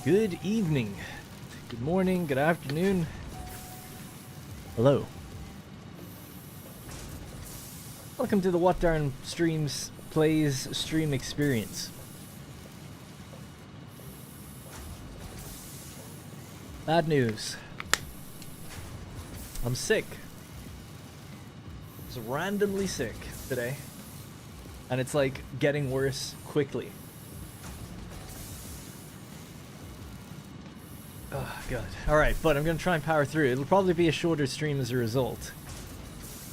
Good evening, good morning, good afternoon. Hello. Welcome to the What Darn Streams Plays stream experience. Bad news. I'm sick. I was randomly sick today. And it's like getting worse quickly. Oh god. Alright, but I'm gonna try and power through. It'll probably be a shorter stream as a result.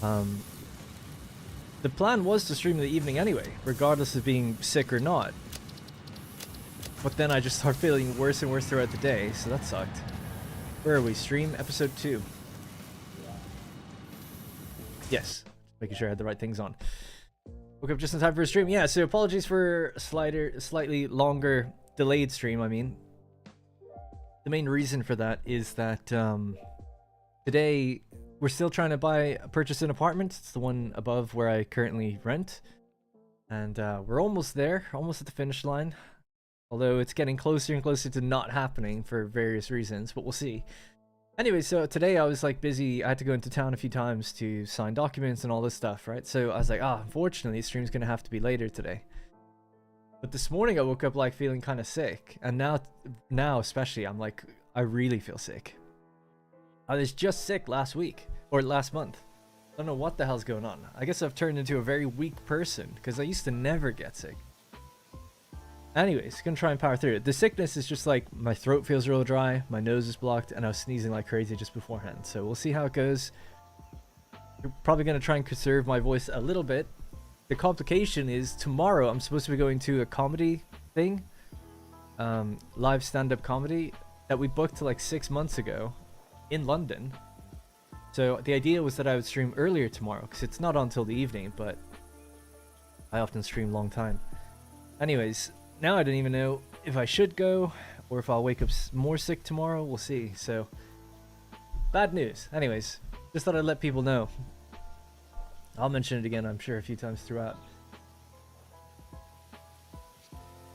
The plan was to stream in the evening anyway, regardless of being sick or not. But then I just started feeling worse and worse throughout the day, so that sucked. Where are we? Stream episode 2. Yes. Making sure I had the right things on. Woke up just in time for a stream. Yeah, so apologies for a slightly longer delayed stream, I mean. The main reason for that is that today we're still trying to purchase an apartment. It's the one above where I currently rent. And we're almost there, almost at the finish line. Although it's getting closer and closer to not happening for various reasons, but we'll see. Anyway, so today I was like busy. I had to go into town a few times to sign documents and all this stuff, right? So I was like, unfortunately, stream's gonna have to be later today. But this morning I woke up like feeling kind of sick, and now especially I'm like, I really feel sick. I was just sick last week or last month. I don't know what the hell's going on. I guess I've turned into a very weak person because I used to never get sick. Anyways, gonna try and power through it. The sickness is just like my throat feels real dry, my nose is blocked, and I was sneezing like crazy just beforehand. So we'll see how it goes. You're probably gonna try and conserve my voice a little bit. The complication is tomorrow I'm supposed to be going to a comedy thing, live stand-up comedy that we booked like 6 months ago in London. So the idea was that I would stream earlier tomorrow because it's not until the evening, but I often stream long time. Anyways, now I don't even know if I should go or if I'll wake up more sick tomorrow. We'll see. So bad news. Anyways, just thought I'd let people know. I'll mention it again, I'm sure, a few times throughout.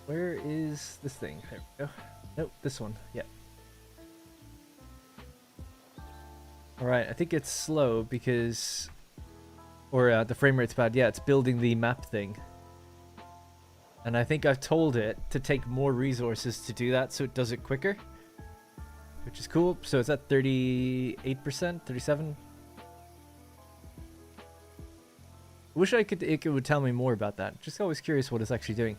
Where is this thing? There we go. Nope, this one. Yeah. Alright, I think it's slow because... Or the frame rate's bad. Yeah, it's building the map thing. And I think I've told it to take more resources to do that so it does it quicker. Which is cool. So it's at 38%? 37%? I wish it would tell me more about that. Just always curious what it's actually doing.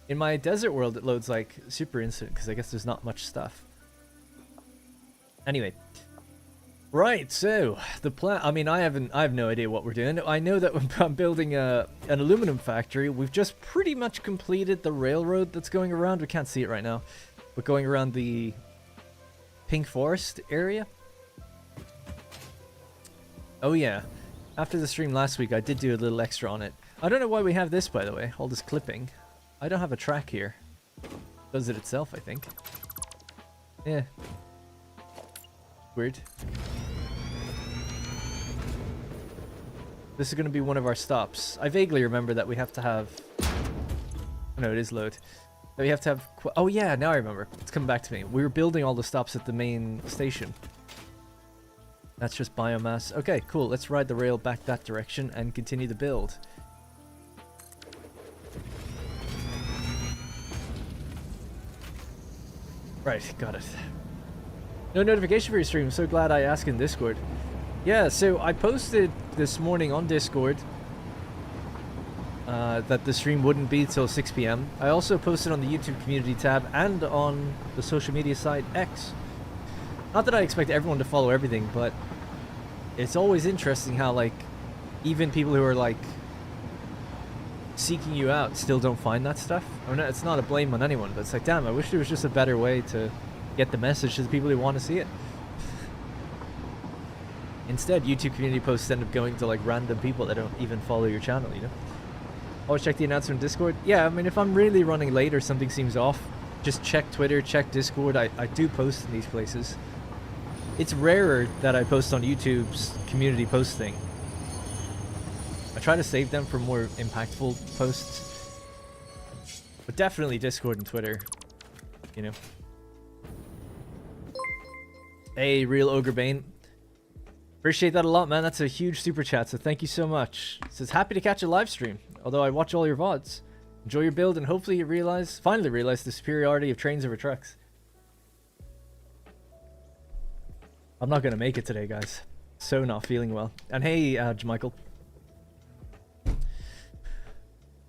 In my desert world, it loads like super instant because I guess there's not much stuff. Anyway, right. So the plan. I mean, I have no idea what we're doing. I know that I'm building an aluminum factory. We've just pretty much completed the railroad that's going around. We can't see it right now, but going around the Pink Forest area. Oh yeah. After the stream last week, I did do a little extra on it. I don't know why we have this, by the way. All this clipping. I don't have a track here. Does it itself, I think. Yeah. Weird. This is going to be one of our stops. I vaguely remember that we have to have... Oh, no, it is load. That we have to have... Oh, yeah, now I remember. It's coming back to me. We were building all the stops at the main station. That's just biomass. Okay, cool. Let's ride the rail back that direction and continue the build. Right, got it. No notification for your stream. I'm so glad I asked in Discord. Yeah, so I posted this morning on Discord that the stream wouldn't be till 6 p.m. I also posted on the YouTube community tab and on the social media site X. Not that I expect everyone to follow everything, but it's always interesting how, like, even people who are, like, seeking you out still don't find that stuff. I mean, it's not a blame on anyone, but it's like, damn, I wish there was just a better way to get the message to the people who want to see it. Instead, YouTube community posts end up going to, like, random people that don't even follow your channel, you know? Always check the announcement in Discord. Yeah, I mean, if I'm really running late or something seems off, just check Twitter, check Discord. I do post in these places. It's rarer that I post on YouTube's community post thing. I try to save them for more impactful posts. But definitely Discord and Twitter, you know. Hey, Real Ogre Bane. Appreciate that a lot, man. That's a huge super chat, so thank you so much. It says, happy to catch a live stream, although I watch all your VODs. Enjoy your build, and hopefully you finally realize the superiority of trains over trucks. I'm not gonna make it today, guys. So not feeling well. And hey, Jamichael.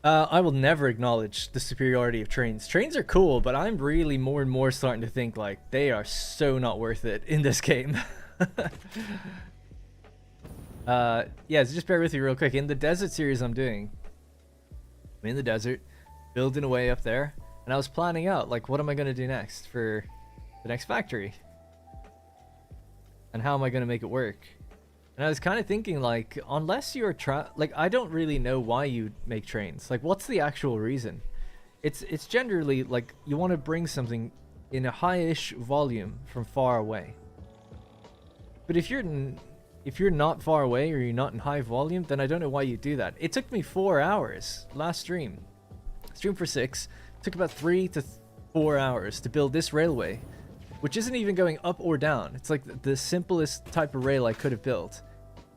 I will never acknowledge the superiority of trains. Trains are cool, but I'm really more and more starting to think like they are so not worth it in this game. Yeah, so just bear with me real quick. In the desert series I'm doing, I'm in the desert, building away up there, and I was planning out, like, what am I going to do next for the next factory? And how am I going to make it work? And I was kind of thinking, like, unless you're like, I don't really know why you make trains. Like, what's the actual reason? It's generally, like, you want to bring something in a high-ish volume from far away. But if you're not far away or you're not in high volume, then I don't know why you do that. It took me 4 hours last stream. Stream for 6. Took about 3 to 4 hours to build this railway, which isn't even going up or down. It's like the simplest type of rail I could have built.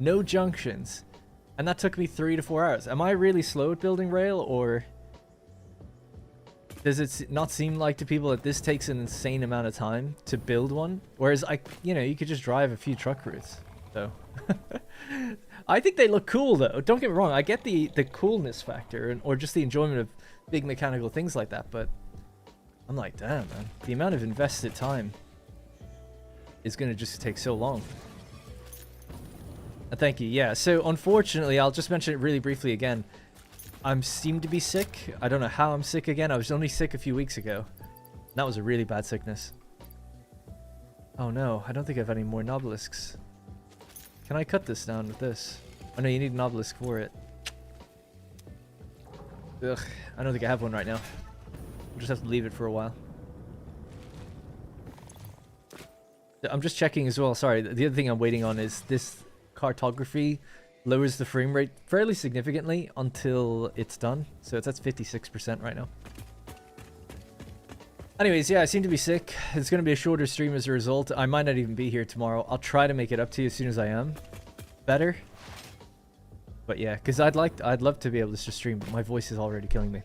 No junctions. And that took me 3 to 4 hours. Am I really slow at building rail, or does it not seem like to people that this takes an insane amount of time to build one? Whereas, you could just drive a few truck routes. So I think they look cool, though. Don't get me wrong. I get the coolness factor, or just the enjoyment of big mechanical things like that. But I'm like, damn, man. The amount of invested time is going to just take so long. Thank you. Yeah, so unfortunately, I'll just mention it really briefly again. I seem to be sick. I don't know how I'm sick again. I was only sick a few weeks ago. That was a really bad sickness. Oh no, I don't think I have any more nobelisks. Can I cut this down with this? Oh no, you need an obelisk for it. Ugh, I don't think I have one right now. We'll just have to leave it for a while. I'm just checking as well. Sorry, the other thing I'm waiting on is this cartography lowers the frame rate fairly significantly until it's done. So it's at 56% right now. Anyways, yeah, I seem to be sick. It's going to be a shorter stream as a result. I might not even be here tomorrow. I'll try to make it up to you as soon as I am better. But yeah, because I'd love to be able to just stream, but my voice is already killing me.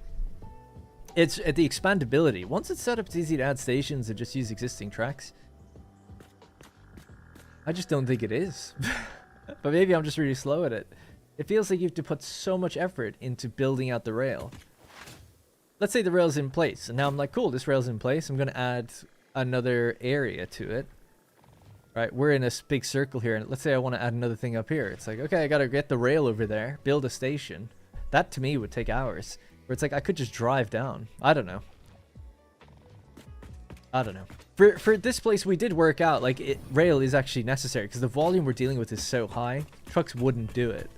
It's at the expandability. Once it's set up, it's easy to add stations and just use existing tracks. I just don't think it is. But maybe I'm just really slow at it. It feels like you have to put so much effort into building out the rail. Let's say the rail's in place, and now I'm like, cool, this rail's in place. I'm going to add another area to it. Right, we're in a big circle here, and let's say I want to add another thing up here. It's like, okay, I got to get the rail over there, build a station. That, to me, would take hours. Where it's like, I could just drive down. I don't know. For this place, we did work out, like, rail is actually necessary, because the volume we're dealing with is so high, trucks wouldn't do it.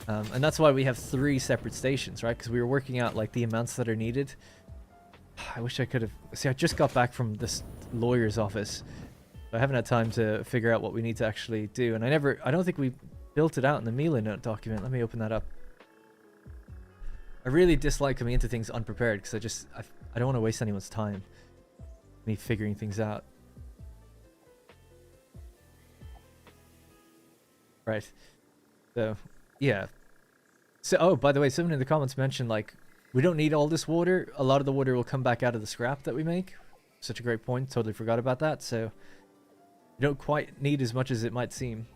And that's why we have 3 separate stations, right? Because we were working out, like, the amounts that are needed. I wish I could have... See, I just got back from this lawyer's office. I haven't had time to figure out what we need to actually do. And I don't think we built it out in the Mila note document. Let me open that up. I really dislike coming into things unprepared, because I don't want to waste anyone's time. Me figuring things out. Right. So, yeah. So, oh, by the way, someone in the comments mentioned, like, we don't need all this water. A lot of the water will come back out of the scrap that we make. Such a great point. Totally forgot about that. So, you don't quite need as much as it might seem.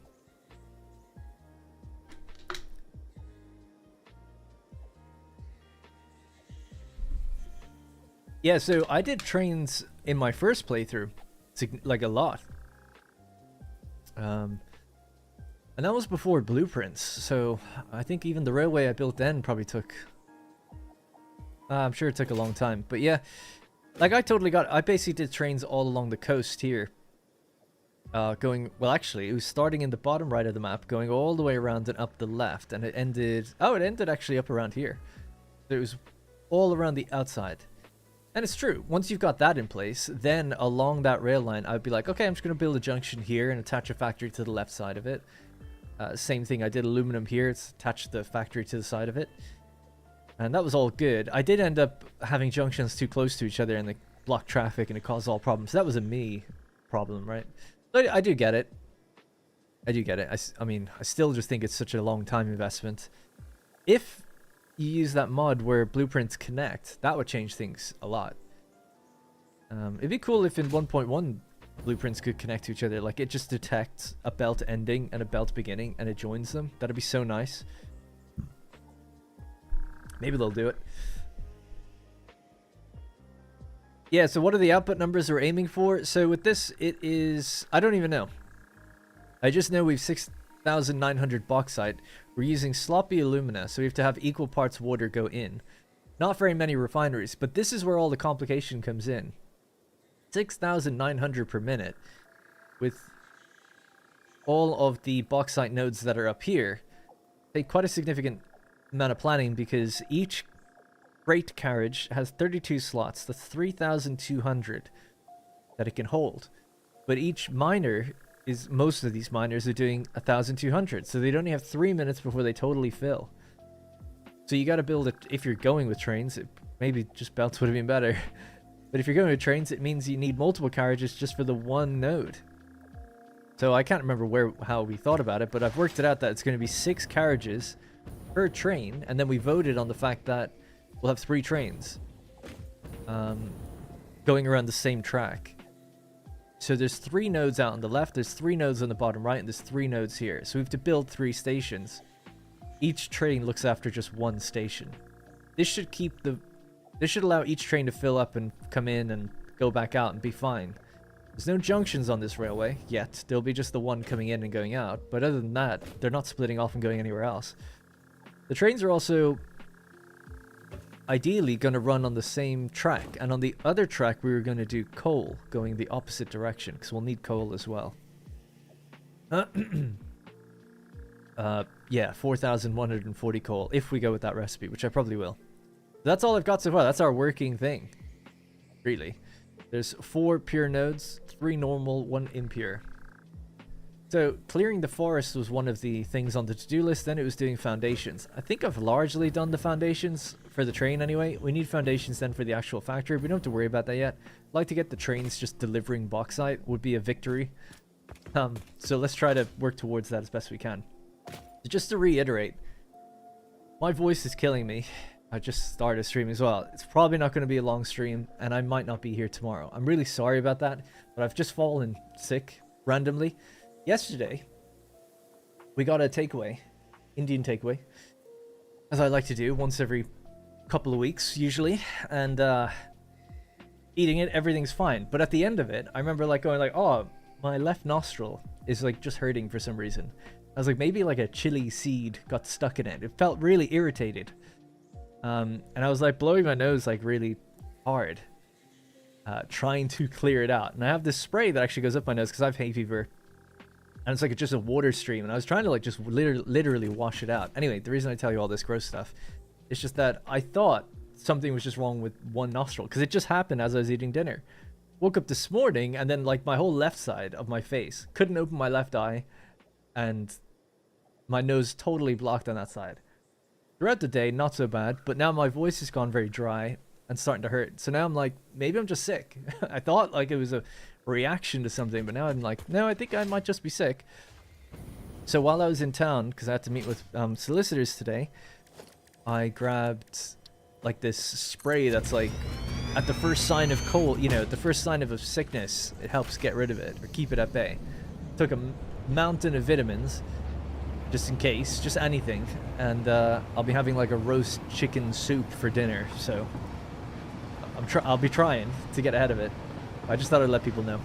Yeah, so I did trains in my first playthrough, like a lot. And that was before blueprints, so I think even the railway I built then probably took... I'm sure it took a long time, but yeah. Like, I basically did trains all along the coast here. Well, actually, it was starting in the bottom right of the map, going all the way around and up the left, and it ended actually up around here. So it was all around the outside. And it's true, once you've got that in place, then along that rail line, I'd be like, okay, I'm just going to build a junction here and attach a factory to the left side of it. Same thing, I did aluminum here, it's attached the factory to the side of it. And that was all good. I did end up having junctions too close to each other and they blocked traffic and it caused all problems. That was a me problem, right? I do get it. I do get it. I mean, I still just think it's such a long time investment. If you use that mod where blueprints connect, that would change things a lot. It'd be cool if in 1.1 blueprints could connect to each other. Like, it just detects a belt ending and a belt beginning and it joins them. That'd be so nice. Maybe they'll do it. Yeah, so what are the output numbers we're aiming for? So with this, it is... I don't even know. I just know we've 6,900 bauxite. We're using sloppy alumina, so we have to have equal parts water go in. Not very many refineries, but this is where all the complication comes in. 6,900 per minute. With all of the bauxite nodes that are up here, take quite a significant amount of planning because each freight carriage has 32 slots. That's 3,200 that it can hold. But each miner is, most of these miners are doing 1,200. So they'd only have 3 minutes before they totally fill. So you got to build it. If you're going with trains, maybe just belts would have been better. But if you're going with trains, it means you need multiple carriages just for the one node. So I can't remember how we thought about it, but I've worked it out that it's going to be 6 carriages per train. And then we voted on the fact that we'll have 3 trains going around the same track. So there's 3 nodes out on the left, there's 3 nodes on the bottom right, and there's 3 nodes here. So we have to build 3 stations. Each train looks after just one station. This should allow each train to fill up and come in and go back out and be fine. There's no junctions on this railway yet. There'll be just the one coming in and going out. But other than that, they're not splitting off and going anywhere else. The trains are also ideally going to run on the same track, and on the other track we were going to do coal going the opposite direction because we'll need coal as well. Yeah, 4,140 coal if we go with that recipe, which I probably will. That's all I've got so far. That's our working thing, really. There's 4 pure nodes, 3 normal, 1 impure. So clearing the forest was one of the things on the to-do list. Then it was doing foundations. I think I've largely done the foundations for the train anyway. We need foundations then for the actual factory. We don't have to worry about that yet. I'd like to get the trains just delivering bauxite would be a victory. So let's try to work towards that as best we can. So just to reiterate, my voice is killing me. I just started streaming as well. It's probably not going to be a long stream and I might not be here tomorrow. I'm really sorry about that, but I've just fallen sick randomly. Yesterday, we got a takeaway, Indian takeaway, as I like to do once every couple of weeks, usually, and eating it, everything's fine. But at the end of it, I remember like going like, oh, my left nostril is like just hurting for some reason. I was like, maybe like a chili seed got stuck in it. It felt really irritated. And I was like blowing my nose like really hard, trying to clear it out. And I have this spray that actually goes up my nose because I have hay fever. And it's like just a water stream, and I was trying to like just literally wash it out. Anyway, the reason I tell you all this gross stuff is just that I thought something was just wrong with one nostril because it just happened as I was eating dinner. Woke up this morning and then like my whole left side of my face, couldn't open my left eye, and my nose totally blocked on that side. Throughout the day, not so bad, but now my voice has gone very dry and starting to hurt. So now I'm like, maybe I'm just sick. I thought like it was a reaction to something, but now I'm like, no, I think I might just be sick. So while I was in town, because I had to meet with solicitors today, I grabbed like this spray that's like at the first sign of cold, you know, the first sign of a sickness, it helps get rid of it or keep it at bay. Took a mountain of vitamins just in case, just anything, and I'll be having like a roast chicken soup for dinner, so I'll be trying to get ahead of it. I just thought I'd let people know.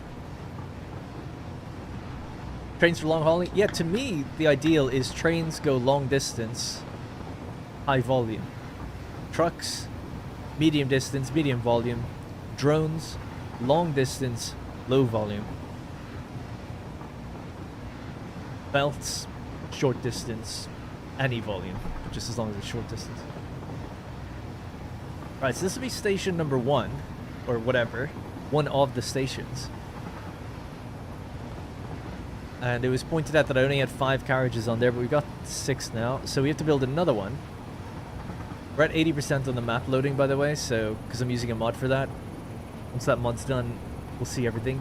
Trains for long hauling? Yeah, to me, the ideal is trains go long distance, high volume. Trucks, medium distance, medium volume. Drones, long distance, low volume. Belts, short distance, any volume, just as long as it's short distance. Right, so this will be station number 1, or whatever. One of the stations, and it was pointed out that I only had 5 carriages on there, but we got 6 now, so we have to build another one. We're at 80% on the map loading, by the way, so because I'm using a mod for that. Once that mod's done, we'll see everything.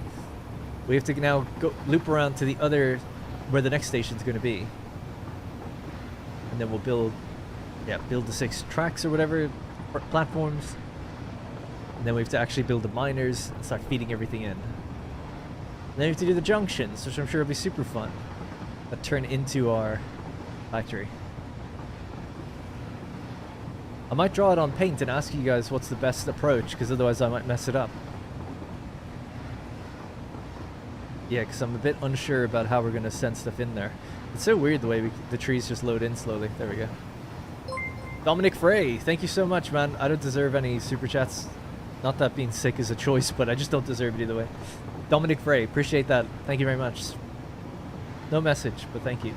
We have to now go loop around to the other, where the next station's going to be. And then we'll build the 6 tracks or whatever, platforms. And then we have to actually build the miners and start feeding everything in. And then we have to do the junctions, which I'm sure will be super fun. That turn into our factory. I might draw it on paint and ask you guys what's the best approach, because otherwise I might mess it up. Yeah, because I'm a bit unsure about how we're going to send stuff in there. It's so weird the way the trees just load in slowly. There we go. Dominic Frey, thank you so much, man. I don't deserve any super chats. Not that being sick is a choice, but I just don't deserve it either way. Dominic Frey, appreciate that. Thank you very much. No message, but thank you.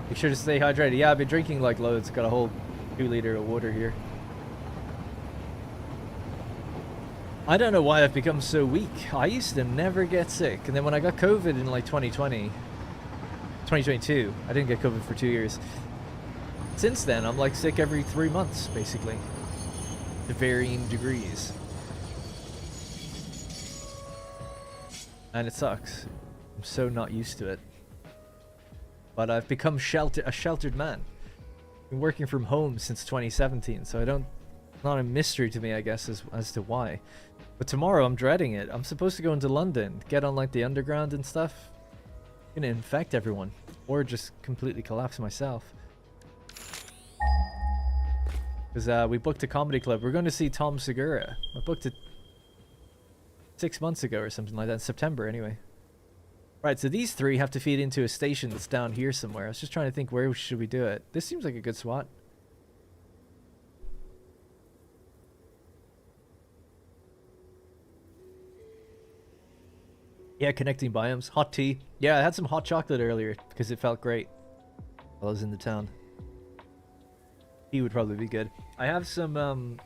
Make sure to stay hydrated. Yeah, I've been drinking like loads. Got a whole 2 liter of water here. I don't know why I've become so weak. I used to never get sick. And then when I got COVID in like 2022, I didn't get COVID for 2 years. Since then, I'm like sick every 3 months, basically. To varying degrees. And it sucks. I'm so not used to it. But I've become a sheltered man. Been working from home since 2017, so not a mystery to me, I guess, as to why. But tomorrow I'm dreading it. I'm supposed to go into London, get on like the underground and stuff. I'm gonna infect everyone, or just completely collapse myself. Because we booked a comedy club. We're going to see Tom Segura. I booked it 6 months ago or something like that, in September anyway. Right, so these 3 have to feed into a station that's down here somewhere. I was just trying to think, where should we do it? This seems like a good spot. Yeah, connecting biomes. Hot tea. Yeah, I had some hot chocolate earlier because it felt great while I was in the town. Tea would probably be good. I have some,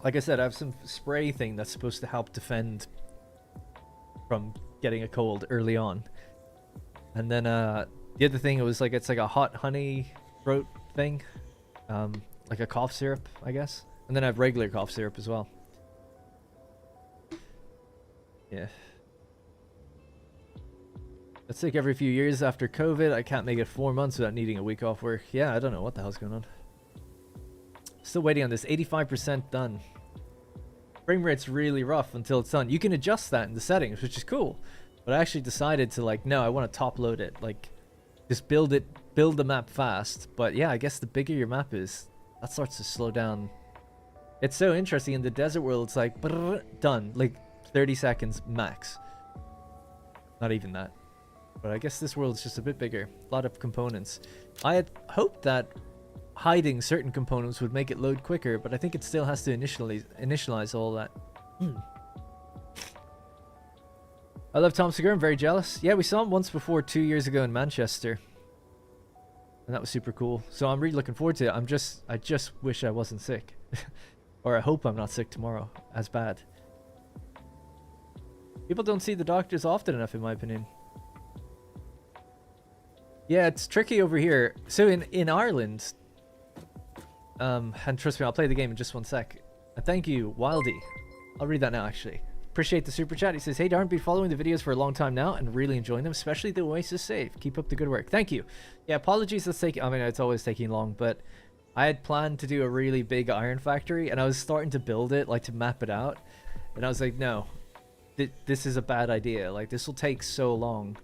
like I said, I have some spray thing that's supposed to help defend from getting a cold early on. And then the other thing, it's like a hot honey throat thing. Like a cough syrup, I guess. And then I have regular cough syrup as well. Yeah. That's like every few years after COVID. I can't make it 4 months without needing a week off work. Yeah, I don't know what the hell's going on. Still waiting on this. 85% done. Frame rate's really rough until it's done. You can adjust that in the settings, which is cool. But I actually decided to like, no, I want to top load it. Like, just build the map fast. But yeah, I guess the bigger your map is, that starts to slow down. It's so interesting. In the desert world, it's like, done. Like 30 seconds max. Not even that. But I guess this world's just a bit bigger. A lot of components. I had hoped that hiding certain components would make it load quicker, but I think it still has to initialize all that. I love Tom Segura. I'm very jealous. Yeah, we saw him once before 2 years ago in Manchester. And that was super cool. So I'm really looking forward to it. I just wish I wasn't sick. Or I hope I'm not sick tomorrow. As bad. People don't see the doctors often enough, in my opinion. Yeah, it's tricky over here. So in Ireland, and trust me, I'll play the game in just 1 sec. And thank you, Wildy. I'll read that now, actually. Appreciate the super chat. He says, hey, Darren, been following the videos for a long time now and really enjoying them, especially the Oasis save. Keep up the good work. Thank you. Yeah, apologies that's taking, I mean, it's always taking long, but I had planned to do a really big iron factory, and I was starting to build it, like to map it out. And I was like, no, this is a bad idea. Like, this will take so long.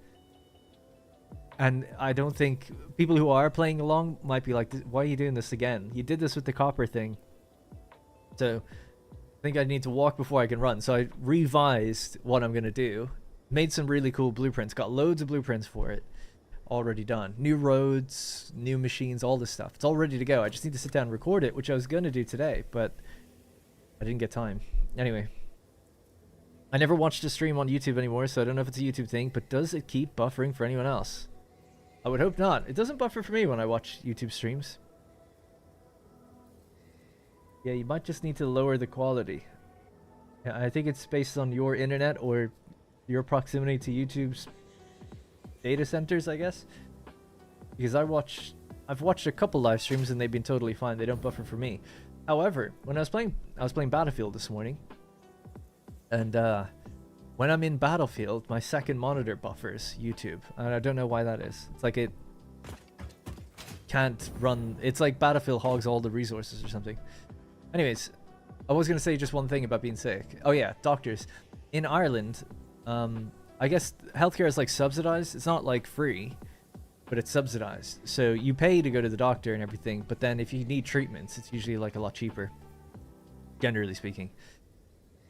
And I don't think people who are playing along might be like, why are you doing this again? You did this with the copper thing. So I think I need to walk before I can run. So I revised what I'm going to do. Made some really cool blueprints. Got loads of blueprints for it. Already done. New roads, new machines, all this stuff. It's all ready to go. I just need to sit down and record it, which I was going to do today, but I didn't get time. Anyway. I never watched a stream on YouTube anymore, so I don't know if it's a YouTube thing, but does it keep buffering for anyone else? I would hope not. It doesn't buffer for me when I watch YouTube streams. Yeah, you might just need to lower the quality. Yeah, I think it's based on your internet or your proximity to YouTube's data centers, I guess. Because I've watched a couple live streams and they've been totally fine. They don't buffer for me. However, when I was playing Battlefield this morning, and when I'm in Battlefield, my second monitor buffers YouTube, and I don't know why that is. It's like it can't run. It's like Battlefield hogs all the resources or something. Anyways, I was gonna say just one thing about being sick. Oh yeah, doctors in Ireland. I guess healthcare is like subsidized. It's not like free, but it's subsidized. So you pay to go to the doctor and everything, but then if you need treatments, it's usually like a lot cheaper, generally speaking.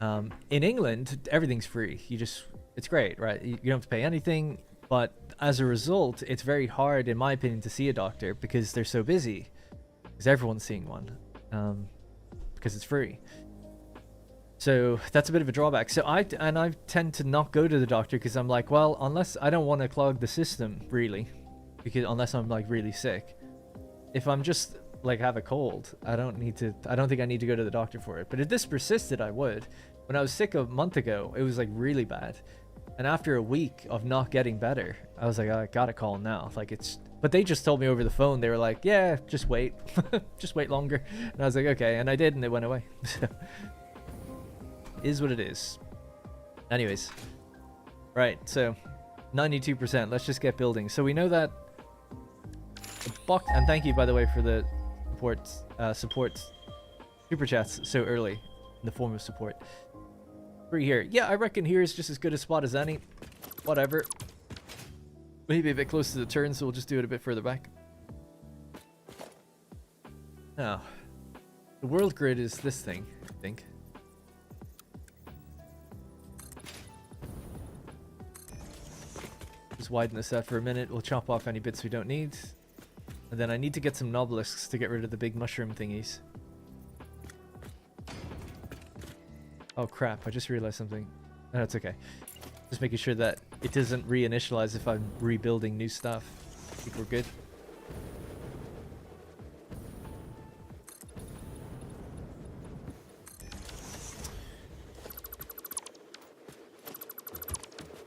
In England, everything's free. It's great, right? You don't have to pay anything, but as a result, it's very hard, in my opinion, to see a doctor because they're so busy, because everyone's seeing one, because it's free. So that's a bit of a drawback. So I tend to not go to the doctor because I'm like, well, unless I don't want to clog the system, really, because unless I'm like really sick. If I'm just like have a cold, I don't think I need to go to the doctor for it. But if this persisted, I would. When I was sick a month ago, it was like really bad. And after a week of not getting better, I was like, I gotta call now. Like but they just told me over the phone. They were like, yeah, just wait, just wait longer. And I was like, okay. And I did, and it went away. So is what it is. Anyways, right, so 92%. Let's just get building. So we know that the box, and thank you by the way for the support super chats so early in the form of support. Free here. Yeah, I reckon here is just as good a spot as any. Whatever. Maybe a bit close to the turn, so we'll just do it a bit further back. Now, the world grid is this thing, I think. Just widen this out for a minute. We'll chop off any bits we don't need. And then I need to get some nobelisks to get rid of the big mushroom thingies. Oh crap, I just realized something. No, it's okay. Just making sure that it doesn't reinitialize if I'm rebuilding new stuff. I think we're good.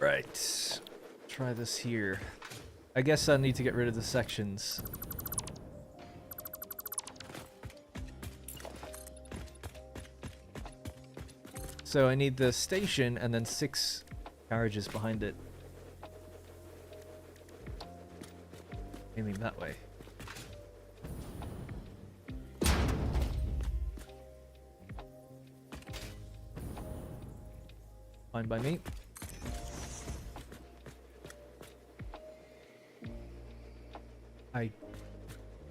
Right. Try this here. I guess I need to get rid of the sections. So I need the station and then 6 carriages behind it. Aiming that way. Fine by me.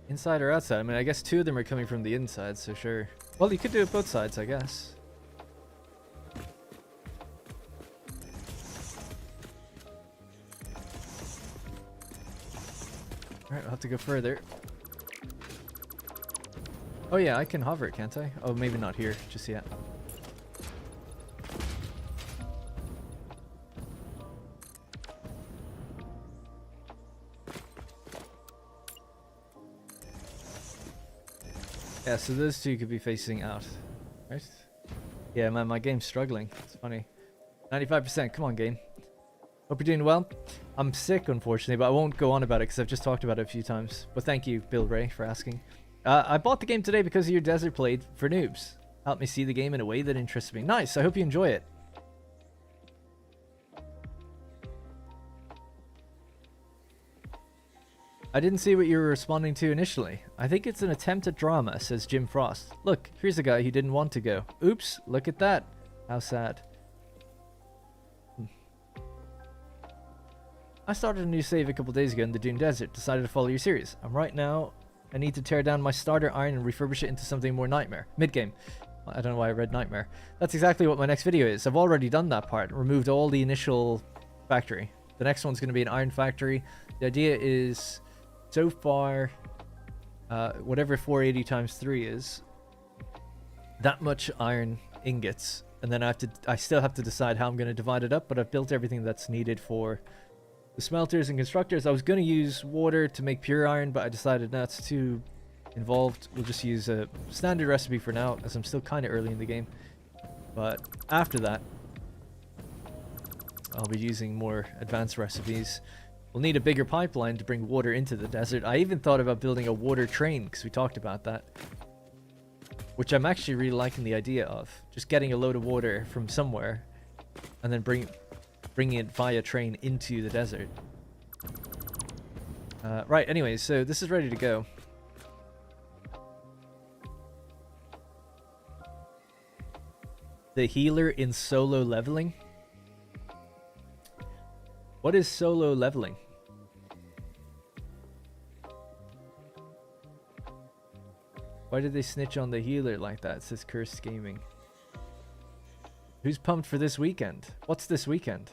Inside or outside? I mean, I guess 2 of them are coming from the inside, so sure. Well, you could do it both sides, I guess. Alright, I'll have to go further. Oh yeah, I can hover it, can't I? Oh, maybe not here, just yet. Yeah, so those 2 could be facing out, right? Yeah, man, my game's struggling. It's funny. 95%, come on, game. Hope you're doing well. I'm sick, unfortunately, but I won't go on about it because I've just talked about it a few times. But thank you, Bill Ray, for asking. I bought the game today because of your desert plate for noobs. Help me see the game in a way that interests me. Nice, I hope you enjoy it. I didn't see what you were responding to initially. I think it's an attempt at drama, says Jim Frost. Look, here's a guy who didn't want to go. Oops, look at that. How sad. I started a new save a couple days ago in the Dune Desert. Decided to follow your series. Right now, I need to tear down my starter iron and refurbish it into something more nightmare. Mid-game. I don't know why I read nightmare. That's exactly what my next video is. I've already done that part. Removed all the initial factory. The next one's going to be an iron factory. The idea is... So far, whatever 480 times 3 is, that much iron ingots, and then I still have to decide how I'm going to divide it up, but I've built everything that's needed for the smelters and constructors. I was going to use water to make pure iron, but I decided that's too involved. We'll just use a standard recipe for now, as I'm still kind of early in the game. But after that, I'll be using more advanced recipes. We'll need a bigger pipeline to bring water into the desert. I even thought about building a water train, because we talked about that. which I'm actually really liking the idea of. Just getting a load of water from somewhere and then bringing it via train into the desert. Right, anyways, so this is ready to go. The healer in solo leveling? What is solo leveling? Why did they snitch on the healer like that? It says Cursed Gaming. Who's pumped for this weekend? What's this weekend?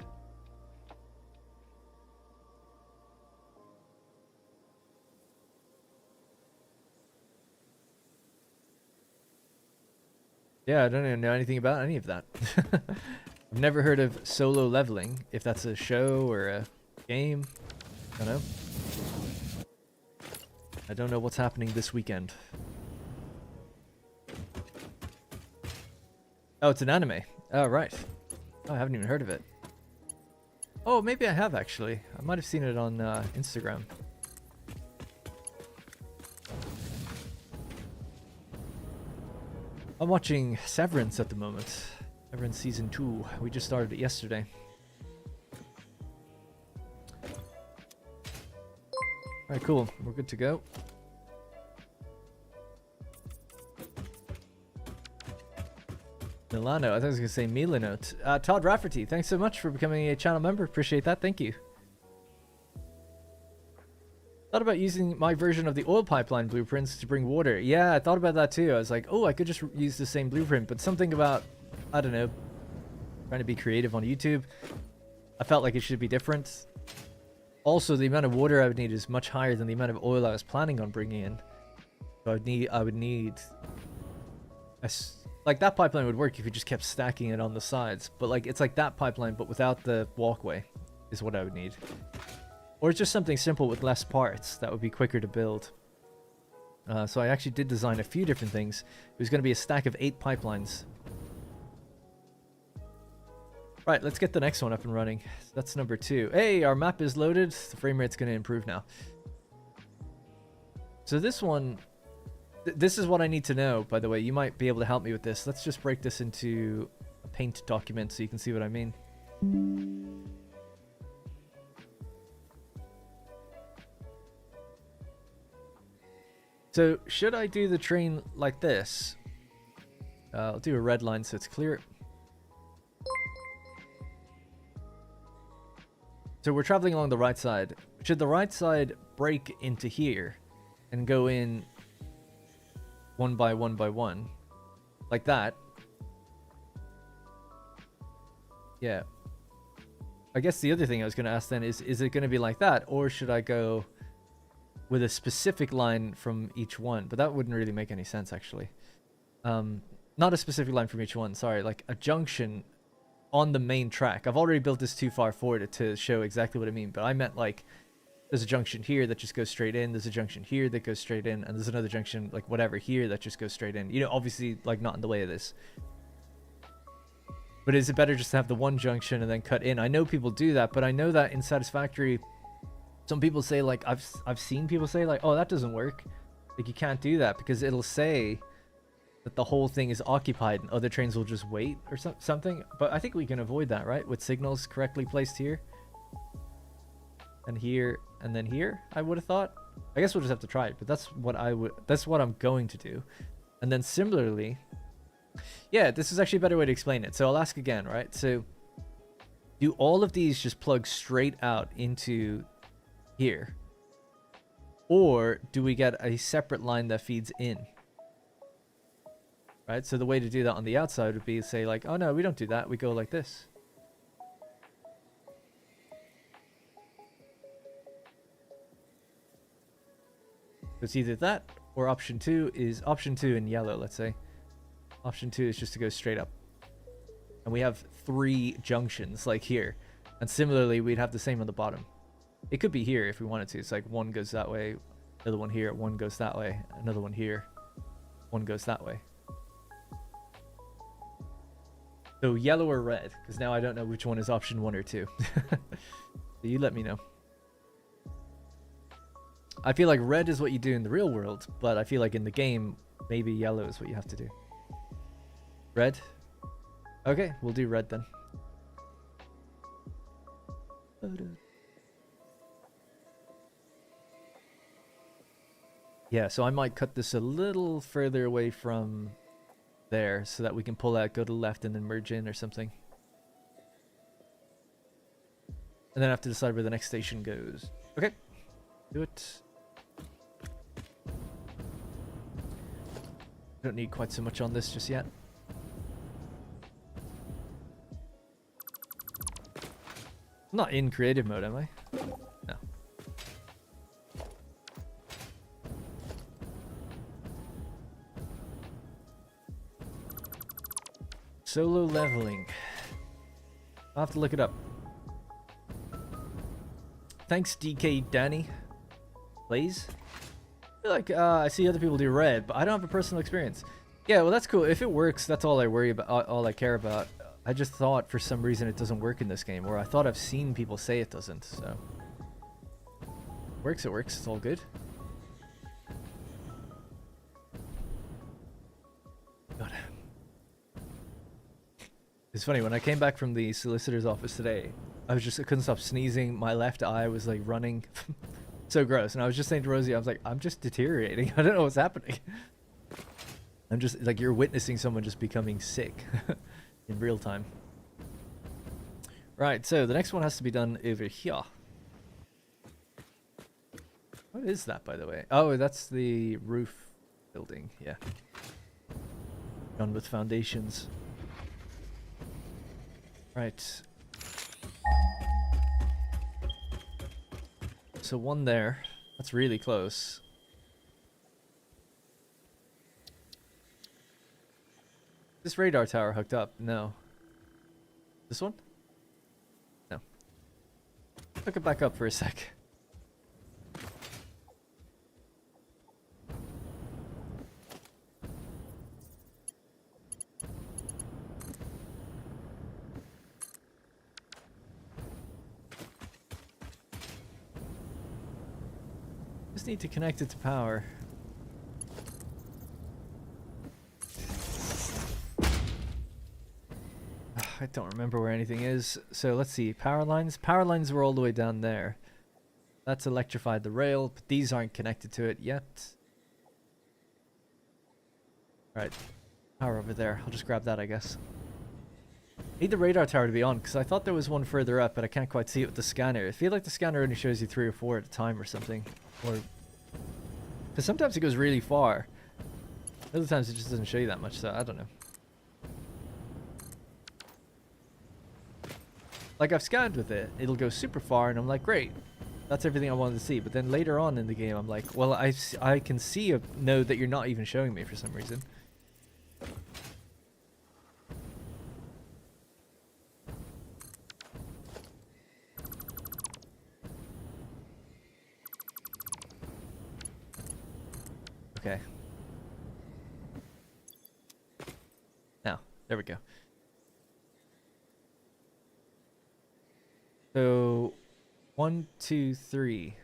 Yeah, I don't even know anything about any of that. I've never heard of solo leveling. If that's a show or a game, I don't know. I don't know what's happening this weekend. Oh, it's an anime. Oh, right. Oh, I haven't even heard of it. Oh, maybe I have actually. I might have seen it on Instagram. I'm watching Severance at the moment. Severance Season 2. We just started it yesterday. Alright, cool. We're good to go. Milano. I thought I was going to say Milano. Todd Rafferty, thanks so much for becoming a channel member. Appreciate that. Thank you. Thought about using my version of the oil pipeline blueprints to bring water. Yeah, I thought about that too. I was like, oh, I could just use the same blueprint, but something about, I don't know, trying to be creative on YouTube, I felt like it should be different. Also, the amount of water I would need is much higher than the amount of oil I was planning on bringing in. So I would need like that pipeline would work if you just kept stacking it on the sides, but like it's like that pipeline but without the walkway is what I would need. Or just something simple with less parts that would be quicker to build. So I actually did design a few different things. It was going to be a stack of 8 pipelines. Right, let's get the next one up and running. So that's number 2. Hey, our map is loaded. The frame rate's going to improve now. So this one, this is what I need to know, by the way. You might be able to help me with this. Let's just break this into a paint document so you can see what I mean. So, should I do the train like this? I'll do a red line so it's clear. So we're traveling along the right side. Should the right side break into here and go in 1 by 1 by 1? Like that? Yeah. I guess the other thing I was going to ask then is it going to be like that? Or should I go with a specific line from each one? But that wouldn't really make any sense, actually. Not a specific line from each one, sorry. Like a junction on the main track. I've already built this too far forward to show exactly what I mean, but I meant like there's a junction here that just goes straight in, there's a junction here that goes straight in, and there's another junction, like whatever, here that just goes straight in. You know, obviously, like not in the way of this. But is it better just to have the one junction and then cut in? I know people do that, but I know that in Satisfactory, some people say, like, I've seen people say, like, oh, that doesn't work. Like, you can't do that because it'll say that the whole thing is occupied and other trains will just wait or something. But I think we can avoid that, right? With signals correctly placed here. And here, and then here, I would have thought. I guess we'll just have to try it, but that's what I'm going to do. And then similarly, yeah, this is actually a better way to explain it. So I'll ask again, right? So do all of these just plug straight out into here? Or do we get a separate line that feeds in? Right? So the way to do that on the outside would be to say like, oh no, we don't do that. We go like this. So it's either that or option 2 is option 2 in yellow, let's say. Option 2 is just to go straight up. And we have 3 junctions like here. And similarly, we'd have the same on the bottom. It could be here if we wanted to. It's like one goes that way, another one here, one goes that way, another one here, one goes that way. So yellow or red, because now I don't know which one is option 1 or 2. So you let me know. I feel like red is what you do in the real world, but I feel like in the game, Maybe yellow is what you have to do. Red? Okay, we'll do red then. Yeah, so I might cut this a little further away from there so that we can pull out, go to the left, and then merge in or something. And then I have to decide where the next station goes. Okay, do it. Don't need quite so much on this just yet. I'm not in creative mode, am I? No. Solo leveling. I'll have to look it up. Thanks, DK Danny. Please. I feel like I see other people do red, but I don't have a personal experience. Yeah, well, that's cool. If it works, that's all I worry about. All I care about. I just thought for some reason it doesn't work in this game, or I thought I've seen people say it doesn't. So works, it works. It's all good. God. It's funny, when I came back from the solicitor's office today, I couldn't stop sneezing. My left eye was like running. So gross. And I was just saying to Rosie, I was like, I'm just deteriorating. I don't know what's happening. I'm just like, you're witnessing someone just becoming sick in real time. Right, so the next one has to be done over here. What is that, by the way? Oh, that's the roof building. Yeah. Done with foundations. Right. So one there. That's really close. This radar tower hooked up? No. This one? No. Hook it back up for a sec. Just need to connect it to power. I don't remember where anything is. So let's see. Power lines. Power lines were all the way down there. That's electrified the rail, but these aren't connected to it yet. Right. Power over there. I'll just grab that, I guess. Need the radar tower to be on, because I thought there was one further up, but I can't quite see it with the scanner. I feel like the scanner only shows you 3 or 4 at a time or something. Or... because sometimes it goes really far. Other times it just doesn't show you that much, so I don't know. Like, I've scanned with it, it'll go super far, and I'm like, great, that's everything I wanted to see. But then later on in the game, I'm like, well, I can see a node that you're not even showing me for some reason. Okay. Now, there we go. So, 1, 2, 3,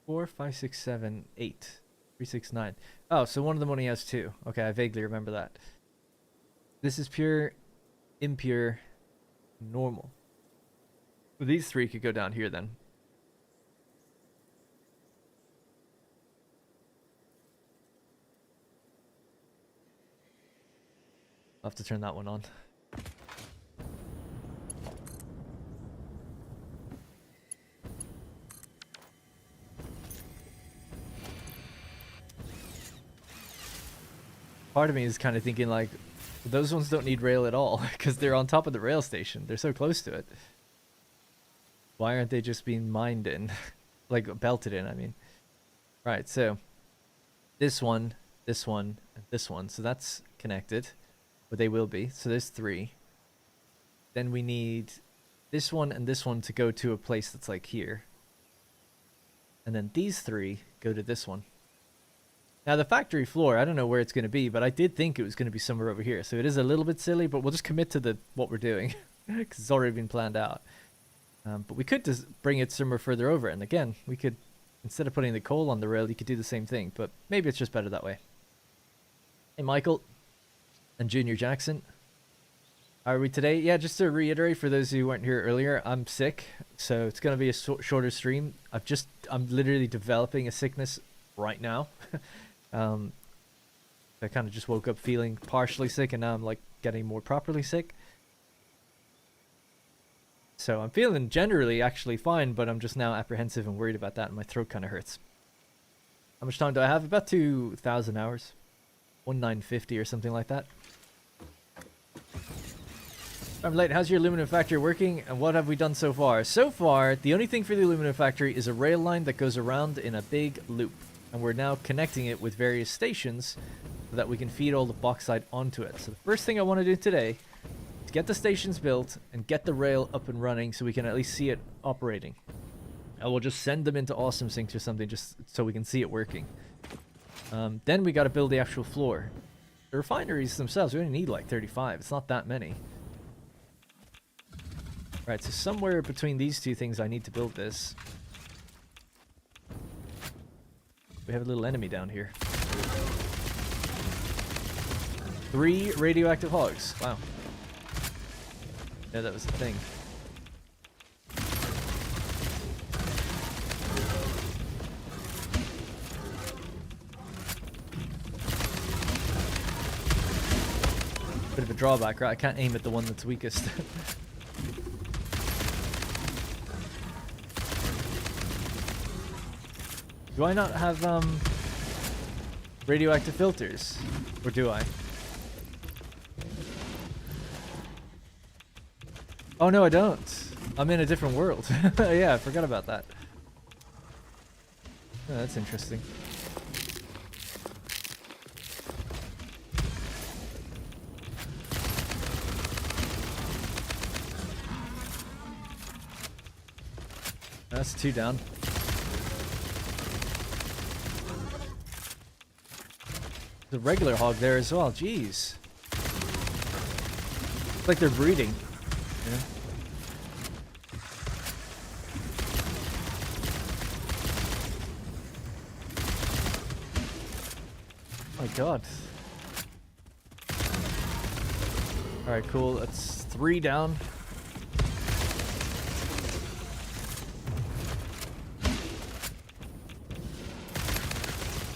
4, 5, 6, 7, 8, 3, 6, 9. Oh, so one of them only has 2. Okay, I vaguely remember that. This is pure, impure, normal. Well, these 3 could go down here then. I'll have to turn that one on. Part of me is kind of thinking like, those ones don't need rail at all because they're on top of the rail station. They're so close to it. Why aren't they just being mined in? Like belted in, I mean. Right, so this one, and this one. So that's connected. But they will be. So there's 3. Then we need this one and this one to go to a place that's like here. And then these 3 go to this one. Now the factory floor, I don't know where it's going to be, but I did think it was going to be somewhere over here. So it is a little bit silly, but we'll just commit to what we're doing because it's already been planned out. But we could just bring it somewhere further over, and again, we could instead of putting the coal on the rail, you could do the same thing, but maybe it's just better that way. Hey, Michael and Junior Jackson. How are we today? Yeah, just to reiterate for those who weren't here earlier, I'm sick, so it's going to be a shorter stream. I'm literally developing a sickness right now. I kind of just woke up feeling partially sick, and now I'm like getting more properly sick. So I'm feeling generally actually fine, but I'm just now apprehensive and worried about that, and my throat kind of hurts. How much time do I have? About 2,000 hours. 1950 or something like that. I'm late. How's your aluminum factory working, and what have we done so far? So far, the only thing for the aluminum factory is a rail line that goes around in a big loop, and we're now connecting it with various stations so that we can feed all the bauxite onto it. So the first thing I want to do today is get the stations built and get the rail up and running so we can at least see it operating. I will just send them into Awesome Sync or something just so we can see it working. Then we got to build the actual floor. The refineries themselves, we only need like 35. It's not that many. Right, so somewhere between these two things I need to build this. We have a little enemy down here. 3 radioactive hogs. Wow. Yeah, that was the thing. Bit of a drawback, right? I can't aim at the one that's weakest. Do I not have radioactive filters? Or do I? Oh no, I don't. I'm in a different world. Yeah, I forgot about that. Oh, that's interesting. That's 2 down. The regular hog there as well. Jeez. It's like they're breeding. Yeah. Oh my god. Alright, cool. That's 3 down.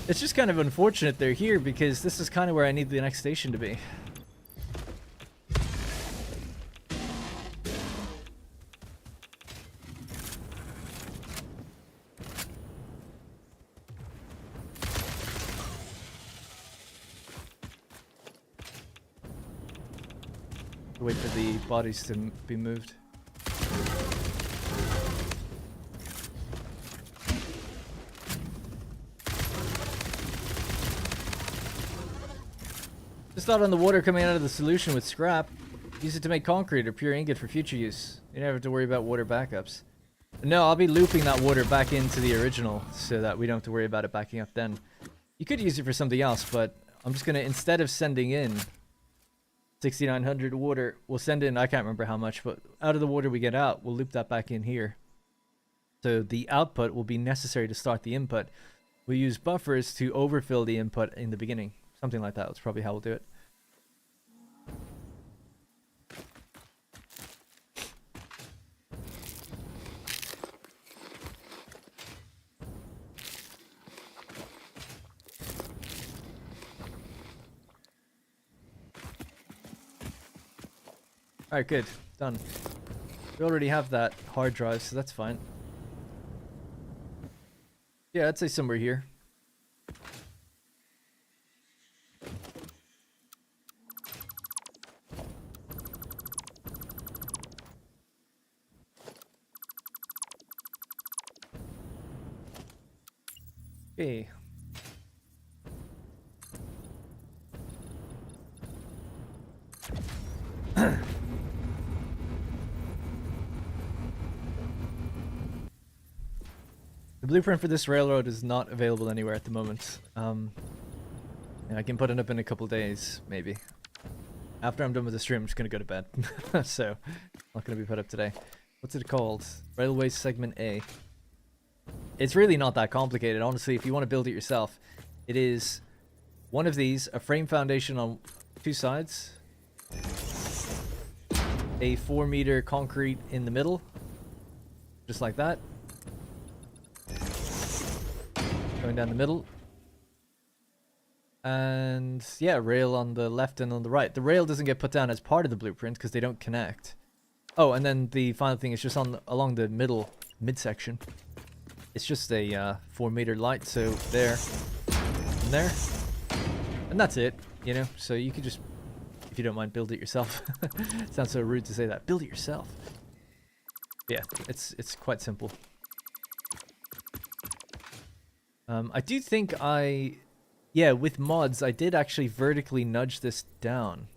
It's just kind of unfortunate they're here because this is kind of where I need the next station to be. Wait for the bodies to be moved. Just thought on the water coming out of the solution with scrap. Use it to make concrete or pure ingot for future use. You never have to worry about water backups. No, I'll be looping that water back into the original so that we don't have to worry about it backing up then. You could use it for something else, but I'm just going to, instead of sending in 6,900 water, we'll send in, I can't remember how much, but out of the water we get out, we'll loop that back in here. So the output will be necessary to start the input. We'll use buffers to overfill the input in the beginning. Something like that. That's probably how we'll do it. Alright, good. Done. We already have that hard drive, so that's fine. Yeah, I'd say somewhere here. Okay. The blueprint for this railroad is not available anywhere at the moment. And I can put it up in a couple days, maybe. After I'm done with the stream, I'm just gonna go to bed. So, not gonna be put up today. What's it called? Railway Segment A. It's really not that complicated, honestly. If you want to build it yourself, it is one of these, a frame foundation on 2 sides, a 4-meter concrete in the middle, just like that, going down the middle, and yeah, rail on the left and on the right. The rail doesn't get put down as part of the blueprint because they don't connect. Oh, and then the final thing is just along the midsection. It's just a 4-meter light, so there and there, and that's it. You know, so you could just, if you don't mind, build it yourself. Sounds so rude to say that. Build it yourself. Yeah, it's quite simple. I do think yeah, with mods, I did actually vertically nudge this down.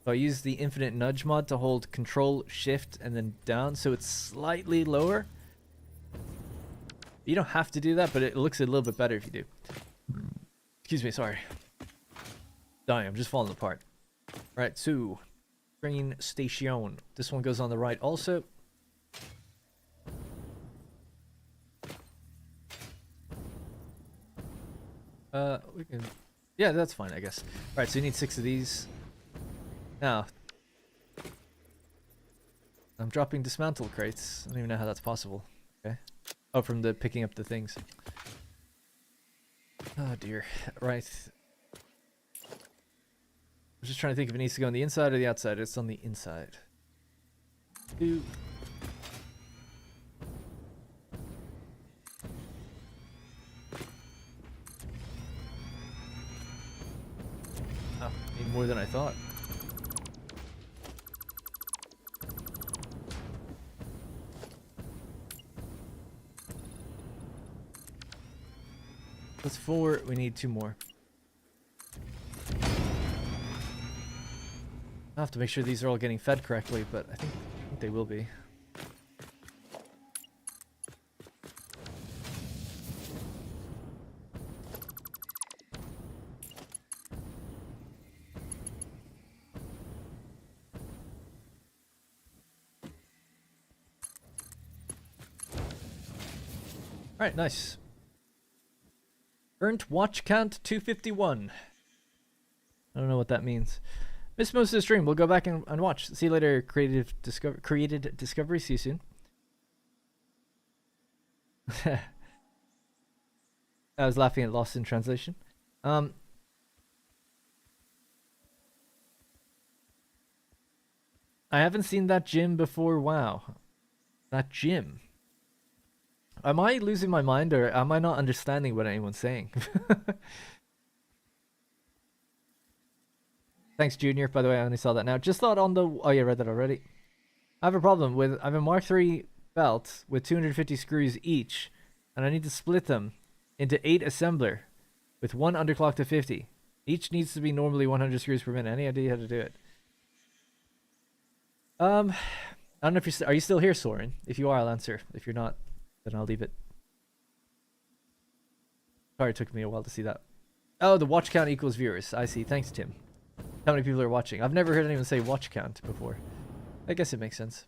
So I used the infinite nudge mod to hold Control, Shift, and then down, so it's slightly lower. You don't have to do that, but it looks a little bit better if you do. Excuse me, sorry. Dying, I'm just falling apart. Right, so train station. This one goes on the right also. We can, yeah, that's fine, I guess. Alright, so you need 6 of these. Now, I'm dropping dismantle crates. I don't even know how that's possible. Okay. Oh, from the picking up the things. Oh dear. Right. I'm just trying to think if it needs to go on the inside or the outside. It's on the inside. 2. Oh, need more than I thought. That's 4. We need 2 more. I have to make sure these are all getting fed correctly, but I think they will be. Alright, nice. Burnt watch count 251. I don't know what that means. Missed most of the stream. We'll go back and watch. See you later, created discovery. See you soon. I was laughing at Lost in Translation. I haven't seen that gym before. Wow. That gym. Am I losing my mind, or am I not understanding what anyone's saying? Thanks, Junior. By the way, I only saw that now. Just thought on the... Oh, yeah, read that already. I have a problem with... I have a Mark III belt with 250 screws each, and I need to split them into 8 assembler with 1 underclock to 50. Each needs to be normally 100 screws per minute. Any idea how to do it? I don't know if you're... Are you still here, Soren? If you are, I'll answer. If you're not, then I'll leave it. Sorry, it took me a while to see that. Oh, the watch count equals viewers. I see. Thanks, Tim. How many people are watching? I've never heard anyone say watch count before. I guess it makes sense.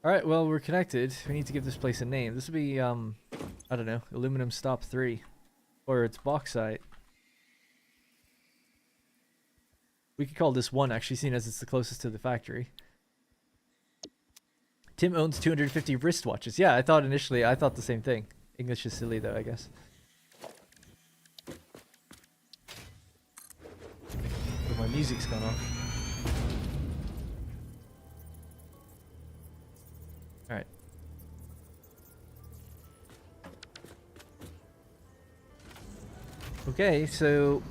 Alright, well, we're connected. We need to give this place a name. This would be, I don't know, Aluminum Stop 3. Or it's Bauxite. We could call this 1, actually, seeing as it's the closest to the factory. Tim owns 250 wristwatches. Yeah, I thought initially, I thought the same thing. English is silly, though, I guess. But my music's gone off. Alright. Okay, so...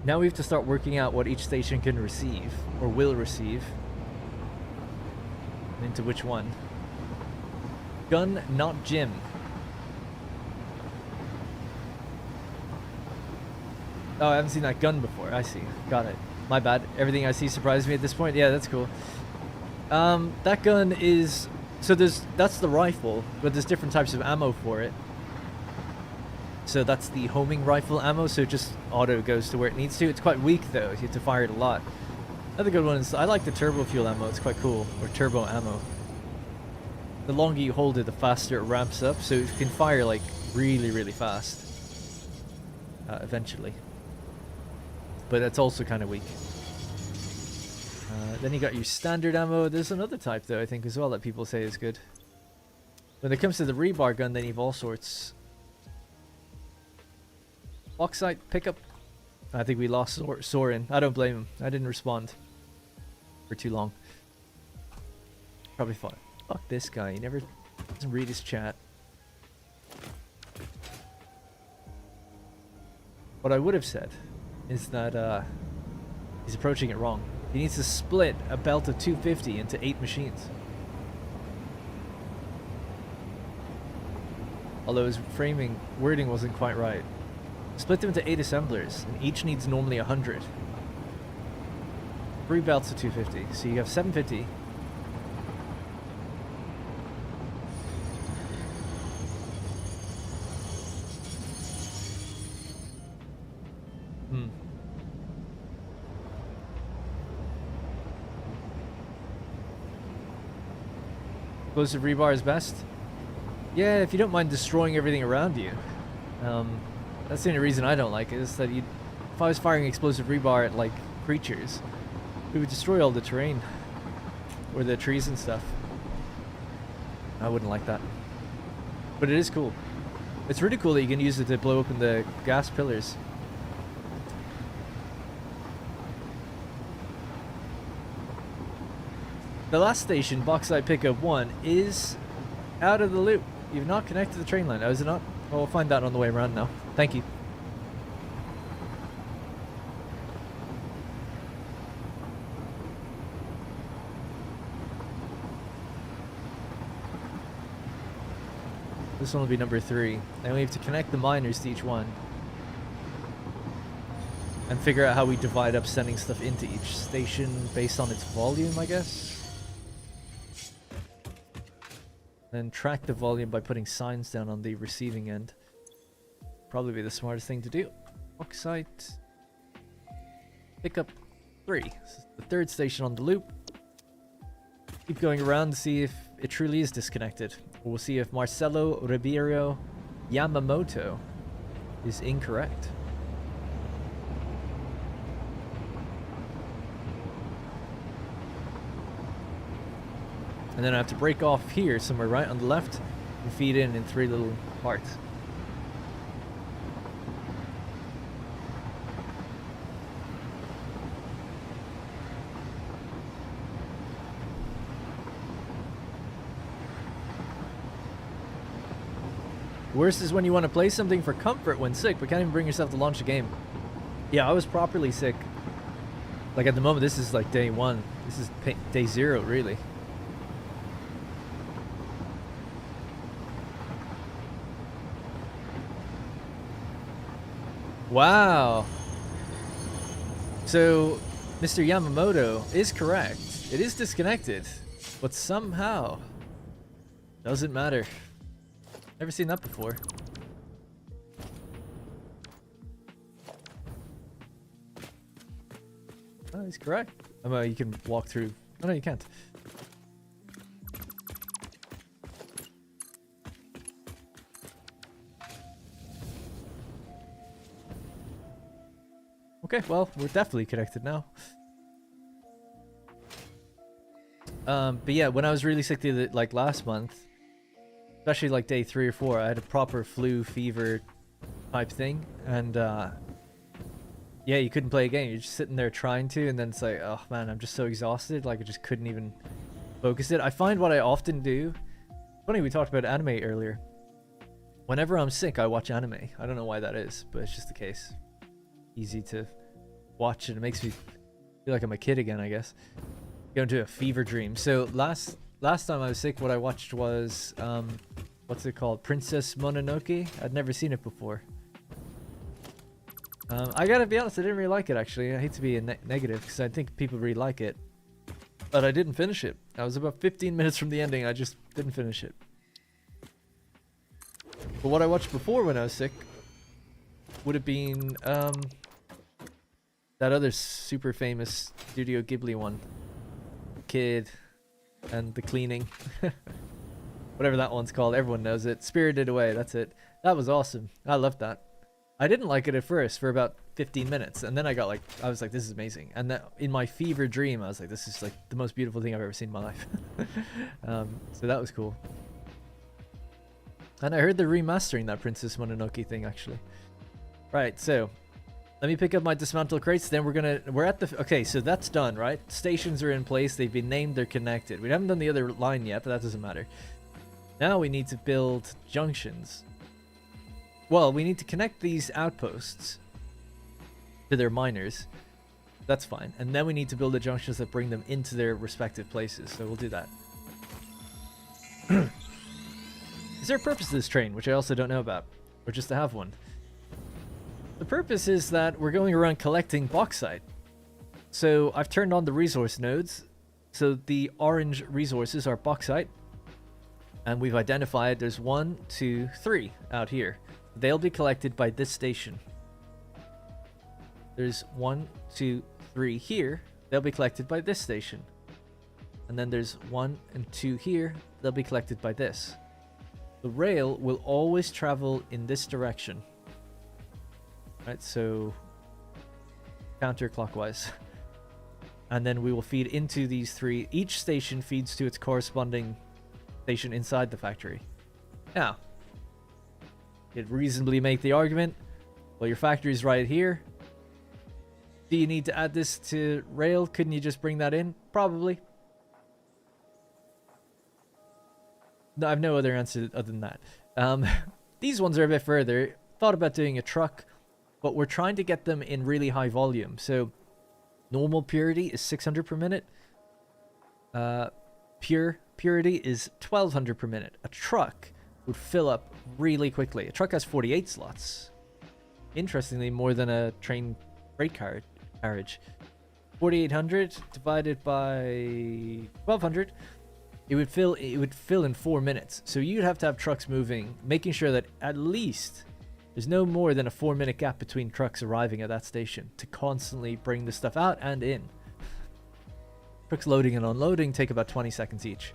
now we have to start working out what each station can receive, or will receive. And into which one. Gun, not gym. Oh, I haven't seen that gun before. I see. Got it. My bad. Everything I see surprised me at this point. Yeah, that's cool. That gun is... so that's the rifle, but there's different types of ammo for it. So that's the homing rifle ammo, so it just auto goes to where it needs to. It's quite weak though, you have to fire it a lot. Another good one is, I like the turbo fuel ammo, it's quite cool, or turbo ammo. The longer you hold it, the faster it ramps up, so you can fire like really, really fast. Eventually. But that's also kind of weak. Then you got your standard ammo. There's another type though, I think, as well, that people say is good. When it comes to the rebar gun, then you have all sorts. Bauxite pickup. I think we lost Soren. I don't blame him. I didn't respond for too long. Probably thought, fuck this guy. He never doesn't read his chat. What I would have said is that he's approaching it wrong. He needs to split a belt of 250 into 8 machines. Although his wording wasn't quite right. Split them into 8 assemblers, and each needs normally 100. 3 belts of 250, so you have 750. Explosive rebar is best? Yeah, if you don't mind destroying everything around you. That's the only reason I don't like it, is that if I was firing explosive rebar at like creatures, it would destroy all the terrain. Or the trees and stuff. I wouldn't like that. But it is cool. It's really cool that you can use it to blow open the gas pillars. The last station, Bauxite Pickup 1, is out of the loop. You've not connected the train line. Oh, is it not? Well, we'll find out on the way around now. Thank you. This one will be number 3. And we have to connect the miners to each one. And figure out how we divide up sending stuff into each station based on its volume, I guess. Then track the volume by putting signs down on the receiving end. Probably be the smartest thing to do. Bauxite Pickup 3. This is the 3rd station on the loop. Keep going around to see if it truly is disconnected. We'll see if Marcelo Ribeiro Yamamoto is incorrect. And then I have to break off here somewhere right on the left and feed in 3 little parts. Worst is when you want to play something for comfort when sick, but can't even bring yourself to launch a game. Yeah, I was properly sick. Like at the moment, this is like day 1. This is day 0, really. Wow. So, Mr. Yamamoto is correct. It is disconnected, but somehow doesn't matter. Never seen that before. Oh, he's correct. You can walk through. Oh, no, you can't. Okay, well, we're definitely connected now. But yeah, when I was really sick like last month, especially like day 3 or 4, I had a proper flu fever type thing, and yeah, you couldn't play a game. You're just sitting there trying to, and then it's like, oh man, I'm just so exhausted, like I just couldn't even focus it. I find what I often do, funny, we talked about anime earlier. Whenever I'm sick, I watch anime. I don't know why that is, but it's just the case. Easy to watch, and it makes me feel like I'm a kid again, I guess. Go into a fever dream. So last time I was sick, what I watched was what's it called, Princess Mononoke. I'd never seen it before. I gotta be honest, I didn't really like it, actually. I hate to be a negative, because I think people really like it, but I didn't finish it. I was about 15 minutes from the ending. I just didn't finish it. But what I watched before when I was sick would have been that other super famous Studio Ghibli one. Kid and the cleaning. Whatever that one's called, everyone knows it. Spirited Away, that's it. That was awesome. I loved that. I didn't like it at first for about 15 minutes, and then I was like, this is amazing. And then in my fever dream, I was like, this is like the most beautiful thing I've ever seen in my life. So that was cool. And I heard they're remastering that Princess Mononoke thing, actually. Right, so let me pick up my dismantle crates. Then we're at the, okay, so that's done, right? Stations are in place. They've been named. They're connected. We haven't done the other line yet, but that doesn't matter. Now we need to build junctions. Well, we need to connect these outposts to their miners. That's fine. And then we need to build the junctions that bring them into their respective places. So we'll do that. Is there a purpose to this train, which I also don't know about? Or just to have one? The purpose is that we're going around collecting bauxite. So I've turned on the resource nodes. So the orange resources are bauxite. And we've identified there's 1, 2, 3 out here. They'll be collected by this station. There's 1, 2, 3 here. They'll be collected by this station. And then there's 1 and 2 here. They'll be collected by this. The rail will always travel in this direction. Right, so counterclockwise. And then we will feed into these 3. Each station feeds to its corresponding station inside the factory. Now, you'd reasonably make the argument, well, your factory's right here. Do you need to add this to rail? Couldn't you just bring that in? Probably. No, I have no other answer other than that. These ones are a bit further. Thought about doing a truck, but we're trying to get them in really high volume. So normal purity is 600 per minute. Purity is 1200 per minute. A truck would fill up really quickly. A truck has 48 slots. Interestingly, more than a train freight carriage. 4800 divided by 1200, it would fill in 4 minutes. So you'd have to have trucks moving, making sure that at least there's no more than a 4-minute gap between trucks arriving at that station to constantly bring the stuff out and in. Trucks loading and unloading take about 20 seconds each.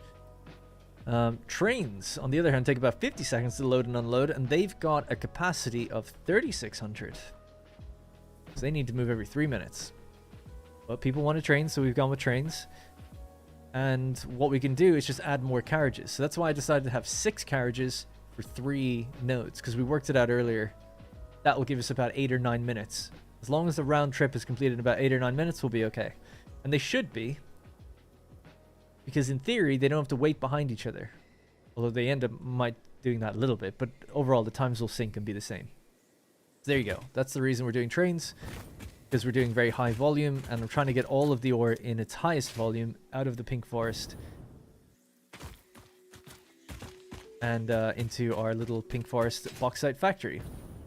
Trains, on the other hand, take about 50 seconds to load and unload, and they've got a capacity of 3,600. So they need to move every 3 minutes. But people want a train, so we've gone with trains. And what we can do is just add more carriages. So that's why I decided to have 6 carriages for 3 nodes, because we worked it out earlier. That will give us about 8 or 9 minutes. As long as the round trip is completed in about 8 or 9 minutes, we'll be okay. And they should be. Because in theory, they don't have to wait behind each other. Although they end up might doing that a little bit. But overall, the times will sync and be the same. So there you go. That's the reason we're doing trains. Because we're doing very high volume. And we're trying to get all of the ore in its highest volume out of the pink forest. And into our little pink forest bauxite factory.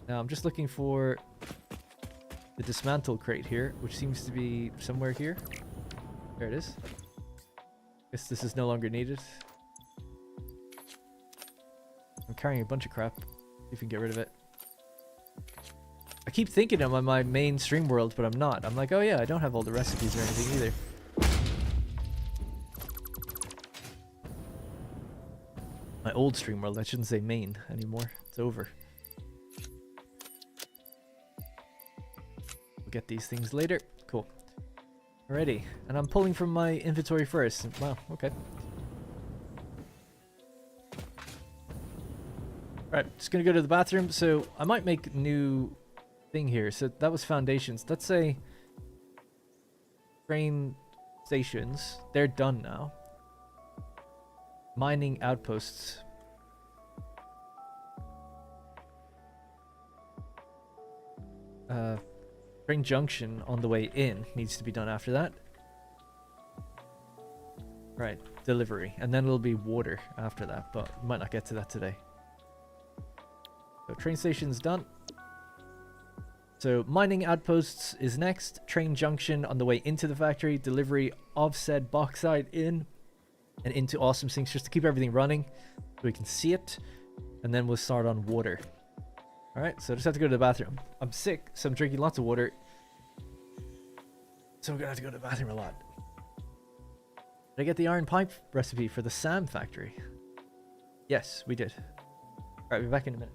Now I'm just looking for the dismantle crate here. Which seems to be somewhere here. There it is. Guess this is no longer needed. I'm carrying a bunch of crap. See if we can get rid of it. I keep thinking I'm on my main stream world, but I'm not. I'm like, oh yeah, I don't have all the recipes or anything either. My old stream world. I shouldn't say main anymore. It's over. We'll get these things later. Cool. Alrighty, and I'm pulling from my inventory first. Wow, okay. Alright, just gonna go to the bathroom. So I might make a new thing here. So that was foundations. Let's say train stations. They're done now. Mining outposts. Train junction on the way in needs to be done after that. Right, delivery. And then it'll be water after that, but we might not get to that today. So train station's done. So mining outposts is next. Train junction on the way into the factory. Delivery of said bauxite in and into awesome sinks just to keep everything running so we can see it. And then we'll start on water. Alright, so I just have to go to the bathroom. I'm sick, so I'm drinking lots of water. So I'm gonna have to go to the bathroom a lot. Did I get the iron pipe recipe for the Sam factory? Yes, we did. Alright, we'll be back in a minute.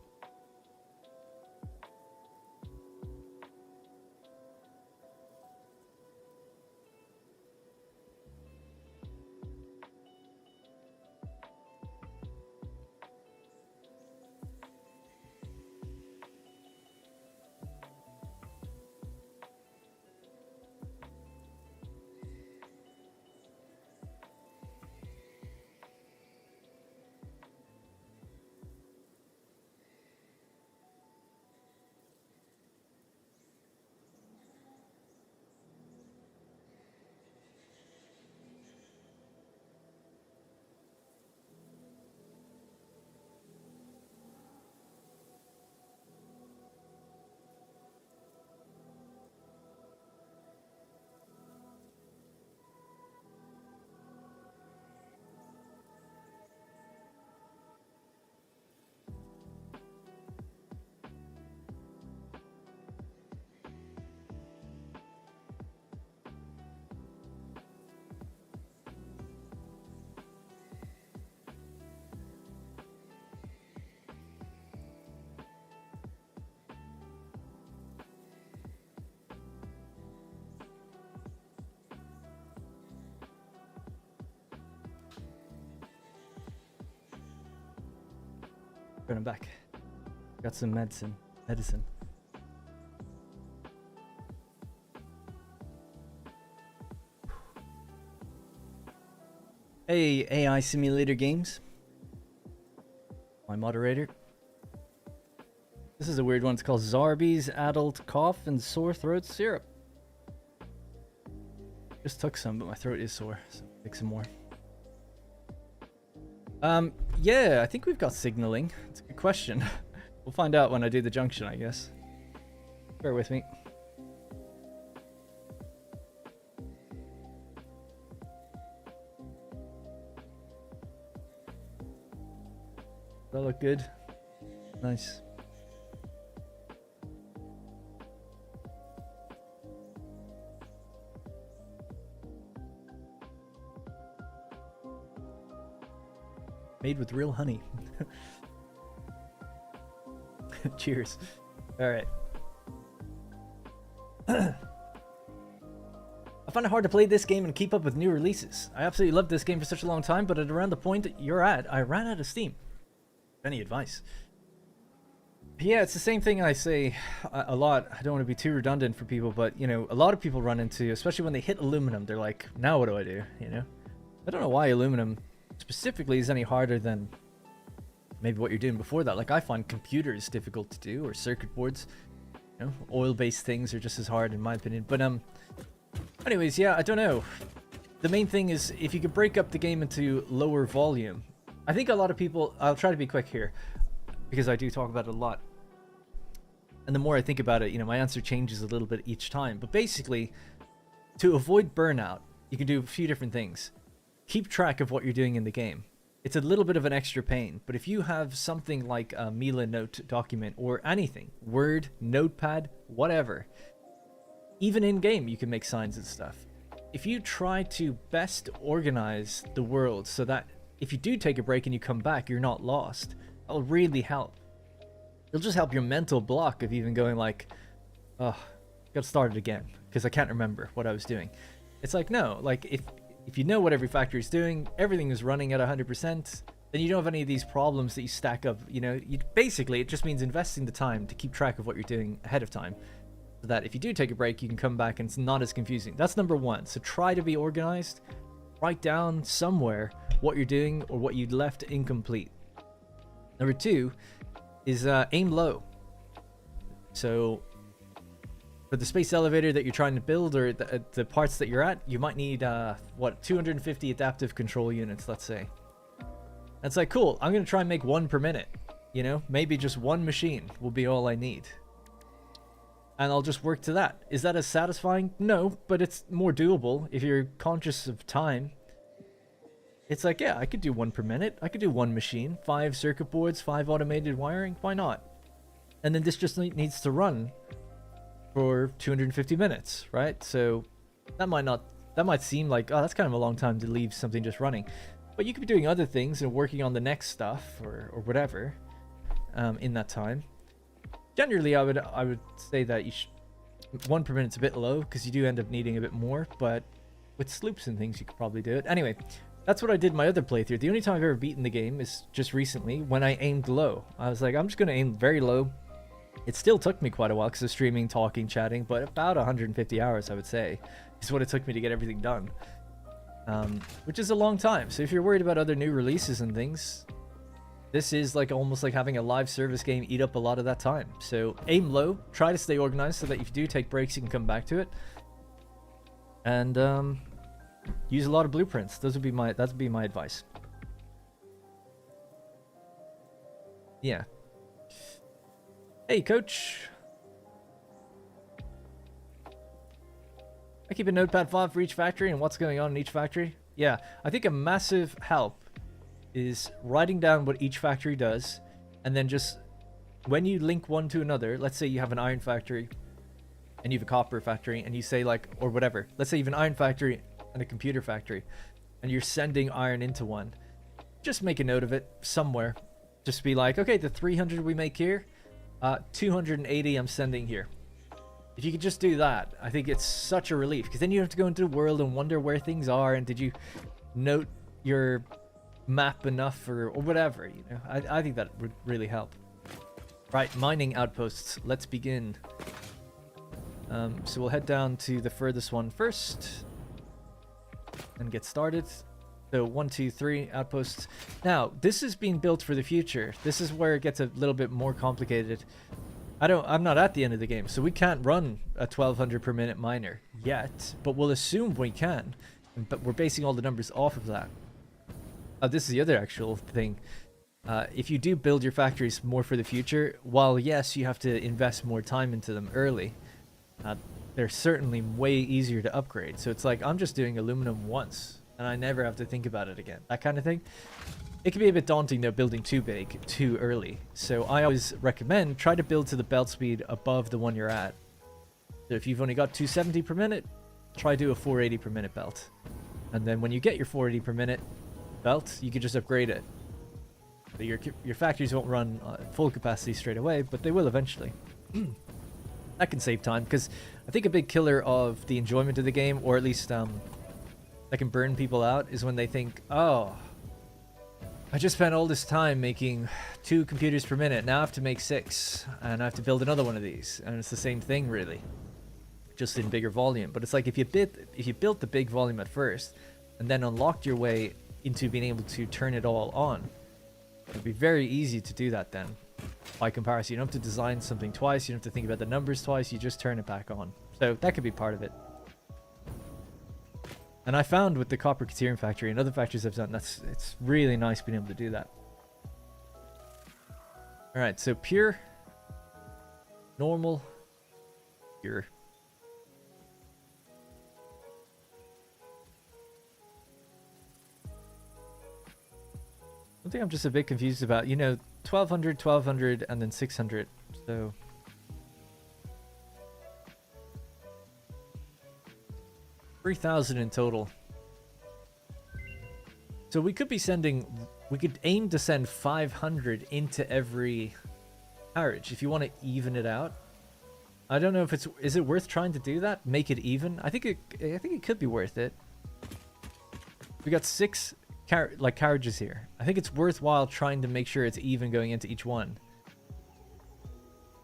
I'm back. Got some medicine. Hey, AI Simulator Games. My moderator. This is a weird one. It's called Zarby's Adult Cough and Sore Throat Syrup. Just took some, but my throat is sore, so take some more. Yeah, I think we've got signaling. It's a good question. We'll find out when I do the junction, I guess. Bear with me. That look good. Nice. Made with real honey. Cheers. All right. I find it hard to play this game and keep up with new releases. I absolutely loved this game for such a long time, but at around the point that you're at, I ran out of steam. Any advice? Yeah, it's the same thing I say a lot. I don't want to be too redundant for people, but, you know, a lot of people run into, especially when they hit aluminum, they're like, now what do I do? You know? I don't know why aluminum specifically is any harder than maybe what you're doing before that. Like, I find computers difficult to do, or circuit boards. You know, oil-based things are just as hard in my opinion. But anyways, yeah, I don't know. The main thing is if you could break up the game into lower volume. I think a lot of people, I'll try to be quick here because I do talk about it a lot. And the more I think about it, you know, my answer changes a little bit each time. But basically, to avoid burnout, you can do a few different things. Keep track of what you're doing in the game. It's a little bit of an extra pain, but if you have something like a Mila Note document or anything, Word, Notepad, whatever, even in game you can make signs and stuff. If you try to best organize the world so that if you do take a break and you come back, you're not lost, that'll really help. It'll just help your mental block of even going like, oh, gotta start it again because I can't remember what I was doing. It's like, no, like if you know what every factory is doing, everything is running at 100%, then you don't have any of these problems that you stack up. You know, basically, it just means investing the time to keep track of what you're doing ahead of time. So that if you do take a break, you can come back and it's not as confusing. That's number one. So try to be organized. Write down somewhere what you're doing or what you left incomplete. Number two is aim low. So for the space elevator that you're trying to build or the parts that you're at, you might need, 250 adaptive control units, let's say. That's like, cool, I'm going to try and make one per minute. You know, maybe just one machine will be all I need. And I'll just work to that. Is that as satisfying? No, but it's more doable if you're conscious of time. It's like, yeah, I could do one per minute. I could do one machine, 5 circuit boards, 5 automated wiring. Why not? And then this just needs to run for 250 minutes, right? So that might seem like, oh, that's kind of a long time to leave something just running. But you could be doing other things and working on the next stuff or whatever in that time. Generally, I would say that you should, 1 per minute's a bit low because you do end up needing a bit more, but with sloops and things, you could probably do it. Anyway, that's what I did my other playthrough. The only time I've ever beaten the game is just recently when I aimed low. I was like, I'm just going to aim very low. It still took me quite a while because of streaming, talking, chatting, but about 150 hours, I would say, is what it took me to get everything done. Which is a long time. So if you're worried about other new releases and things, this is like almost like having a live service game eat up a lot of that time. So aim low, try to stay organized so that if you do take breaks, you can come back to it. And use a lot of blueprints. That'd be my advice. Yeah. Hey, coach. I keep a notepad file for each factory and what's going on in each factory. Yeah, I think a massive help is writing down what each factory does, and then just when you link one to another, let's say you have an iron factory and you have a copper factory, and you say like, or whatever, let's say you have an iron factory and a computer factory, and you're sending iron into one, just make a note of it somewhere. Just be like, okay, the 300 we make here, 280 I'm sending here. If you could just do that, I think it's such a relief, because then you have to go into the world and wonder where things are, and did you note your map enough or whatever, you know. I think that would really help. Right, mining outposts. Let's begin. So we'll head down to the furthest one first and get started. So 1, 2, 3 outposts. Now, this is being built for the future. This is where it gets a little bit more complicated. I'm not at the end of the game, so we can't run a 1200 per minute miner yet, but we'll assume we can. But we're basing all the numbers off of that. This is the other actual thing. If you do build your factories more for the future, while yes, you have to invest more time into them early, they're certainly way easier to upgrade. So it's like, I'm just doing aluminum once, and I never have to think about it again. That kind of thing. It can be a bit daunting though, building too big, too early. So I always recommend try to build to the belt speed above the one you're at. So if you've only got 270 per minute, try do a 480 per minute belt. And then when you get your 480 per minute belt, you can just upgrade it. So your factories won't run full capacity straight away, but they will eventually. That can save time, because I think a big killer of the enjoyment of the game, or at least that can burn people out, is when they think, oh, I just spent all this time making 2 computers per minute, now I have to make 6, and I have to build another one of these. And it's the same thing, really, just in bigger volume. But it's like, if you built the big volume at first, and then unlocked your way into being able to turn it all on, it'd be very easy to do that then. By comparison, you don't have to design something twice, you don't have to think about the numbers twice, you just turn it back on. So that could be part of it. And I found with the Copper Caterium factory and other factories I've done, it's really nice being able to do that. Alright, so pure, normal, pure. One thing I'm just a bit confused about, you know, 1200, 1200, and then 600. So 3,000 in total. So we could aim to send 500 into every carriage if you want to even it out. I don't know if is it worth trying to do that? Make it even? I think it could be worth it. We got 6 carriages here. I think it's worthwhile trying to make sure it's even going into each one.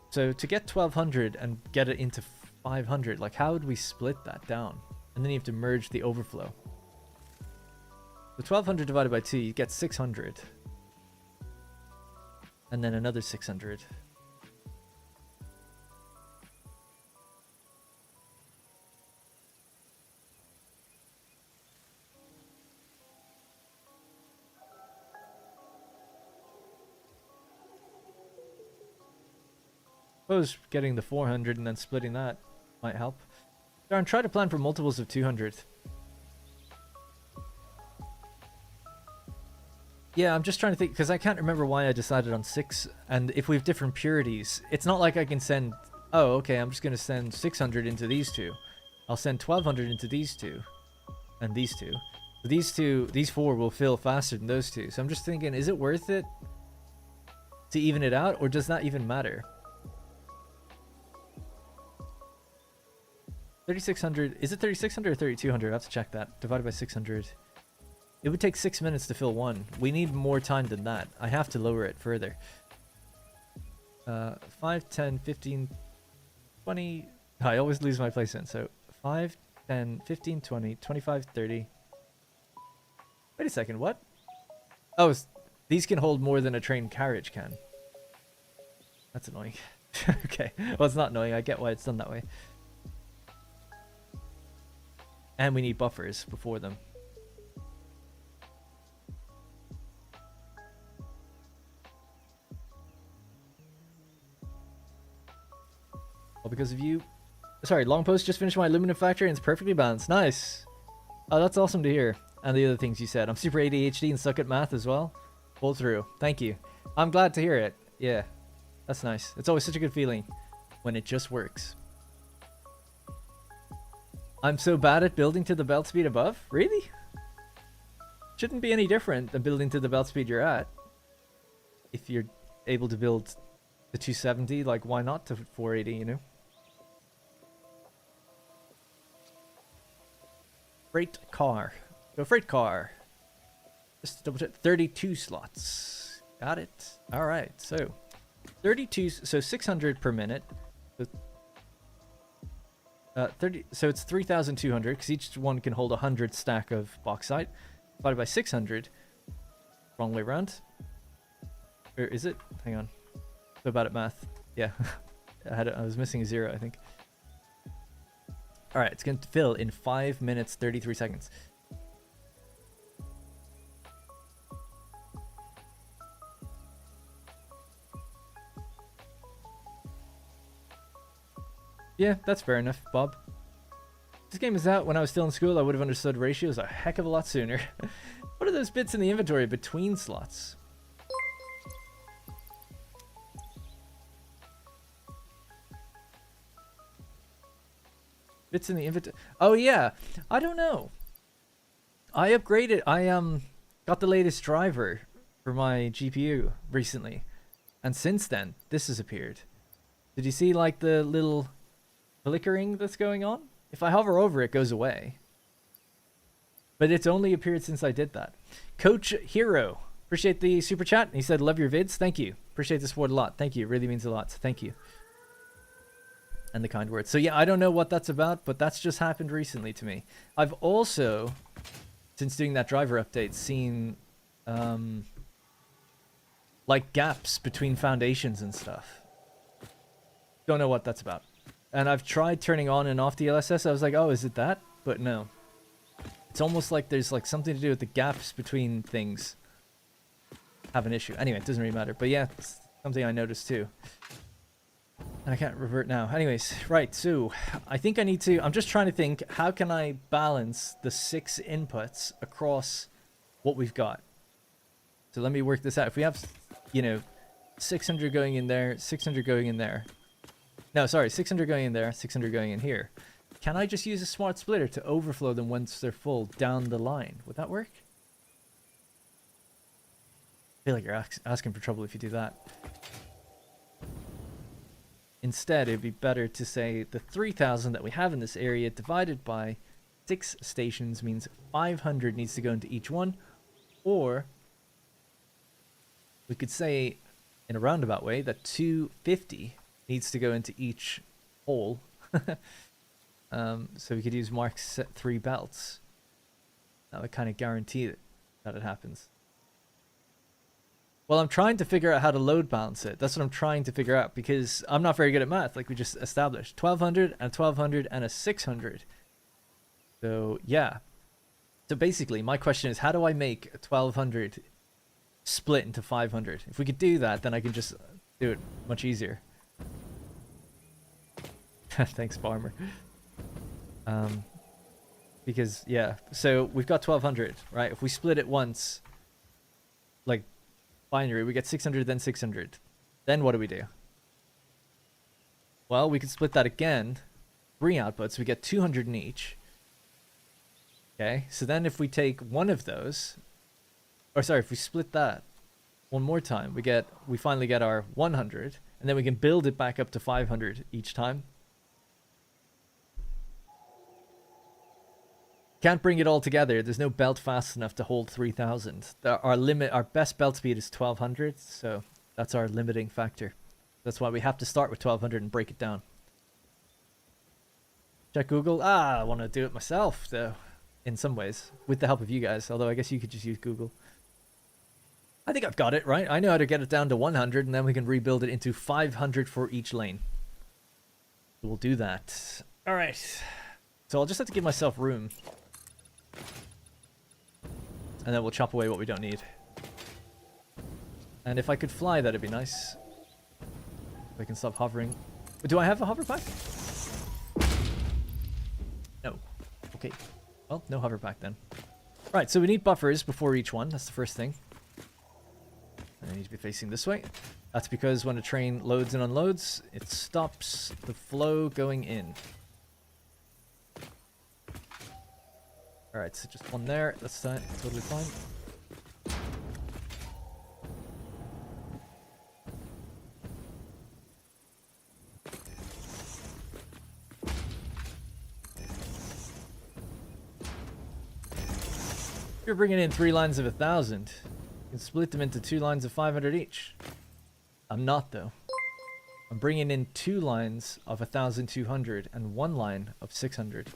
So to get 1200 and get it into 500, like how would we split that down? And then you have to merge the overflow. The 1200 divided by 2, you get 600. And then another 600. Suppose getting the 400 and then splitting that might help. Darn, try to plan for multiples of 200. Yeah, I'm just trying to think, because I can't remember why I decided on 6, and if we have different purities, it's not like I can send, oh, okay, I'm just going to send 600 into these two. I'll send 1200 into these two, and these two. So these four will fill faster than those two. So I'm just thinking, is it worth it to even it out, or does that even matter? 3600, is it 3600 or 3200? I have to check that. Divided by 600. It would take 6 minutes to fill one. We need more time than that. I have to lower it further. 5, 10, 15, 20. I always lose my placement. So 5, 10, 15, 20, 25, 30. Wait a second, what? Oh, these can hold more than a train carriage can. That's annoying. Okay, well, it's not annoying. I get why it's done that way. And we need buffers before them. Well, because of you. Sorry, long post, just finished my aluminum factory and it's perfectly balanced. Nice. Oh, that's awesome to hear. And the other things you said. I'm super ADHD and suck at math as well. Pull through. Thank you. I'm glad to hear it. Yeah, that's nice. It's always such a good feeling when it just works. I'm so bad at building to the belt speed above? Really? Shouldn't be any different than building to the belt speed you're at. If you're able to build to 270, like why not to 480, you know? Freight car. Go freight car. Just double check. 32 slots. Got it. All right. So 32. So 600 per minute. So, 30. So it's 3,200 because each one can hold 100 stack of bauxite. Divided by 600. Wrong way around. Or is it? Hang on. So bad at math. Yeah. I was missing a 0, I think. All right, it's going to fill in 5 minutes, 33 seconds. Yeah, that's fair enough, Bob. This game is out when I was still in school. I would have understood ratios a heck of a lot sooner. What are those bits in the inventory between slots? Bits in the inventory. Oh yeah, I don't know. I upgraded. I got the latest driver for my GPU recently, and since then this has appeared. Did you see like the little flickering that's going on? If I hover over it, it goes away. But it's only appeared since I did that. Coach Hero, appreciate the super chat. He said, "Love your vids." Thank you. Appreciate the support a lot. Thank you. It really means a lot. Thank you. And the kind words. So yeah, I don't know what that's about, but that's just happened recently to me. I've also, since doing that driver update, seen like gaps between foundations and stuff. Don't know what that's about. And I've tried turning on and off the LSS. I was like, oh, is it that? But no. It's almost like there's like something to do with the gaps between things have an issue. Anyway, it doesn't really matter. But yeah, it's something I noticed too. And I can't revert now. Anyways, right, so I think I need to, I'm just trying to think, how can I balance the 6 inputs across what we've got? So let me work this out. If we have, you know, 600 going in there, 600 going in there. No, sorry, 600 going in there, 600 going in here. Can I just use a smart splitter to overflow them once they're full down the line? Would that work? I feel like you're asking for trouble if you do that. Instead, it'd be better to say the 3,000 that we have in this area divided by 6 stations means 500 needs to go into each one. Or we could say in a roundabout way that 250 needs to go into each hole. So we could use Mark's 3 belts. That would kind of guarantee that it happens. Well, I'm trying to figure out how to load balance it. That's what I'm trying to figure out because I'm not very good at math, like we just established. 1200 and 1200 and a 600. So, yeah. So basically, my question is, how do I make a 1200 split into 500? If we could do that, then I can just do it much easier. Thanks, Farmer. Because, yeah. So, we've got 1200, right? If we split it once, like binary, we get 600, then 600. Then what do we do? Well, we could split that again. 3 outputs, we get 200 in each. Okay, so then if we take one of those, or sorry, if we split that one more time, we finally get our 100, and then we can build it back up to 500 each time. Can't bring it all together. There's no belt fast enough to hold 3000. Our best belt speed is 1200, so that's our limiting factor. That's why we have to start with 1200 and break it down. Check Google. I want to do it myself, though, in some ways, with the help of you guys, although I guess you could just use Google. I think I've got it, right? I know how to get it down to 100, and then we can rebuild it into 500 for each lane. So we'll do that. All right. So I'll just have to give myself room. And then we'll chop away what we don't need. And if I could fly, that'd be nice. If I can stop hovering. Do I have a hover pack? No. Okay. Well, no hover pack then. Right, so we need buffers before each one. That's the first thing. And they need to be facing this way. That's because when a train loads and unloads, it stops the flow going in. Alright, so just one there. That's totally fine. You're bringing in 3 lines of 1000. You can split them into 2 lines of 500 each. I'm not, though. I'm bringing in 2 lines of 1200 and 1 line of 600.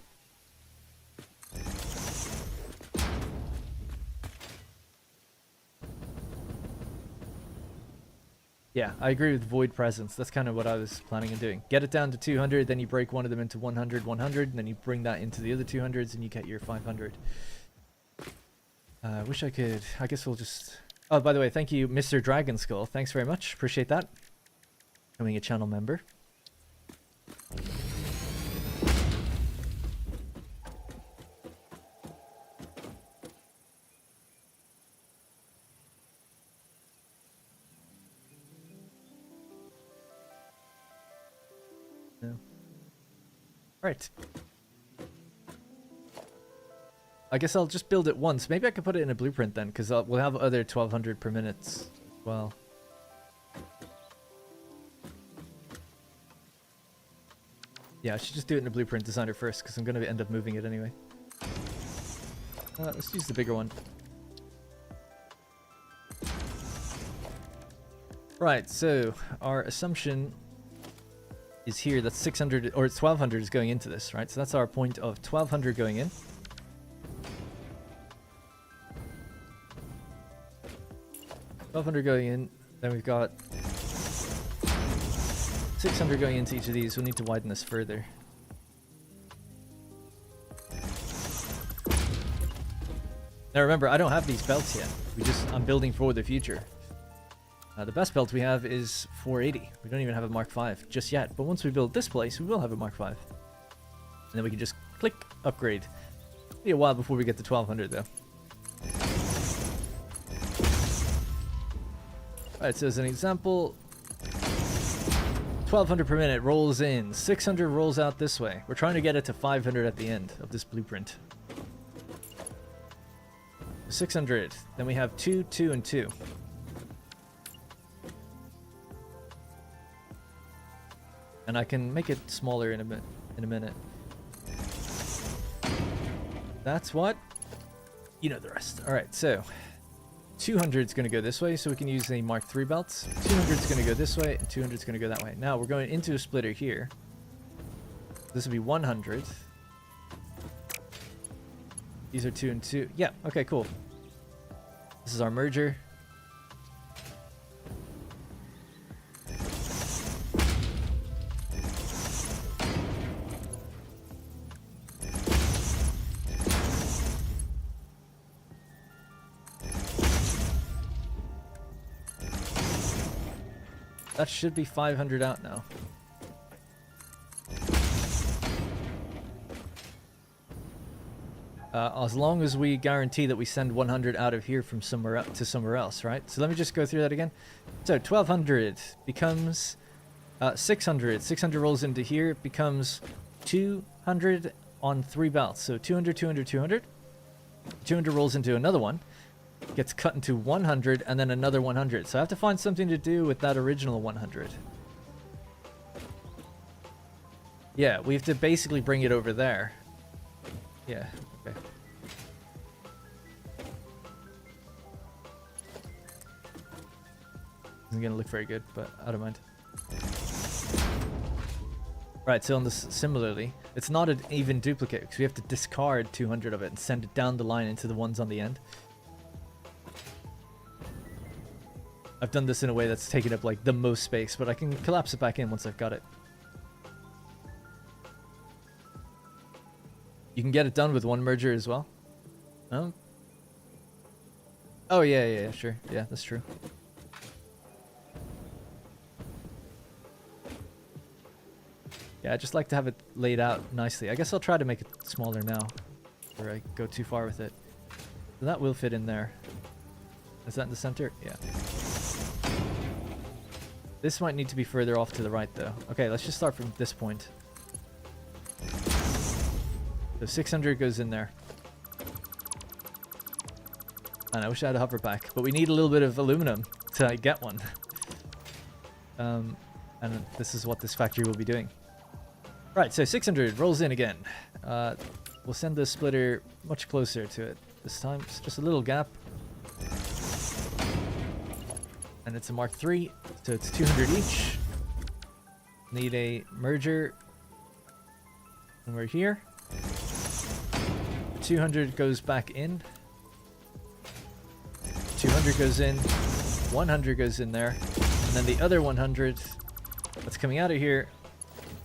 Yeah, I agree with void presence. That's kind of what I was planning on doing. Get it down to 200, then you break one of them into 100, 100, and then you bring that into the other 200s, and you get your 500. Wish I could... I guess we'll just... Oh, by the way, thank you, Mr. Dragon Skull. Thanks very much. Appreciate that. Becoming a channel member. No. Right. I guess I'll just build it once. Maybe I could put it in a blueprint then, because we'll have other 1200 per minute as well. Yeah, I should just do it in a blueprint designer first, because I'm going to end up moving it anyway. Let's use the bigger one. Right, so our assumption is here that 600 or 1200 is going into this, right? So that's our point of 1200 going in. Going in, then we've got 600 going into each of these. We'll need to widen this further. Now remember, I don't have these belts yet. I'm building for the future. The best belt we have is 480. We don't even have a Mark 5 just yet. But once we build this place, we will have a Mark 5. And then we can just click upgrade. It'll be a while before we get to 1200 though. Alright, so as an example, 1200 per minute rolls in, 600 rolls out this way. We're trying to get it to 500 at the end of this blueprint. 600, then we have 2, 2, and 2. And I can make it smaller in a minute. That's what? You know the rest. Alright, so 200 is going to go this way, so we can use a Mark III belts. 200 is going to go this way, and 200 is going to go that way. Now we're going into a splitter here. This will be 100. These are 2 and 2. Yeah, okay, cool. This is our merger. That should be 500 out now. as long as we guarantee that we send 100 out of here from somewhere to somewhere else, right? So let me just go through that again. So 1200 becomes 600. 600 rolls into here, becomes 200 on 3 belts. So 200, 200, 200. 200 rolls into another one, gets cut into 100, and then another 100. So I have to find something to do with that original 100. Yeah, we have to basically bring it over there. Yeah, okay. Isn't gonna look very good, but I don't mind. Right, so on this, similarly, it's not an even duplicate because we have to discard 200 of it and send it down the line into the ones on the end. I've done this in a way that's taken up like the most space, but I can collapse it back in once I've got it. You can get it done with one merger as well. Oh, yeah, sure. Yeah, that's true. Yeah, I just like to have it laid out nicely. I guess I'll try to make it smaller now, or I go too far with it. So that will fit in there. Is that in the center? Yeah. This might need to be further off to the right, though. Okay, let's just start from this point. So 600 goes in there. And I wish I had a hover pack, but we need a little bit of aluminum to get one. And this is what this factory will be doing. Right, so 600 rolls in again. We'll send the splitter much closer to it this time. It's just a little gap. And it's a Mark III, so it's 200 each. Need a merger. And we're here. 200 goes back in. 200 goes in. 100 goes in there. And then the other 100 that's coming out of here,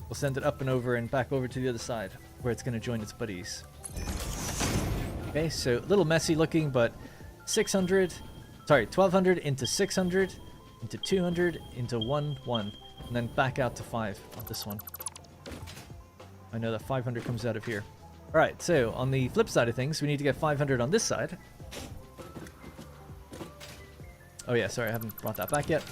we'll send it up and over and back over to the other side where it's going to join its buddies. Okay, so a little messy looking, but 1200 into 600 into 200 into 1, 1, and then back out to 5 on this one. I know that 500 comes out of here. Alright, so on the flip side of things, we need to get 500 on this side. Oh yeah, sorry, I haven't brought that back yet.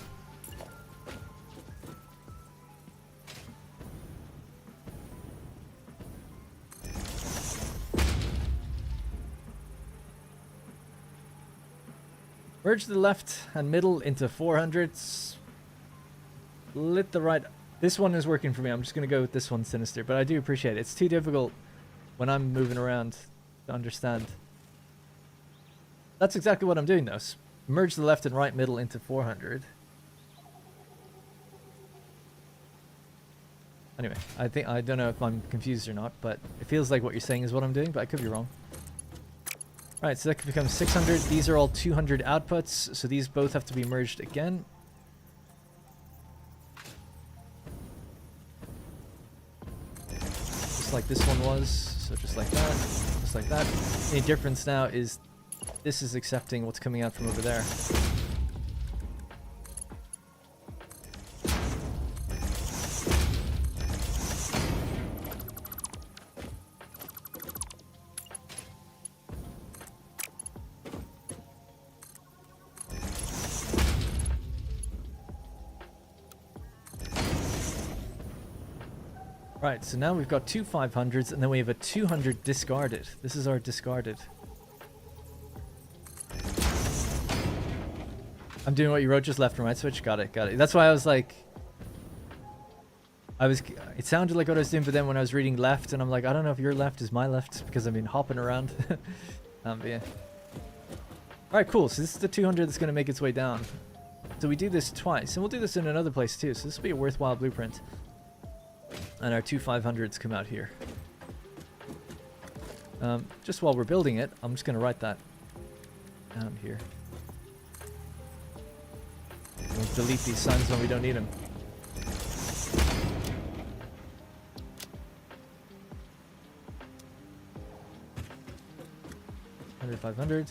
Merge the left and middle into 400s. Split the right. This one is working for me. I'm just going to go with this one, Sinister. But I do appreciate it. It's too difficult when I'm moving around to understand. That's exactly what I'm doing, though. Merge the left and right middle into 400. Anyway, I don't know if I'm confused or not, but it feels like what you're saying is what I'm doing, but I could be wrong. Alright, so that becomes 600. These are all 200 outputs, so these both have to be merged again. Just like this one was, so just like that, just like that. The only difference now is this is accepting what's coming out from over there. Right, so now we've got two 500s, and then we have a 200 discarded. This is our discarded. I'm doing what you wrote, just left and right switch. Got it, got it. That's why I was like... It sounded like what I was doing, but then when I was reading left, and I'm like, I don't know if your left is my left, because I've been hopping around. But yeah. Alright, cool. So this is the 200 that's going to make its way down. So we do this twice, and we'll do this in another place too, so this will be a worthwhile blueprint. And our two 500s come out here. Just while we're building it, I'm just going to write that down here. We'll delete these signs when we don't need them. $100, 500.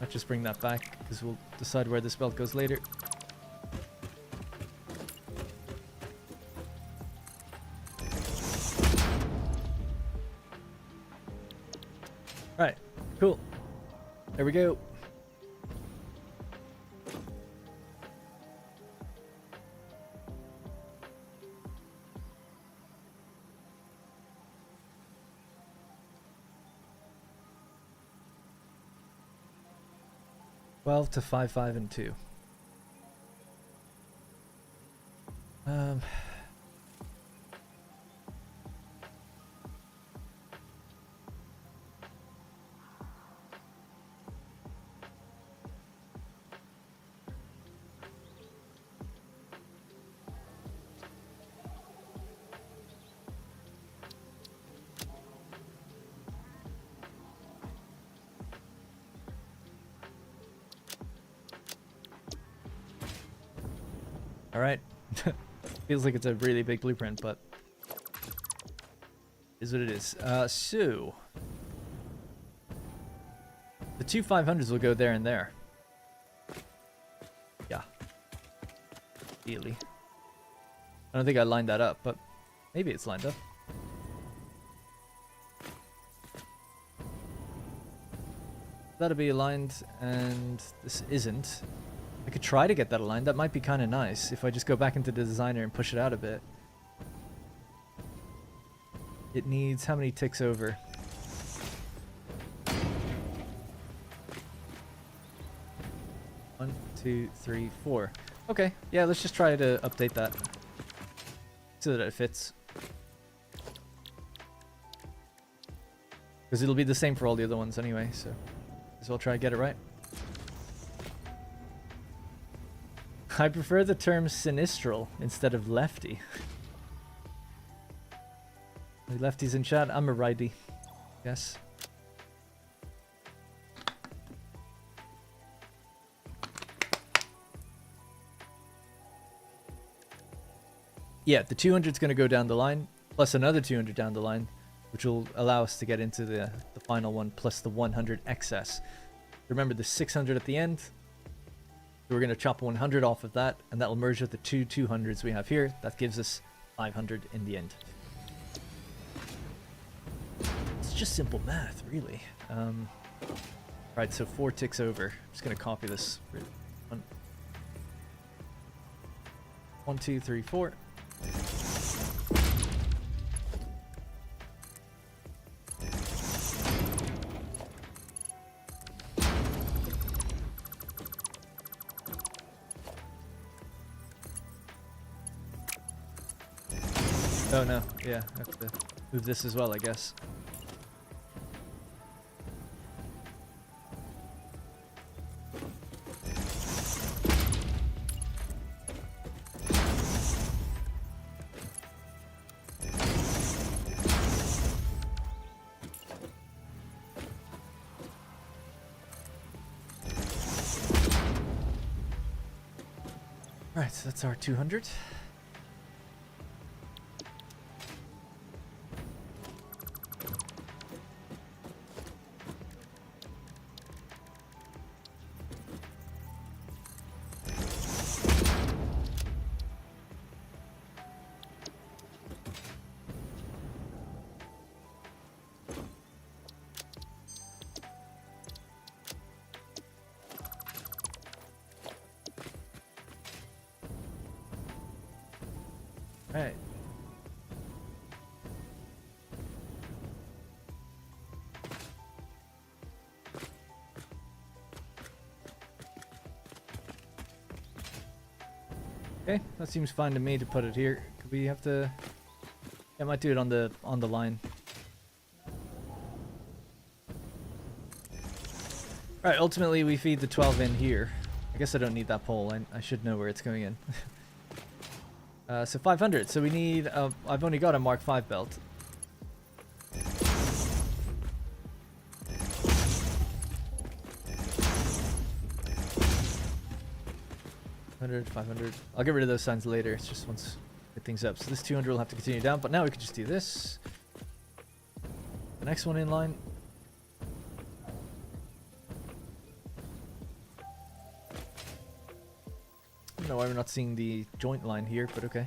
I'll just bring that back because we'll decide where this belt goes later. Right, cool. There we go. Twelve to 5, 5, and 2. All right. Feels like it's a really big blueprint, but is what it is. So the two 500s will go there and there. Yeah. Ideally. I don't think I lined that up, but maybe it's lined up. That'll be aligned, and this isn't. I could try to get that aligned. That might be kind of nice if I just go back into the designer and push it out a bit. It needs how many ticks over? One, two, three, 4. Okay, yeah, let's just try to update that so that it fits. Because it'll be the same for all the other ones anyway, so as well try to get it right. I prefer the term sinistral instead of lefty. Lefties in chat, I'm a righty. Yes. Yeah, the 200 is going to go down the line, plus another 200 down the line, which will allow us to get into the final one, plus the 100 excess. Remember the 600 at the end? So we're going to chop 100 off of that, and that will merge with the two 200s we have here. That gives us 500 in the end. It's just simple math, really. Right, so 4 ticks over. I'm just going to copy this. 1, 2, 3, 4. Oh no, yeah, I have to move this as well, I guess. Right, so that's our 200. Right. Okay, that seems fine to me to put it here. Could we have to? Yeah, I might do it on the line. Alright, ultimately we feed the 12 in here. I guess I don't need that pole. I should know where it's going in. So 500. So we need. I've only got a Mark 5 belt. 500. I'll get rid of those signs later. It's just once we get things up. So this 200 will have to continue down. But now we can just do this. The next one in line. I don't know why we're not seeing the joint line here, but okay.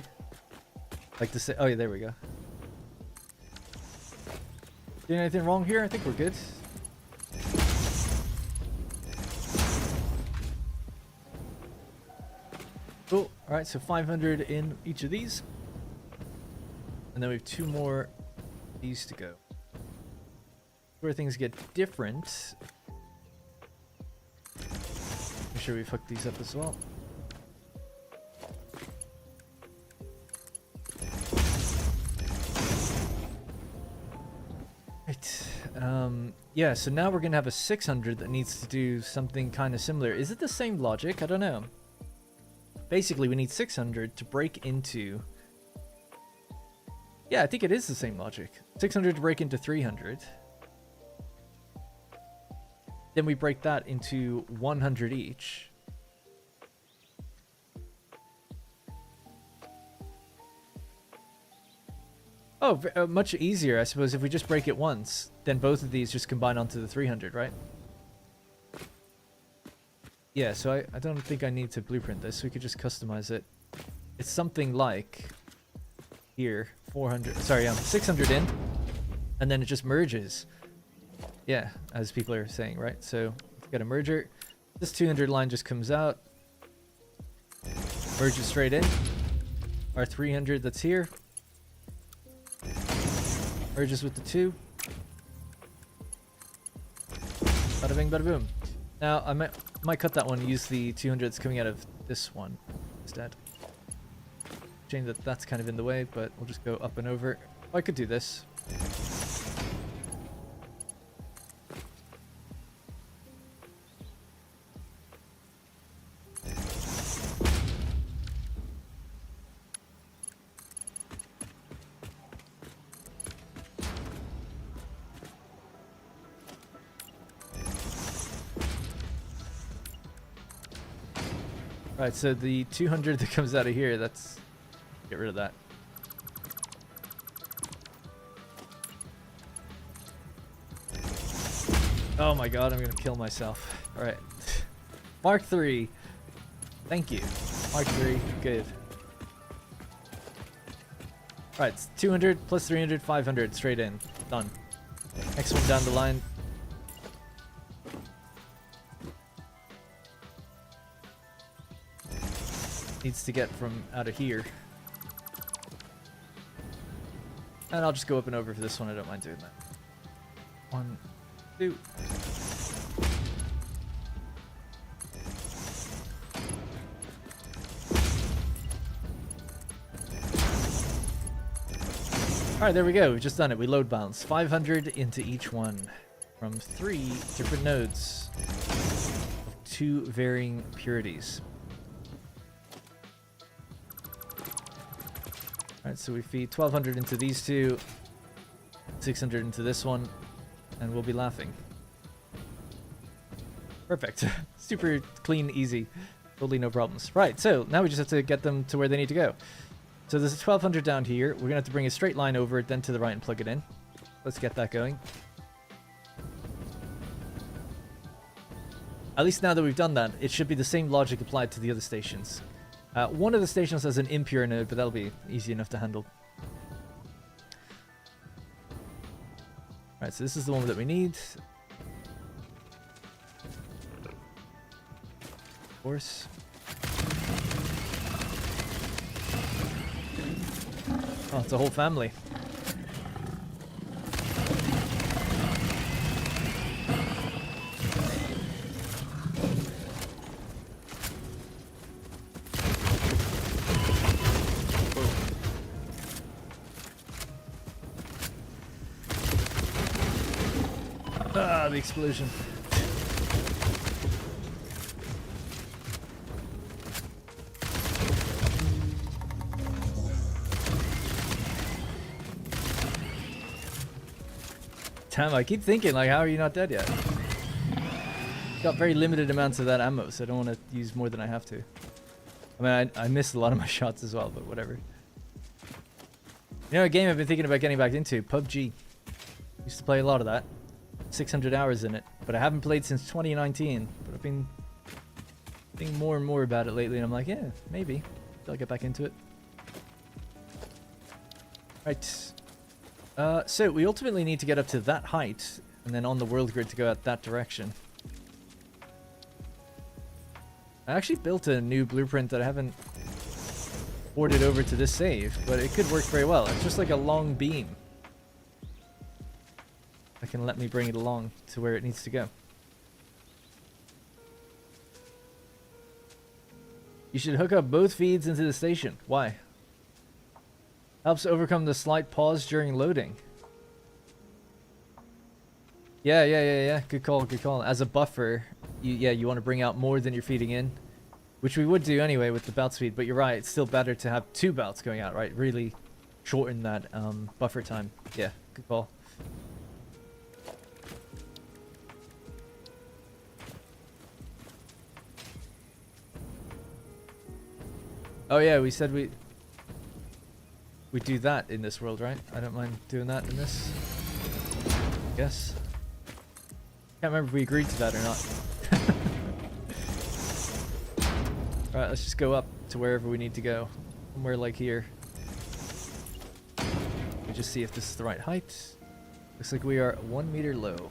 Like to say, oh yeah, there we go. Doing anything wrong here? I think we're good. Cool. Alright, so 500 in each of these. And then we have 2 more these to go. Where things get different. Make sure we've hooked these up as well. Right. Yeah, so now we're gonna have a 600 that needs to do something kind of similar. Is it the same logic? I don't know. Basically, we need 600 to break into... Yeah, I think it is the same logic. 600 to break into 300. Then we break that into 100 each. Oh, much easier, I suppose, if we just break it once. Then both of these just combine onto the 300, right? Yeah, so I don't think I need to blueprint this. We could just customize it. It's something like... Here, 400... Sorry, 600 in. And then it just merges. Yeah, as people are saying, right? So, we've got a merger. This 200 line just comes out. Merges straight in. Our 300 that's here. Merges with the 2. Bada bing, bada boom. Now, I might cut that one and use the 200 that's coming out of this one instead. Shame that that's kind of in the way, but we'll just go up and over. Oh, I could do this. Right, so the 200 that comes out of here, that's... Get rid of that. Oh my god, I'm gonna kill myself. Alright. Mark 3. Thank you. Mark 3, good. Alright, it's 200 plus 300, 500, straight in. Done. Next one down the line. Needs to get from out of here. And I'll just go up and over for this one, I don't mind doing that. 1, 2. Alright, there we go, we've just done it. We load balance 500 into each one from 3 different nodes of 2 varying purities. Alright, so we feed 1200 into these 2, 600 into this one, and we'll be laughing. Perfect. Super clean, easy. Totally no problems. Right, so now we just have to get them to where they need to go. So there's a 1200 down here. We're going to have to bring a straight line over it, then to the right and plug it in. Let's get that going. At least now that we've done that, it should be the same logic applied to the other stations. One of the stations has an impure node, but that'll be easy enough to handle. Right, so this is the one that we need. Of course. Oh, it's a whole family. Ah, the explosion. Damn, I keep thinking, like, how are you not dead yet? Got very limited amounts of that ammo, so I don't want to use more than I have to. I mean, I missed a lot of my shots as well, but whatever. You know, a game I've been thinking about getting back into, PUBG. Used to play a lot of that. 600 hours in it, but I haven't played since 2019. But I've been thinking more and more about it lately, and I'm like, yeah, maybe I'll get back into it. Right. So we ultimately need to get up to that height, and then on the world grid to go out that direction. I actually built a new blueprint that I haven't ported over to this save, but it could work very well. It's just like a long beam that can let me bring it along to where it needs to go. You should hook up both feeds into the station. Why? Helps overcome the slight pause during loading. Yeah. Good call. As a buffer, you want to bring out more than you're feeding in, which we would do anyway with the belt speed. But you're right, it's still better to have 2 belts going out, right? Really shorten that buffer time. Yeah, good call. Oh yeah, we said we do that in this world, right? I don't mind doing that in this. Yes. Can't remember if we agreed to that or not. Alright, let's just go up to wherever we need to go. Somewhere like here. We just see if this is the right height. Looks like we are 1 meter low.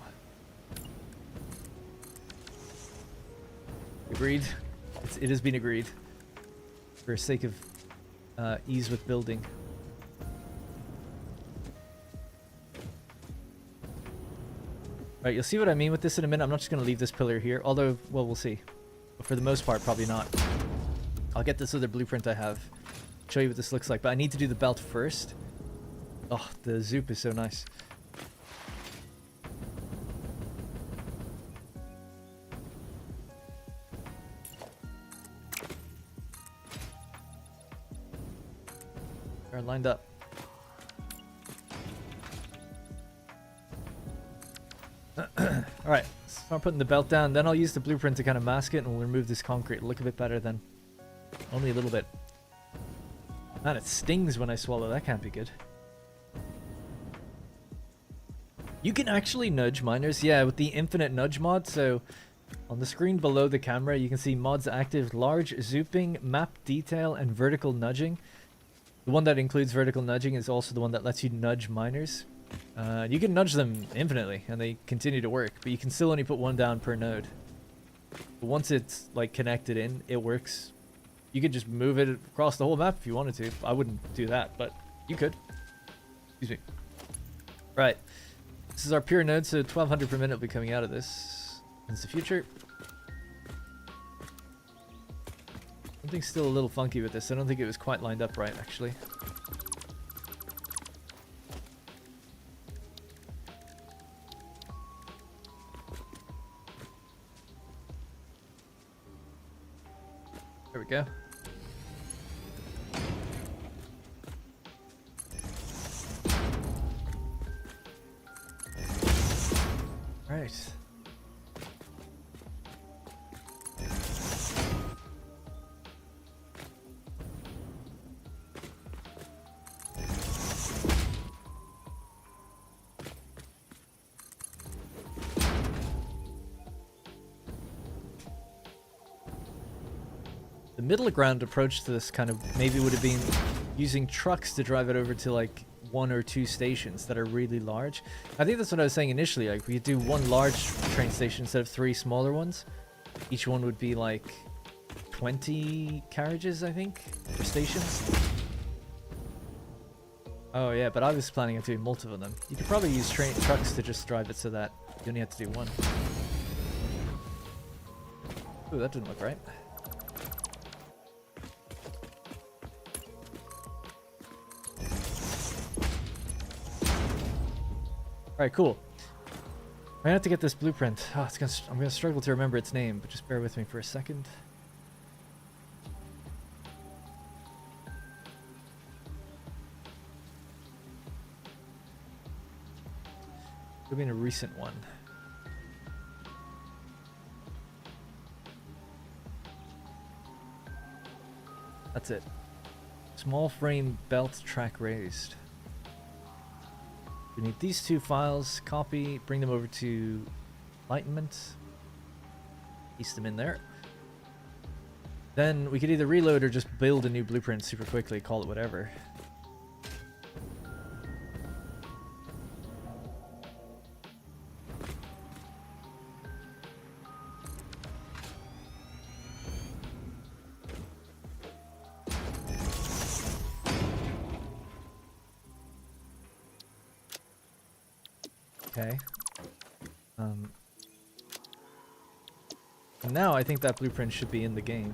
Agreed. It has been agreed. For sake of ease with building. Right, you'll see what I mean with this in a minute. I'm not just going to leave this pillar here, although, well, we'll see. But for the most part, probably not. I'll get this other blueprint I have, show you what this looks like, but I need to do the belt first. Oh, the zoop is so nice. They're lined up. Alright, start putting the belt down, then I'll use the blueprint to kind of mask it and we'll remove this concrete. It'll look a bit better then. Only a little bit. Man, it stings when I swallow. That can't be good. You can actually nudge miners, yeah, with the infinite nudge mod. So on the screen below the camera, you can see mods active: large zooping, map detail, and vertical nudging. The one that includes vertical nudging is also the one that lets you nudge miners. You can nudge them infinitely and they continue to work, but you can still only put 1 down per node. But once it's like connected in, it works. You could just move it across the whole map if you wanted to. I wouldn't do that, but you could. Excuse me. Right. This is our pure node, so 1200 per minute will be coming out of this. Into the future. Something's still a little funky with this. I don't think it was quite lined up right, actually. There we go. Right. The middle ground approach to this kind of maybe would have been using trucks to drive it over to like 1 or 2 stations that are really large. I think that's what I was saying initially, like we could do 1 large train station instead of 3 smaller ones. Each one would be like 20 carriages, I think, per stations. Oh yeah, but I was planning on doing multiple of them. You could probably use trucks to just drive it so that you only have to do 1. Ooh, that didn't look right. Alright, cool. I'm gonna have to get this blueprint. Oh, I'm gonna struggle to remember its name, but just bear with me for a second. Could be in a recent one. That's it. Small frame belt track raised. We need these 2 files, copy, bring them over to Enlightenment, paste them in there. Then we could either reload or just build a new blueprint super quickly, call it whatever. Okay. And now I think that blueprint should be in the game.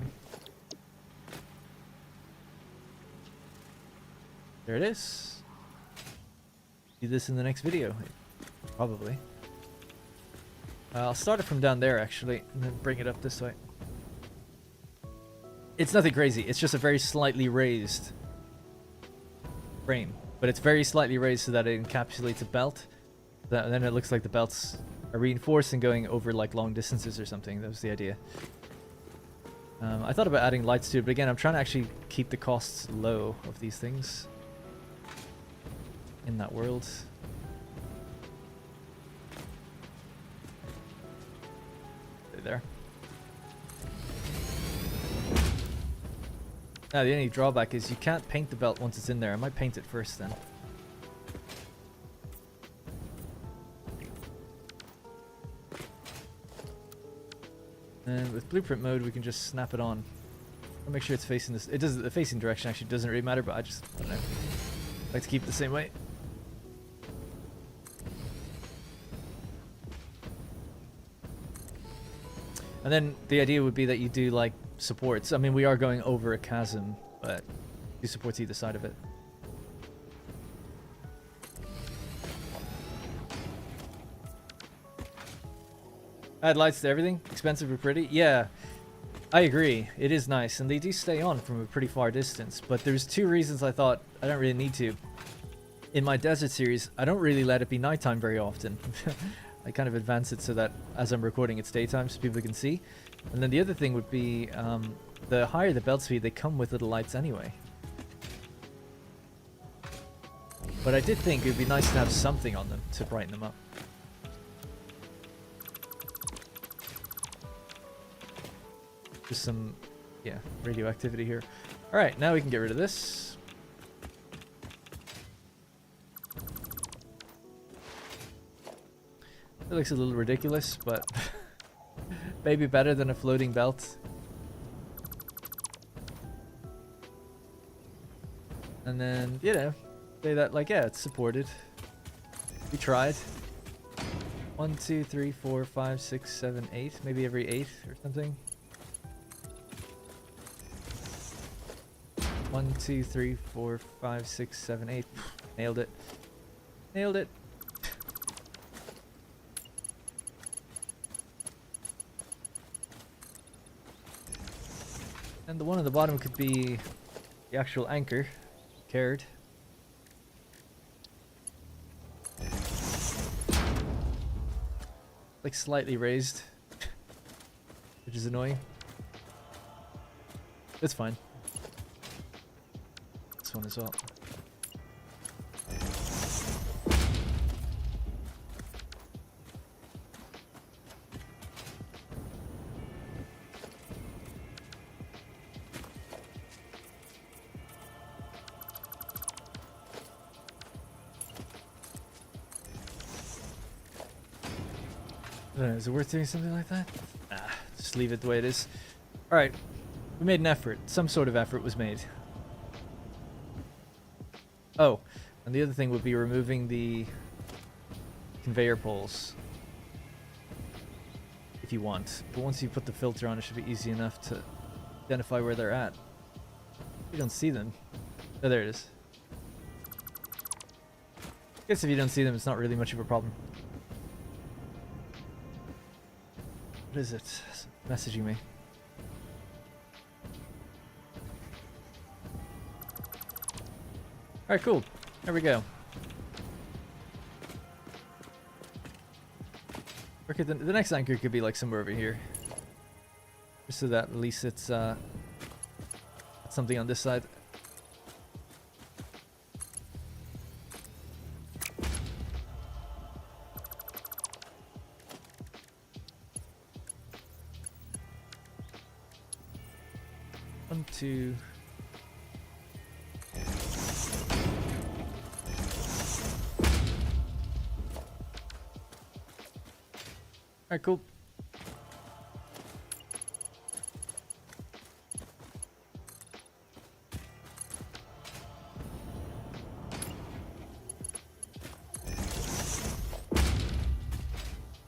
There it is. Do this in the next video, probably. I'll start it from down there actually, and then bring it up this way. It's nothing crazy. It's just a very slightly raised frame, but it's very slightly raised so that it encapsulates a belt. Then it looks like the belts are reinforced and going over like long distances or something. That was the idea. I thought about adding lights to it, but again, I'm trying to actually keep the costs low of these things in that world. There. Now the only drawback is you can't paint the belt once it's in there. I might paint it first then. And with blueprint mode, we can just snap it on. I'll make sure it's facing this. It does. The facing direction actually doesn't really matter, but I don't know. I like to keep it the same way. And then the idea would be that you do like supports. I mean, we are going over a chasm, but do supports either side of it. Add lights to everything? Expensive or pretty? Yeah, I agree. It is nice, and they do stay on from a pretty far distance. But there's two reasons I thought I don't really need to. In my desert series, I don't really let it be nighttime very often. I kind of advance it so that as I'm recording it's daytime so people can see. And then the other thing would be the higher the belt speed, they come with little lights anyway. But I did think it would be nice to have something on them to brighten them up. Just some, yeah, radioactivity here. Alright, now we can get rid of this. It looks a little ridiculous, but maybe better than a floating belt. And then, you know, say that like, yeah, it's supported. We tried. 1, 2, 3, 4, 5, 6, 7, 8. Maybe every 8 or something. 1, 2, 3, 4, 5, 6, 7, 8. Nailed it. Nailed it. And the one on the bottom could be the actual anchor. Cared. Like slightly raised, which is annoying. It's fine. This one as well. Is it worth doing something like that? Ah, just leave it the way it is. Alright, we made an effort. Some sort of effort was made. Oh, and the other thing would be removing the conveyor poles. If you want. But once you put the filter on, it should be easy enough to identify where they're at. You don't see them. Oh, there it is. I guess if you don't see them, it's not really much of a problem. What is it? It's messaging me. Alright, cool. There we go. Okay, the next anchor could be like somewhere over here. Just so that at least it's something on this side. One, two. Alright, cool.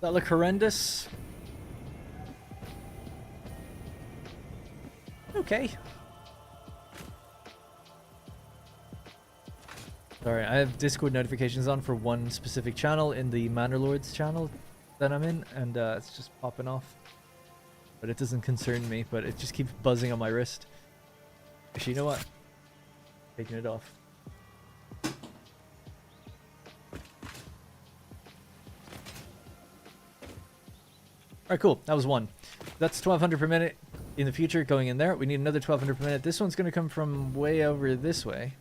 That look horrendous? Okay. Sorry, I have Discord notifications on for one specific channel in the Manor Lords channel that I'm in, and it's just popping off. But it doesn't concern me, but it just keeps buzzing on my wrist. Actually, you know what? Taking it off. Alright, cool. That was one. That's 1200 per minute in the future going in there. We need another 1200 per minute. This one's going to come from way over this way.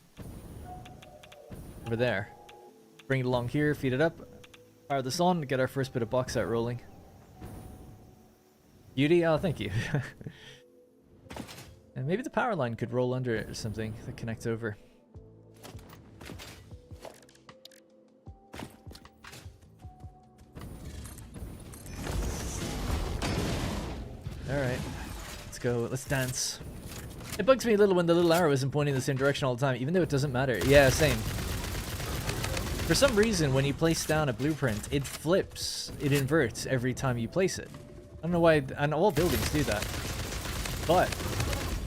Over there. Bring it along here, feed it up, power this on, get our first bit of bauxite rolling. Beauty? Oh, thank you. And maybe the power line could roll under it or something that connects over. Alright, let's go, let's dance. It bugs me a little when the little arrow isn't pointing the same direction all the time, even though it doesn't matter. Yeah, same. For some reason, when you place down a blueprint, it flips, it inverts every time you place it. I don't know why, and all buildings do that. But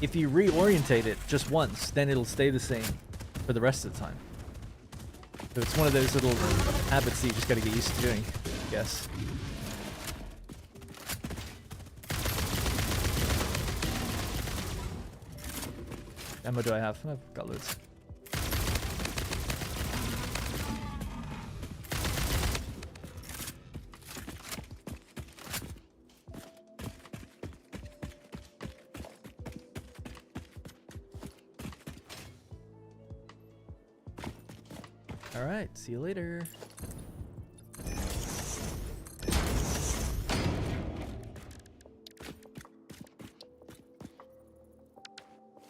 if you reorientate it just once, then it'll stay the same for the rest of the time. So it's one of those little habits that you just gotta get used to doing, I guess. Ammo do I have? I've got loads. Alright, see you later.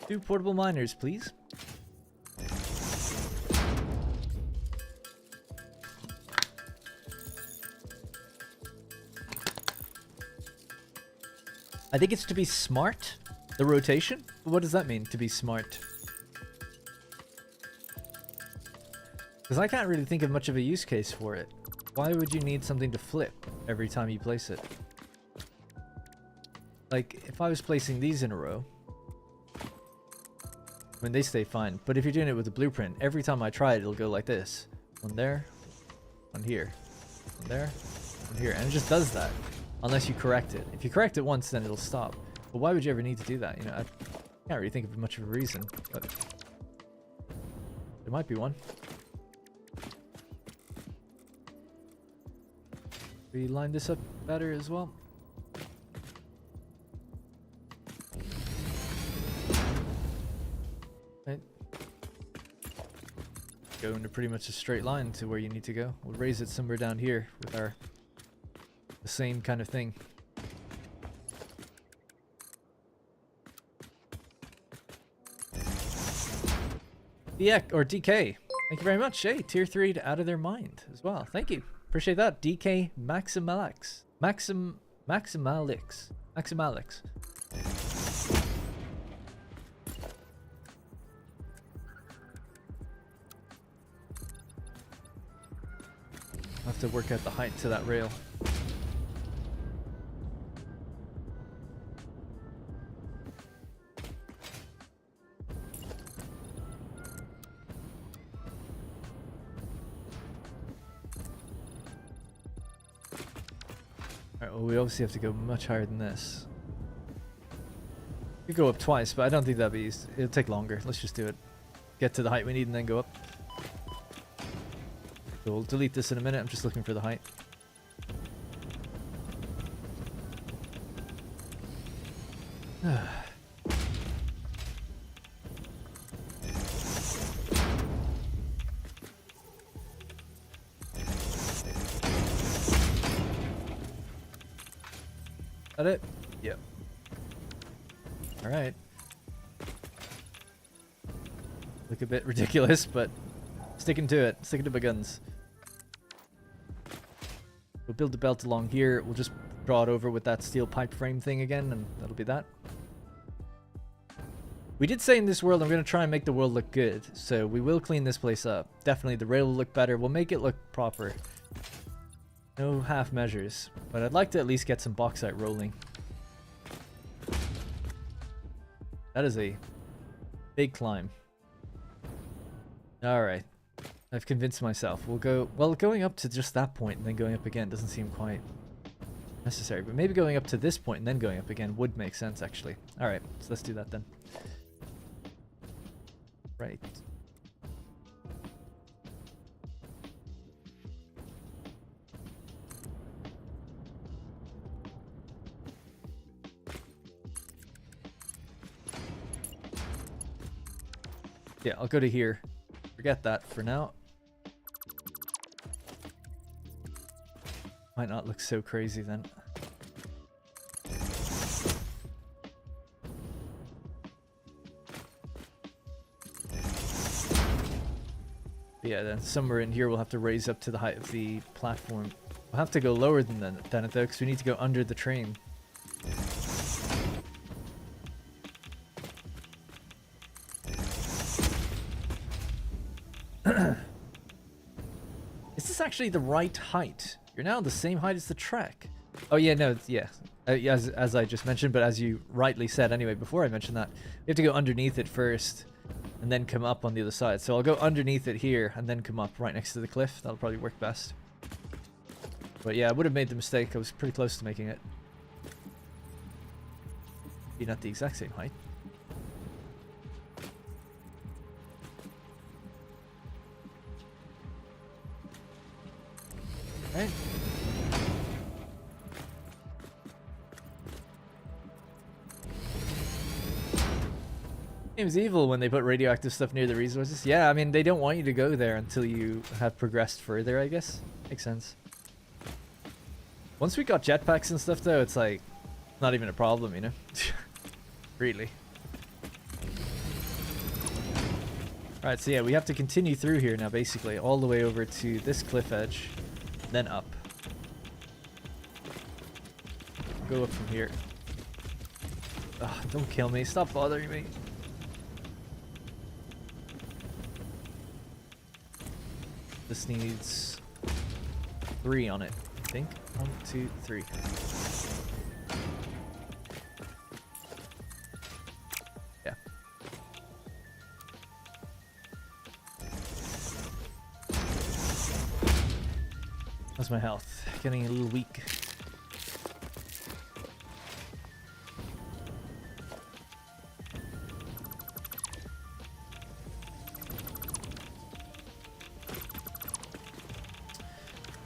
Two portable miners, please. I think it's to be smart, the rotation. What does that mean, to be smart? Because I can't really think of much of a use case for it. Why would you need something to flip every time you place it? Like, if I was placing these in a row, I mean, they stay fine. But if you're doing it with a blueprint, every time I try it, it'll go like this. One there, one here, one there, one here. And it just does that, unless you correct it. If you correct it once, then it'll stop. But why would you ever need to do that? You know, I can't really think of much of a reason, but there might be one. We line this up better as well. Right. Go into pretty much a straight line to where you need to go. We'll raise it somewhere down here with the same kind of thing. DK or DK. Thank you very much. Hey, tier 3 to Out of Their Mind as well. Thank you. Appreciate that. DK Maximalix. Maximalix. I'll have to work out the height to that rail. Alright, well, we obviously have to go much higher than this. We could go up twice, but I don't think that'd be easy. It'll take longer. Let's just do it. Get to the height we need and then go up. So we'll delete this in a minute. I'm just looking for the height. That it? Yep. Alright. Look a bit ridiculous, but sticking to it. Sticking to my guns. We'll build the belt along here. We'll just draw it over with that steel pipe frame thing again, and that'll be that. We did say in this world I'm going to try and make the world look good, so we will clean this place up. Definitely the rail will look better. We'll make it look proper. No half measures, but I'd like to at least get some bauxite rolling. That is a big climb. Alright. I've convinced myself. We'll go... Well, going up to just that point and then going up again doesn't seem quite necessary. But maybe going up to this point and then going up again would make sense, actually. Alright, so let's do that then. Right. Yeah, I'll go to here. Forget that for now. Might not look so crazy then. Yeah, then somewhere in here we'll have to raise up to the height of the platform. We'll have to go lower than it though, because we need to go under the train. Is this actually the right height? You're now the same height as the track. Oh yeah, no, yeah. As I just mentioned, but as you rightly said anyway, before I mentioned that, we have to go underneath it first and then come up on the other side. So I'll go underneath it here and then come up right next to the cliff. That'll probably work best. But yeah, I would have made the mistake. I was pretty close to making it. Being at the exact same height. Right. Seems evil when they put radioactive stuff near the resources. Yeah, I mean, they don't want you to go there until you have progressed further, I guess. Makes sense. Once we got jetpacks and stuff, though, it's like, not even a problem, you know? Really. Alright, so yeah, we have to continue through here now, basically, all the way over to this cliff edge, then up. Go up from here. Ugh, don't kill me. Stop bothering me. This needs 3 on it, I think. 1, 2, 3. Yeah. How's my health? Getting a little weak.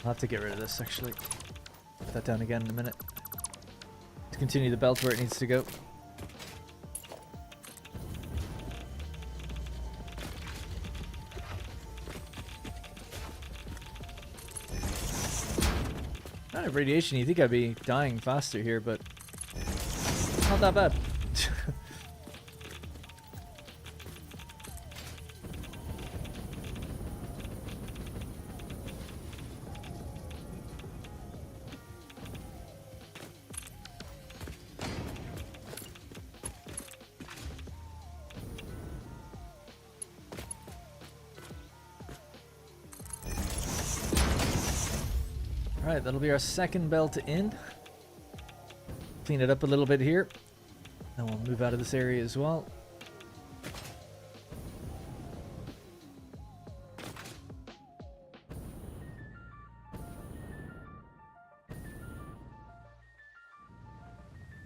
I'll have to get rid of this, actually. Put that down again in a minute. To continue the belt where it needs to go. Kind of radiation, you think I'd be dying faster here, but not that bad. Alright, that'll be our second belt in. Clean it up a little bit here. And we'll move out of this area as well.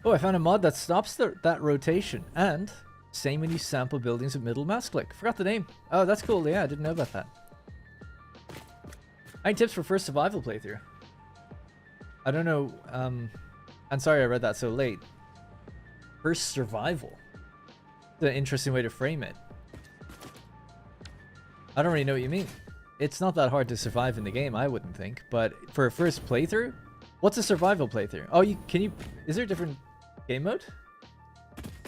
Oh, I found a mod that stops that rotation. And same when you sample buildings with middle mouse click. Forgot the name. Oh, that's cool. Yeah, I didn't know about that. Any tips for first survival playthrough? I don't know. I'm sorry I read that so late. First survival. It's an interesting way to frame it. I don't really know what you mean. It's not that hard to survive in the game, I wouldn't think. But for a first playthrough, what's a survival playthrough? Oh, is there a different game mode?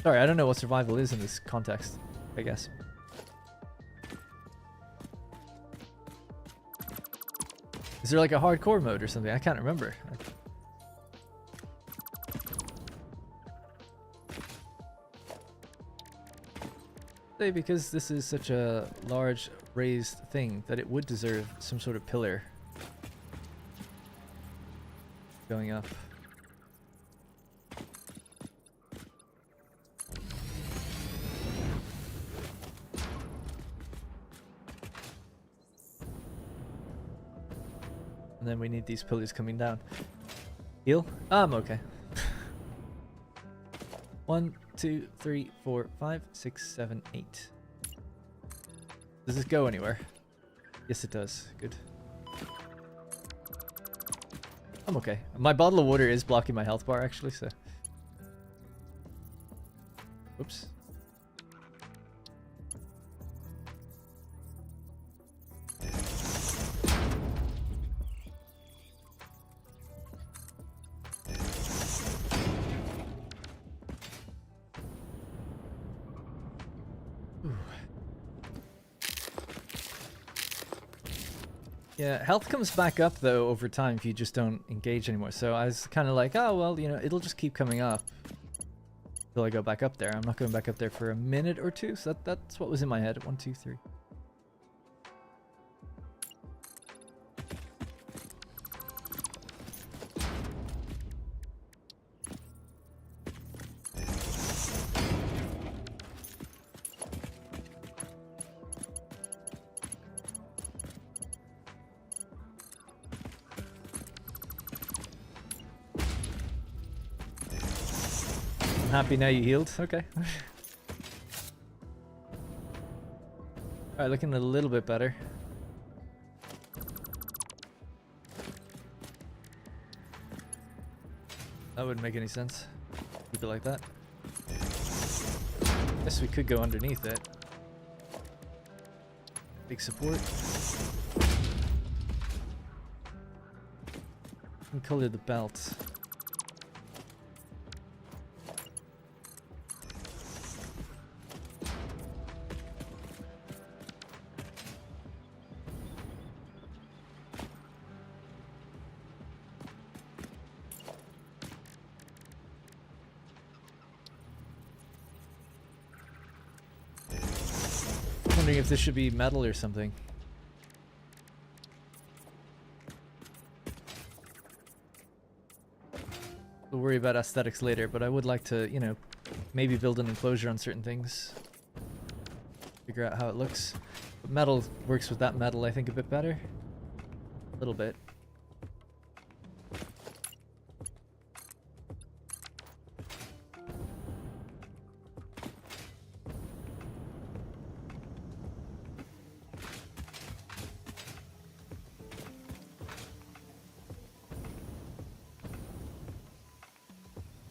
Sorry, I don't know what survival is in this context, I guess. Is there like a hardcore mode or something? I can't remember. Say because this is such a large raised thing that it would deserve some sort of pillar. going up. And then we need these pillars coming down. Heal? I'm okay. 1, 2, 3, 4, 5, 6, 7, 8. Does this go anywhere? Yes, it does. Good. I'm okay. My bottle of water is blocking my health bar, actually, so... Oops. Yeah, health comes back up though over time if you just don't engage anymore. So I was kind of like, oh well, you know, it'll just keep coming up until I go back up there. I'm not going back up there for a minute or two, so that's what was in my head. 1, 2, 3. Happy now you healed? Okay. Alright, looking a little bit better. That wouldn't make any sense. Keep it like that. Guess we could go underneath it. Big support. And color the belt. Wondering if this should be metal or something. We'll worry about aesthetics later, but I would like to, you know, maybe build an enclosure on certain things. Figure out how it looks. But metal works with that metal, I think, a bit better. A little bit.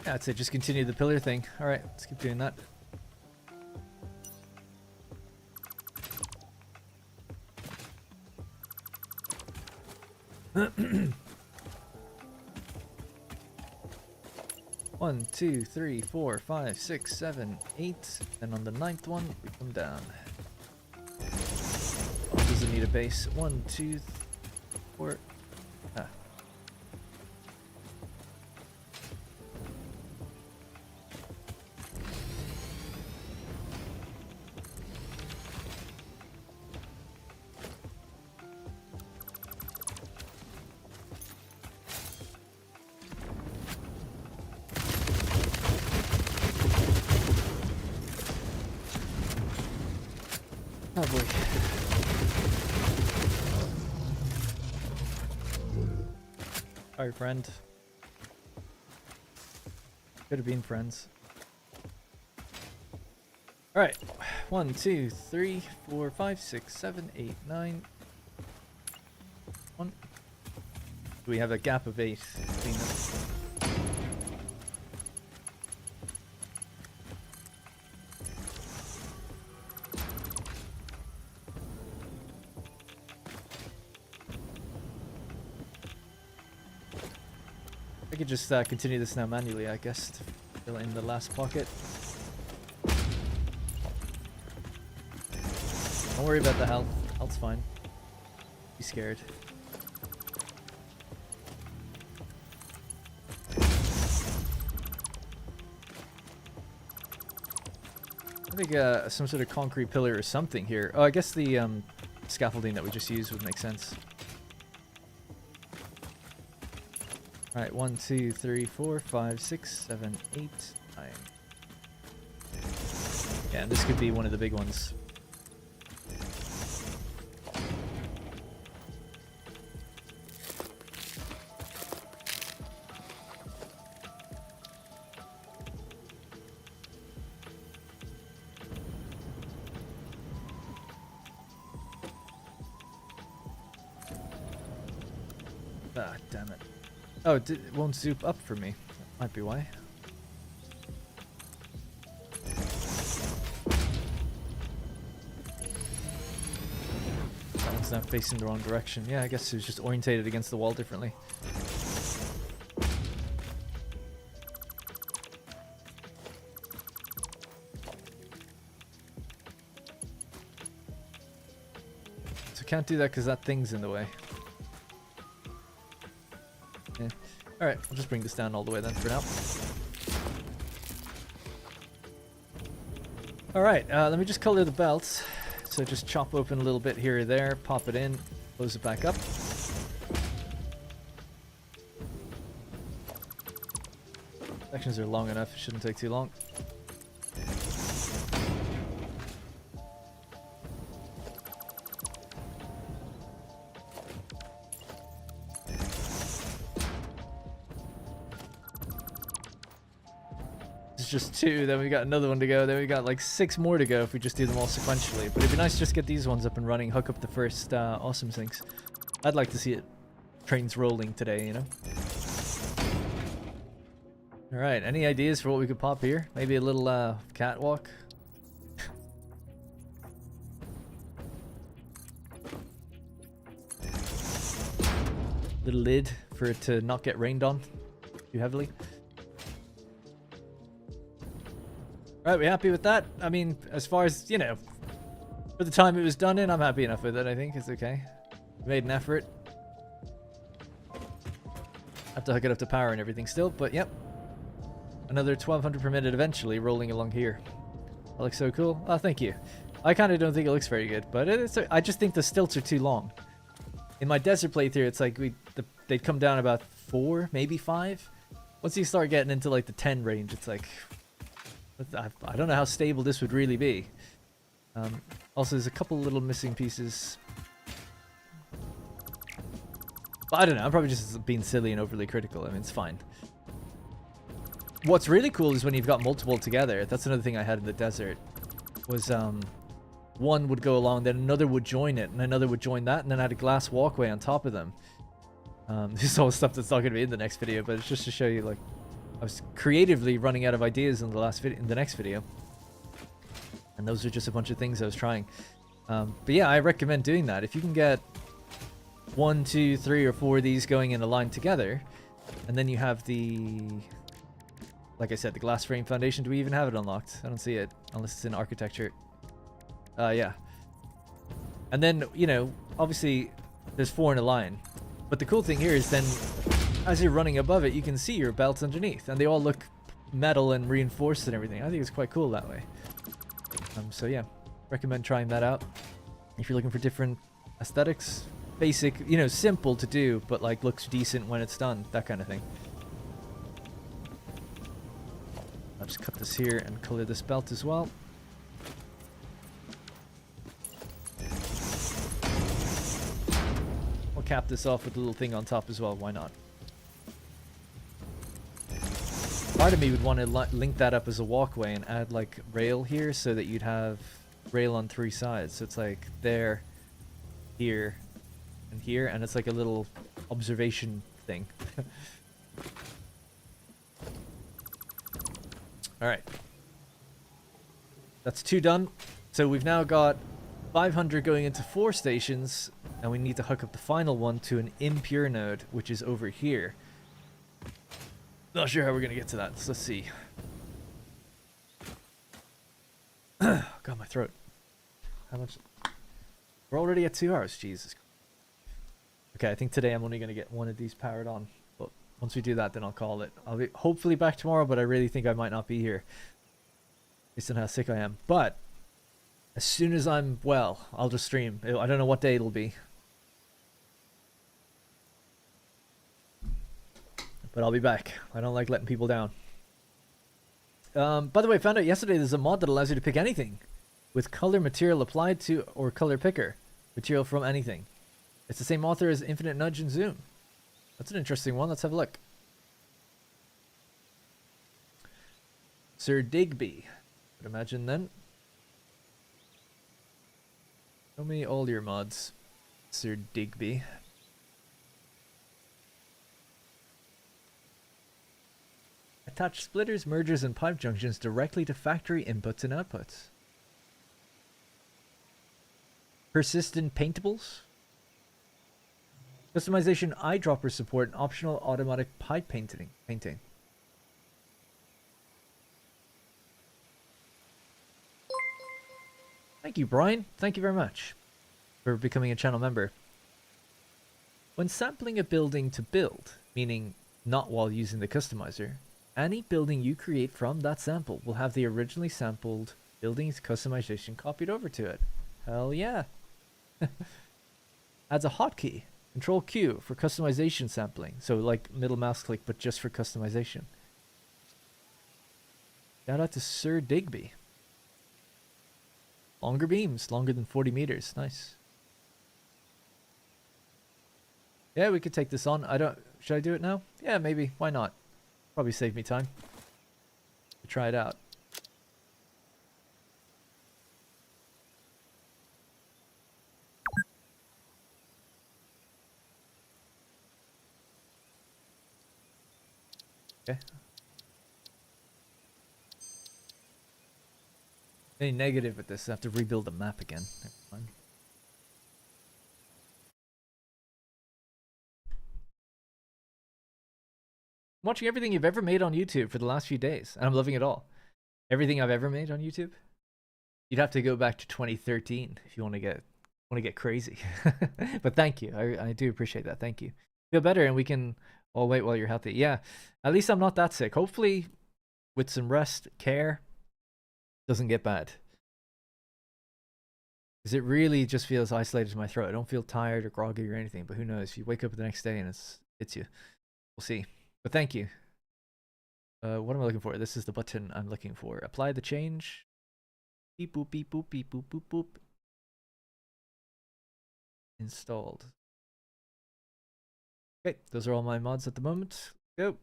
Yeah, I'd say just continue the pillar thing. Alright, let's keep doing that. One, 2, 3, 4, 5, 6, 7, 8, and on the 9th one we come down. Oh, doesn't need a base. 1, 2, 4. Ah. Oh boy. Sorry, friend. Could have been friends. Alright. 1, 2, 3, 4, 5, 6, 7, 8, 9. 1. We have a gap of 8 between them. I could just continue this now manually, I guess, to fill in the last pocket. Don't worry about the health. Health's fine. Be scared. I think some sort of concrete pillar or something here. Oh, I guess the scaffolding that we just used would make sense. All right, 1, 2, 3, 4, 5, 6, 7, 8, 9. Yeah, this could be one of the big ones. Ah, damn it. Oh, it won't zoop up for me. That might be why. That one's now facing the wrong direction. Yeah, I guess it was just orientated against the wall differently. So can't do that because that thing's in the way. Yeah. Alright, I'll just bring this down all the way then for now. Alright, let me just color the belts. So just chop open a little bit here or there, pop it in, close it back up. Sections are long enough, it shouldn't take too long. Just 2, then we got another one to go, then we got like 6 more to go if we just do them all sequentially. But it'd be nice to just get these ones up and running, hook up the first awesome things. I'd like to see it trains rolling today, you know. Alright, any ideas for what we could pop here? Maybe a little catwalk? Little lid for it to not get rained on too heavily. Right, we happy with that? I mean, as far as, you know, for the time it was done in, I'm happy enough with it, I think. It's okay. We made an effort. Have to hook it up to power and everything still, but yep. Another 1200 per minute eventually rolling along here. That looks so cool. Oh, thank you. I kind of don't think it looks very good, but I just think the stilts are too long. In my desert playthrough, it's like they'd come down about 4, maybe 5. Once you start getting into like the 10 range, it's like... I don't know how stable this would really be. Also, there's a couple little missing pieces. But I don't know, I'm probably just being silly and overly critical. I mean, it's fine. What's really cool is when you've got multiple together. That's another thing I had in the desert. Was one would go along, then another would join it, and another would join that, and then I had a glass walkway on top of them. This is all stuff that's not going to be in the next video, but it's just to show you, like, I was creatively running out of ideas in the next video, and those are just a bunch of things I was trying. But yeah, I recommend doing that. If you can get 1, 2, 3, or 4 of these going in a line together, and then you have the, like I said, the glass frame foundation. Do we even have it unlocked? I don't see it unless it's in architecture. Yeah. And then, you know, obviously there's 4 in a line, but the cool thing here is then, as you're running above it, you can see your belts underneath, and they all look metal and reinforced and everything. I think it's quite cool that way. So yeah, recommend trying that out if you're looking for different aesthetics. Basic, you know, simple to do, but like looks decent when it's done, that kind of thing. I'll just cut this here and color this belt as well. We'll cap this off with a little thing on top as well, why not? Part of me would want to link that up as a walkway and add like rail here so that you'd have rail on 3 sides. So it's like there, here, and here, and it's like a little observation thing. Alright. That's 2 done. So we've now got 500 going into 4 stations, and we need to hook up the final one to an impure node, which is over here. Not sure how we're gonna get to that, so let's see. God, my throat. How much? We're already at 2 hours, Jesus. Okay, I think today I'm only gonna get 1 of these powered on, but once we do that, then I'll call it. I'll be hopefully back tomorrow, but I really think I might not be here, based on how sick I am. But as soon as I'm well, I'll just stream. I don't know what day it'll be. but I'll be back. I don't like letting people down. By the way, I found out yesterday there's a mod that allows you to pick anything with color material applied to or color picker material from anything. It's the same author as Infinite Nudge and Zoom. That's an interesting one. Let's have a look. Sir Digby. Would imagine then. Show me all your mods, Sir Digby. Attach splitters, mergers, and pipe junctions directly to factory inputs and outputs. Persistent paintables. Customization eyedropper support and optional automatic pipe painting. Thank you, Brian. Thank you very much for becoming a channel member. When sampling a building to build, meaning not while using the customizer, any building you create from that sample will have the originally sampled building's customization copied over to it. Hell yeah. Adds a hotkey, Control Q, for customization sampling. So like middle mouse click, but just for customization. Shout out to Sir Digby. Longer beams, longer than 40 meters. Nice. Yeah, we could take this on. Should I do it now? Yeah, maybe. Why not? Probably save me time to try it out. Okay. Any negative with this? I have to rebuild the map again. Never mind. I'm watching everything you've ever made on YouTube for the last few days, and I'm loving it all. Everything I've ever made on YouTube. You'd have to go back to 2013 if you want to get crazy. But thank you. I do appreciate that. Thank you. Feel better, and we can all wait while you're healthy. Yeah. At least I'm not that sick. Hopefully, with some rest, care, doesn't get bad. Because it really just feels isolated to my throat. I don't feel tired or groggy or anything, but who knows? If you wake up the next day and it hits you. We'll see. But thank you. What am I looking for? This is the button I'm looking for. Apply the change. Beep boop beep boop beep boop boop boop. Installed. Okay, those are all my mods at the moment. Go.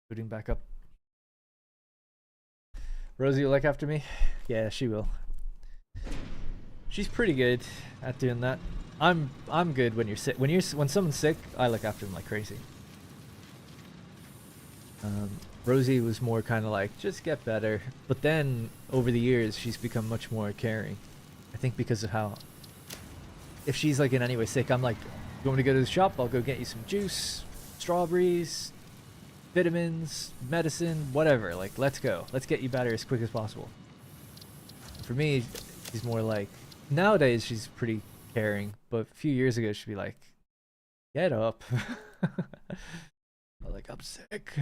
Booting back up. Rosie will look after me? Yeah, she will. She's pretty good at doing that. I'm good when you're sick. When someone's sick, I look after them like crazy. Rosie was more kind of like, just get better. But then over the years, she's become much more caring. I think because of how, if she's like in any way sick, I'm like, you want me to go to the shop? I'll go get you some juice, strawberries, vitamins, medicine, whatever. Like, let's go. Let's get you better as quick as possible. For me, she's more like, nowadays she's pretty caring, but a few years ago she'd be like, get up. I'm like, I'm sick.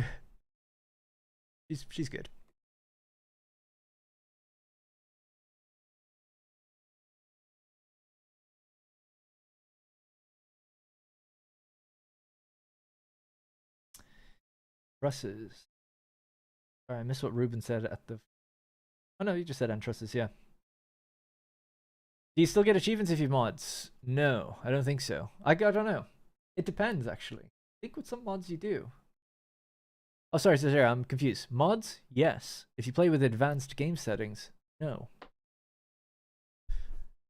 She's good. Trusses. Sorry, I missed what Ruben said at the... Oh no, you just said trusses, yeah. Do you still get achievements if you mods? No, I don't think so. I don't know. It depends, actually. I think with some mods you do. Oh, sorry, I'm confused. Mods? Yes. If you play with advanced game settings, no.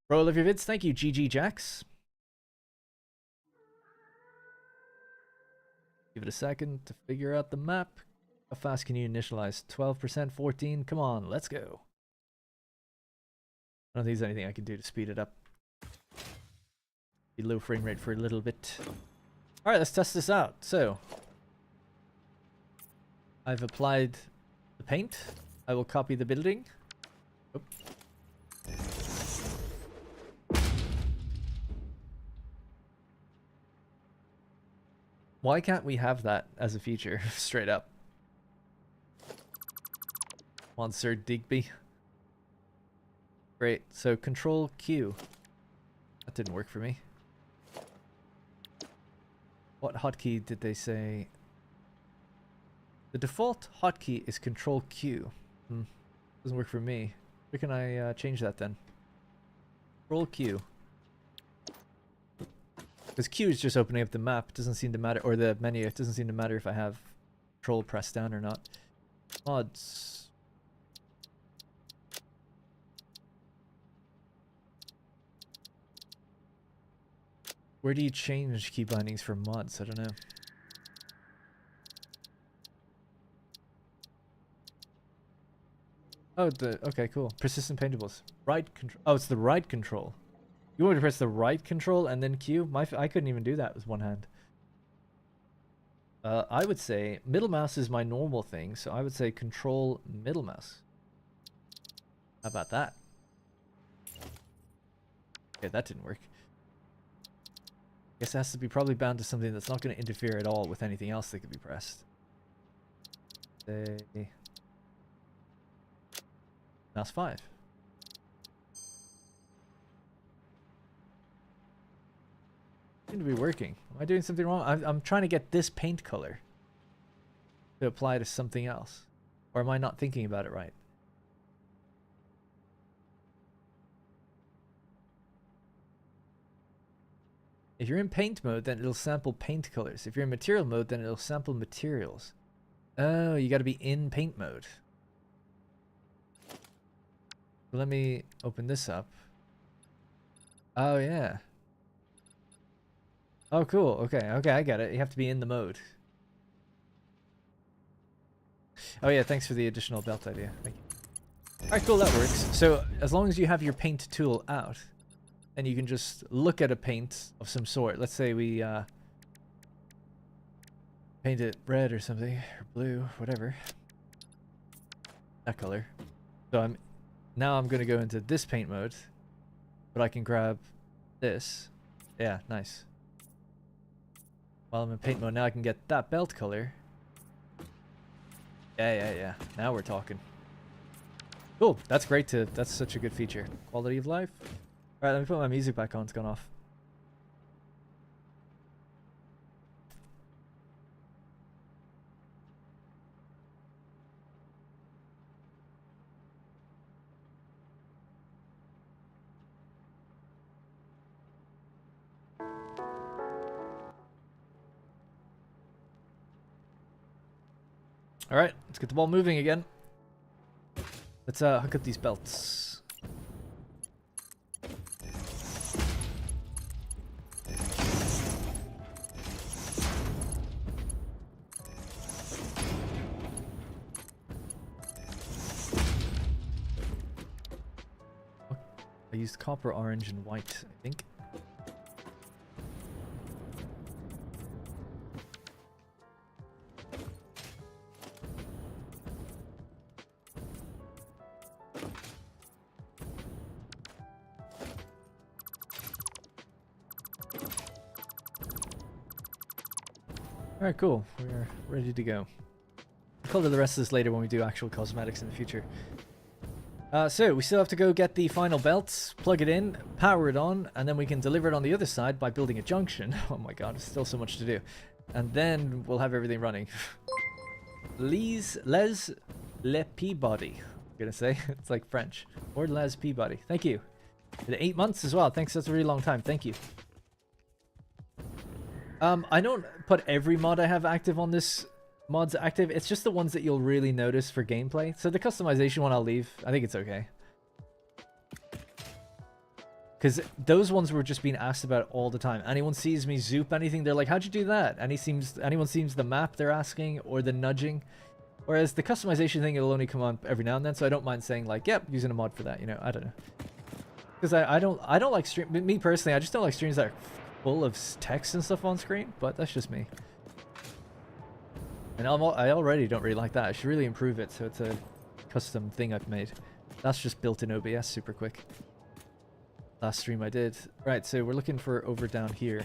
Bro, love your vids. Thank you, GG Jax. Give it a second to figure out the map. How fast can you initialize? 12%, 14? Come on, let's go. I don't think there's anything I can do to speed it up. Be low frame rate for a little bit. Alright, let's test this out. So, I've applied the paint. I will copy the building. Oop. Why can't we have that as a feature, straight up? Monster Digby. Great. So Control Q. That didn't work for me. What hotkey did they say? The default hotkey is Control Q. Doesn't work for me. Where can I change that then? Control Q. Because Q is just opening up the map. It doesn't seem to matter, or the menu. It doesn't seem to matter if I have Control pressed down or not. Mods. Where do you change key bindings for mods? I don't know. Oh, okay, cool. Persistent paintables. Right control. Oh, it's the right control. You want me to press the right control and then Q? I couldn't even do that with one hand. I would say middle mouse is my normal thing, so I would say control middle mouse. How about that? Okay, that didn't work. Guess it has to be probably bound to something that's not going to interfere at all with anything else that could be pressed. Say mouse 5. Seem to be working. Am I doing something wrong? I'm trying to get this paint color to apply to something else. Or am I not thinking about it right? If you're in paint mode, then it'll sample paint colors. If you're in material mode, then it'll sample materials. Oh, you got to be in paint mode. Let me open this up. Oh, yeah. Oh, cool. Okay, I get it. You have to be in the mode. Oh, yeah, thanks for the additional belt idea. Thank you. Alright, cool, that works. So, as long as you have your paint tool out, and you can just look at a paint of some sort. Let's say we paint it red or something, or blue, whatever. That color. So now I'm going to go into this paint mode, but I can grab this. Yeah, nice. While I'm in paint mode, now I can get that belt color. Yeah. Now we're talking. Cool. That's great that's such a good feature. Quality of life. Alright, let me put my music back on. It's gone off. Alright, let's get the ball moving again. Let's hook up these belts. I used copper, orange, and white, I think. Alright, cool. We're ready to go. I'll cover the rest of this later when we do actual cosmetics in the future. So, we still have to go get the final belts, plug it in, power it on, and then we can deliver it on the other side by building a junction. Oh my god, there's still so much to do. And then we'll have everything running. Les Peabody. I'm gonna say. It's like French. Or Les Peabody. Thank you. 8 months as well. Thanks, that's a really long time. Thank you. I don't put every mod I have active on this mods active. It's just the ones that you'll really notice for gameplay. So the customization one I'll leave. I think it's okay. Because those ones were just being asked about all the time. Anyone sees me zoop anything, they're like, how'd you do that? Anyone sees the map they're asking, or the nudging. Whereas the customization thing, it'll only come on every now and then, so I don't mind saying like, yep, using a mod for that, you know, I don't know. Because I don't like stream, me personally, I just don't like streams that are full of text and stuff on screen, but that's just me. And I already don't really like that. I should really improve it so it's a custom thing I've made. That's just built in OBS super quick. Last stream I did. Right, so we're looking for over down here.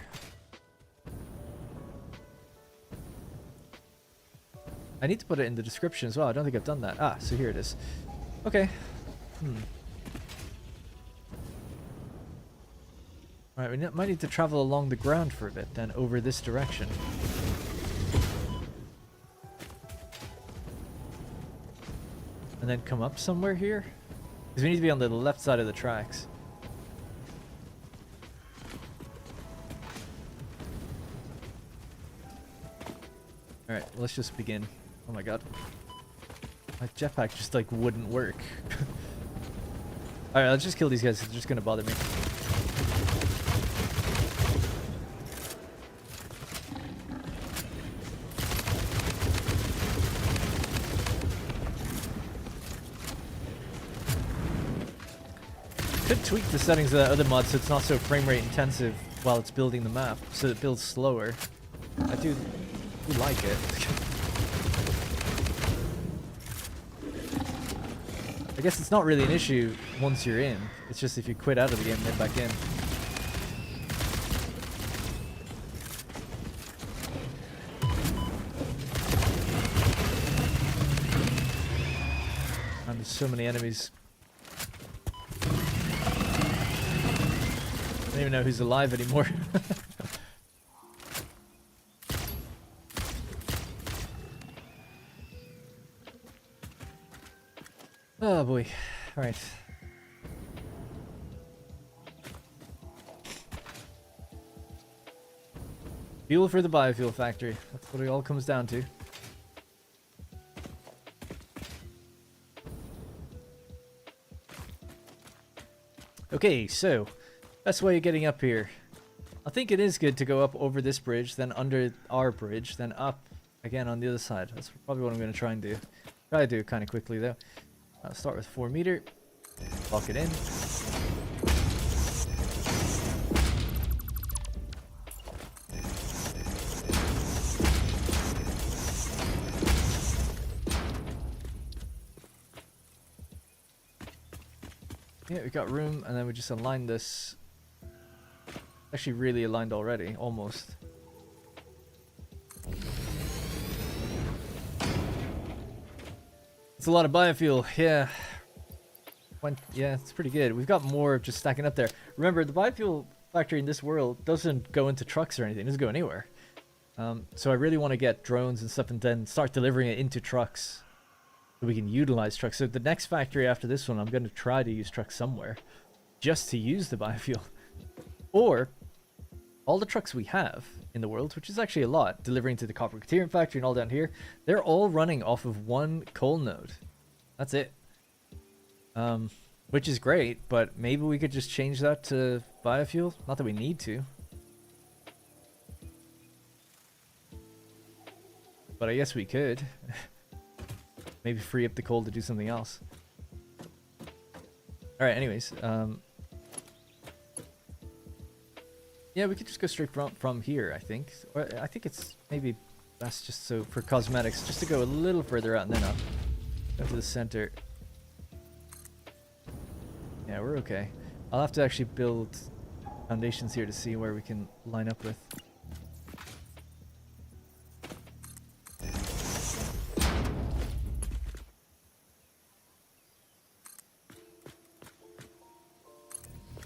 I need to put it in the description as well. I don't think I've done that. Ah, so here it is. Okay. Alright, we might need to travel along the ground for a bit, then over this direction. And then come up somewhere here? Because we need to be on the left side of the tracks. Alright, let's just begin. Oh my god. My jetpack just like wouldn't work. Alright, let's just kill these guys. They're just gonna bother me. Could tweak the settings of that other mod so it's not so frame rate intensive while it's building the map, so it builds slower. I do like it. I guess it's not really an issue once you're in. It's just if you quit out of the game and then back in. And there's so many enemies. I don't even know who's alive anymore. Oh boy. Alright. Fuel for the biofuel factory. That's what it all comes down to. Okay, so best way of getting up here. I think it is good to go up over this bridge, then under our bridge, then up again on the other side. That's probably what I'm going to try and do. Try to do it kind of quickly though. I'll start with 4 meter. Lock it in. Yeah, we got room, and then we just align this. Actually, really aligned already, almost. It's a lot of biofuel, yeah. Yeah, it's pretty good. We've got more just stacking up there. Remember, the biofuel factory in this world doesn't go into trucks or anything. It doesn't go anywhere. So I really want to get drones and stuff and then start delivering it into trucks so we can utilize trucks. So the next factory after this one, I'm going to try to use trucks somewhere just to use the biofuel. Or all the trucks we have in the world, which is actually a lot, delivering to the copper Criterion factory and all down here, they're all running off of one coal node. That's it. Which is great, but maybe we could just change that to biofuel. Not that we need to. But I guess we could. Maybe free up the coal to do something else. Alright, anyways. Yeah, we could just go straight from here, I think. Or I think it's maybe best just so for cosmetics, just to go a little further out and then up. Go to the center. Yeah, we're okay. I'll have to actually build foundations here to see where we can line up with.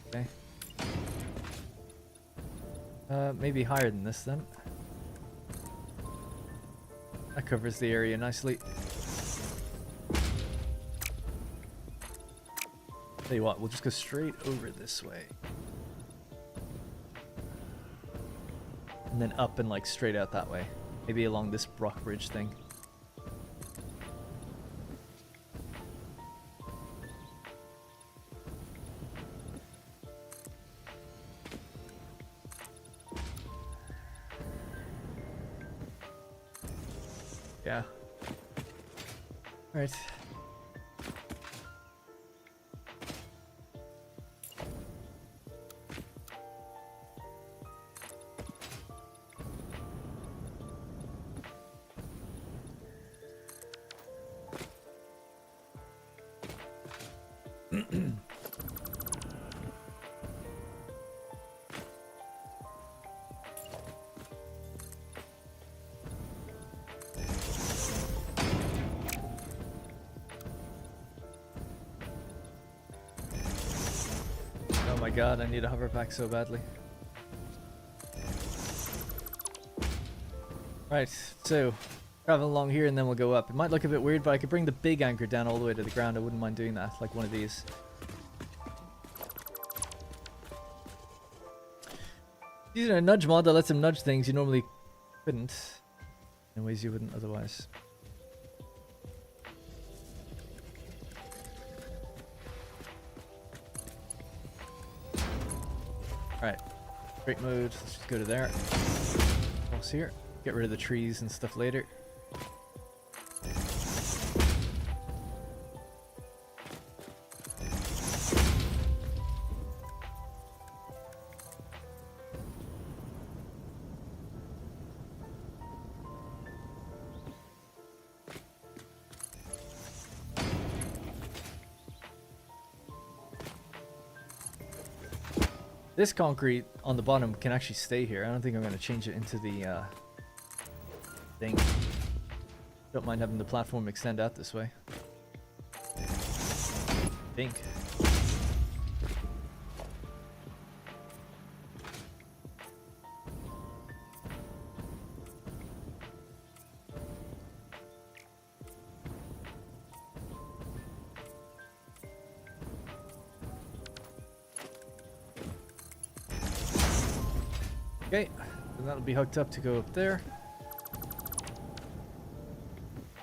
Okay. Maybe higher than this then. That covers the area nicely. Tell you what, we'll just go straight over this way. And then up and like straight out that way. Maybe along this rock bridge thing. Yeah. Alright. my god, I need a hover pack so badly. Right, so travel along here and then we'll go up. It might look a bit weird, but I could bring the big anchor down all the way to the ground. I wouldn't mind doing that, like one of these. Using a nudge mod that lets him nudge things you normally couldn't, in ways you wouldn't otherwise. Alright, great mode, let's just go to there. Cross here, get rid of the trees and stuff later. This concrete on the bottom can actually stay here. I don't think I'm going to change it into the thing. Don't mind having the platform extend out this way. Think. Okay, and that'll be hooked up to go up there.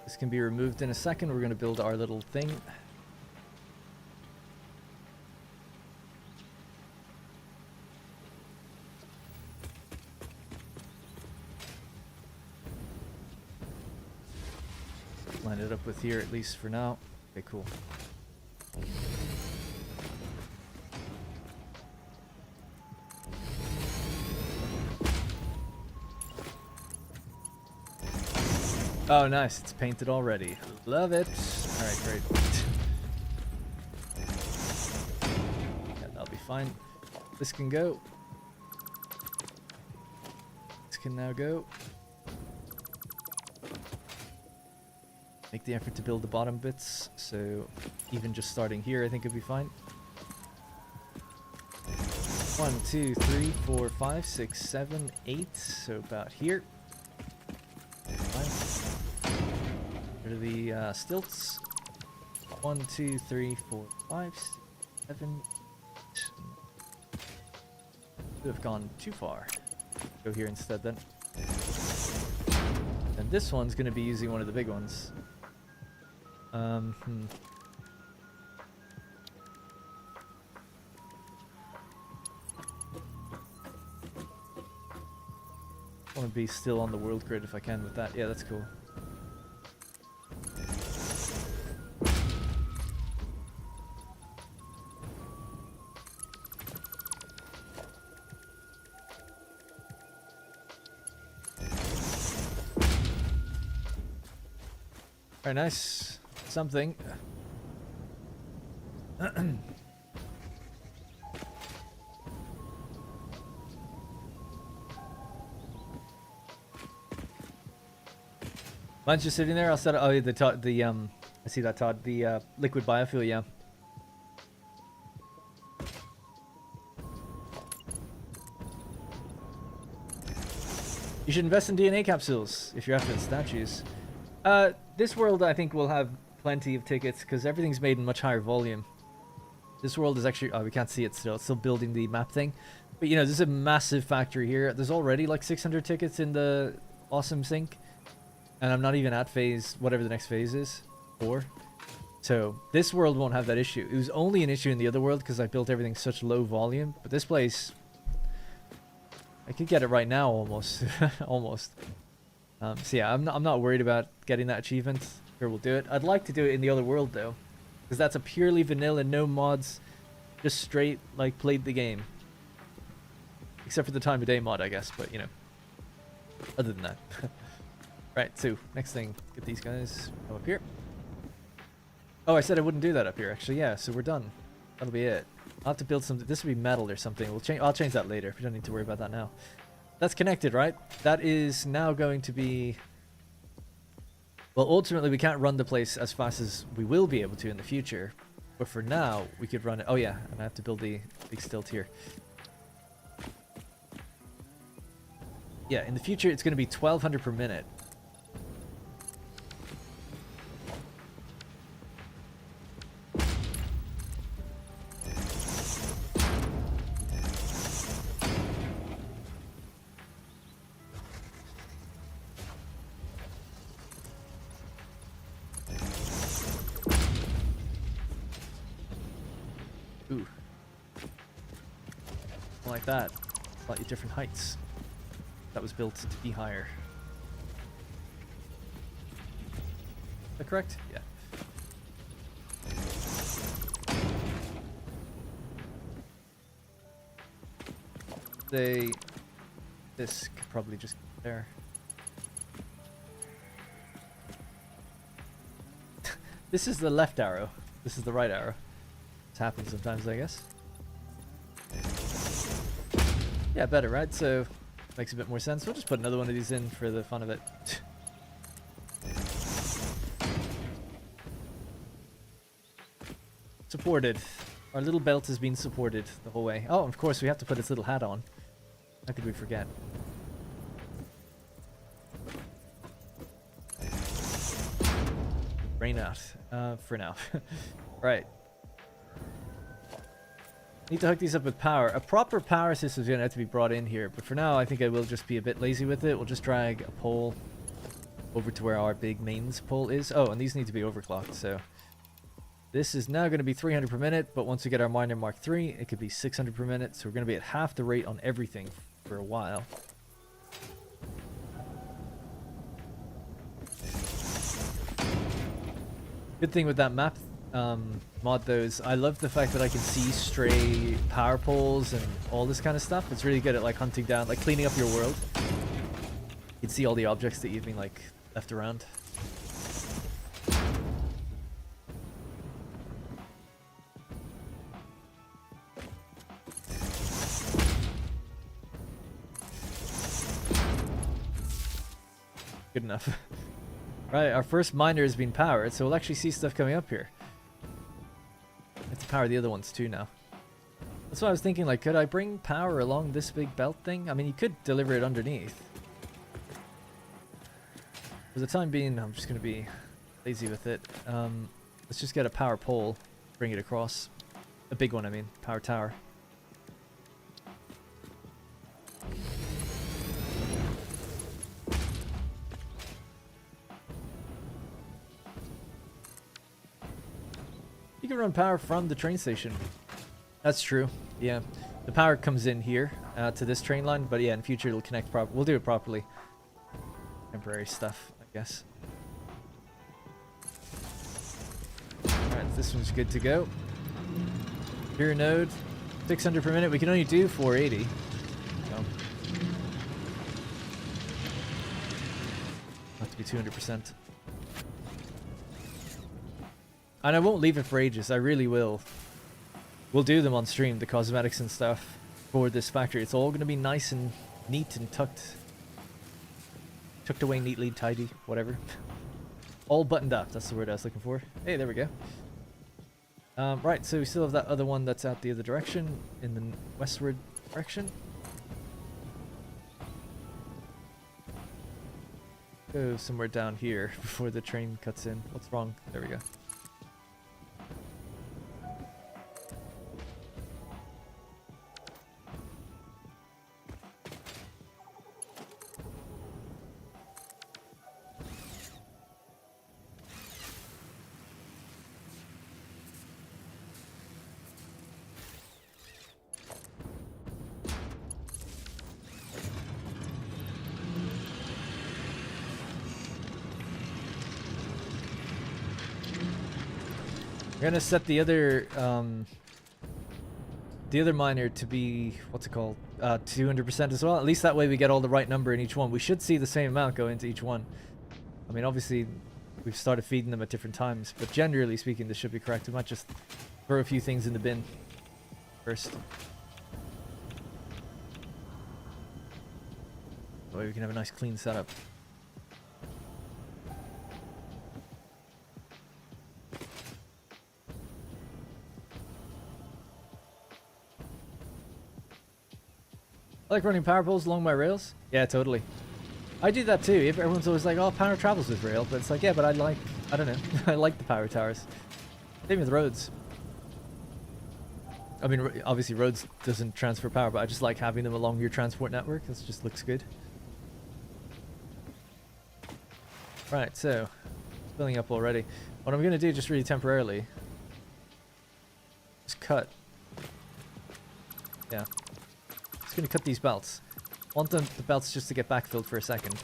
This can be removed in a second. We're going to build our little thing. Line it up with here at least for now. Okay, cool. Oh, nice. It's painted already. Love it. Alright, great. Yeah, that'll be fine. This can go. This can now go. Make the effort to build the bottom bits. So even just starting here, I think it'll be fine. 1, 2, 3, 4, 5, 6, 7, 8. So about here. Rid of the stilts. 1, 2, 3, 4, 5, 6, 7. Could have gone too far. Go here instead then. And this one's going to be using one of the big ones. I want to be still on the world grid if I can with that. Yeah, that's cool. Very nice. Something. Mine's just sitting there. I'll set it. Oh, I see that, Todd. The liquid biofuel, yeah. You should invest in DNA capsules if you're after the statues. This world, I think, will have plenty of tickets because everything's made in much higher volume. This world is actually... Oh, we can't see it still. It's still building the map thing. But, you know, this is a massive factory here. There's already like 600 tickets in the awesome sink. And I'm not even at phase, whatever the next phase is, 4. So, this world won't have that issue. It was only an issue in the other world because I built everything such low volume. But this place... I could get it right now, almost. Almost. So yeah, I'm not worried about getting that achievement. Sure, we'll do it. I'd like to do it in the other world though, because that's a purely vanilla, no mods, just straight like played the game. Except for the time of day mod, I guess. But you know, other than that. Right. So next thing, get these guys go up here. Oh, I said I wouldn't do that up here. Actually, yeah. So we're done. That'll be it. I'll have to build some. This will be metal or something. We'll change. I'll change that later. We don't need to worry about that now. That's connected, right? That is now going to be... Well, ultimately, we can't run the place as fast as we will be able to in the future. But for now, we could run it... Oh, yeah. And I have to build the big stilt here. Yeah, in the future it's going to be 1200 per minute. Ooh. Like that. Slightly different heights. That was built to be higher. Is that correct? Yeah. This could probably just get there. This is the left arrow. This is the right arrow. This happens sometimes, I guess. Yeah, better, right? So makes a bit more sense. We'll just put another one of these in for the fun of it. Supported. Our little belt has been supported the whole way. Oh, of course, we have to put its little hat on. How could we forget? Rain out. For now. Right. Need to hook these up with power. A proper power system is going to have to be brought in here, but for now I think I will just be a bit lazy with it. We'll just drag a pole over to where our big mains pole is. Oh, and these need to be overclocked, so this is now going to be 300 per minute, but once we get our miner Mark III, it could be 600 per minute, so we're going to be at half the rate on everything for a while. Good thing with that map mod though is I love the fact that I can see stray power poles and all this kind of stuff. It's really good at like hunting down, like cleaning up your world. You can see all the objects that you've been like left around. Good enough. Right, our first miner has been powered, so we'll actually see stuff coming up here. I have to power the other ones too now. That's what I was thinking, like, could I bring power along this big belt thing? I mean, you could deliver it underneath. For the time being, I'm just going to be lazy with it. Let's just get a power pole, bring it across. A big one, I mean, power tower. You can run power from the train station. That's true. Yeah, the power comes in here to this train line, but yeah, in future it'll connect properly. We'll do it properly. Temporary stuff, I guess. Alright, this one's good to go. Pure node, 600 per minute. We can only do 480. So. Have to be 200%. And I won't leave it for ages, I really will. We'll do them on stream, the cosmetics and stuff for this factory. It's all going to be nice and neat and tucked away neatly, tidy, whatever. All buttoned up, that's the word I was looking for. Hey, there we go. Right, so we still have that other one that's out the other direction, in the westward direction. Go somewhere down here before the train cuts in. What's wrong? There we go. We're gonna set the other miner to be, what's it called, 200% as well. At least that way we get all the right number in each one. We should see the same amount go into each one. I mean, obviously we've started feeding them at different times, but generally speaking this should be correct. We might just throw a few things in the bin first. That way we can have a nice clean setup. I like running power poles along my rails. Yeah, totally. I do that too. Everyone's always like, oh, power travels with rail. But it's like, yeah, but I don't know. I like the power towers. Same with roads. I mean, obviously roads doesn't transfer power, but I just like having them along your transport network. It just looks good. Right, so filling up already. What I'm going to do just really temporarily is cut. Yeah. Just going to cut these belts. Want the belts just to get backfilled for a second.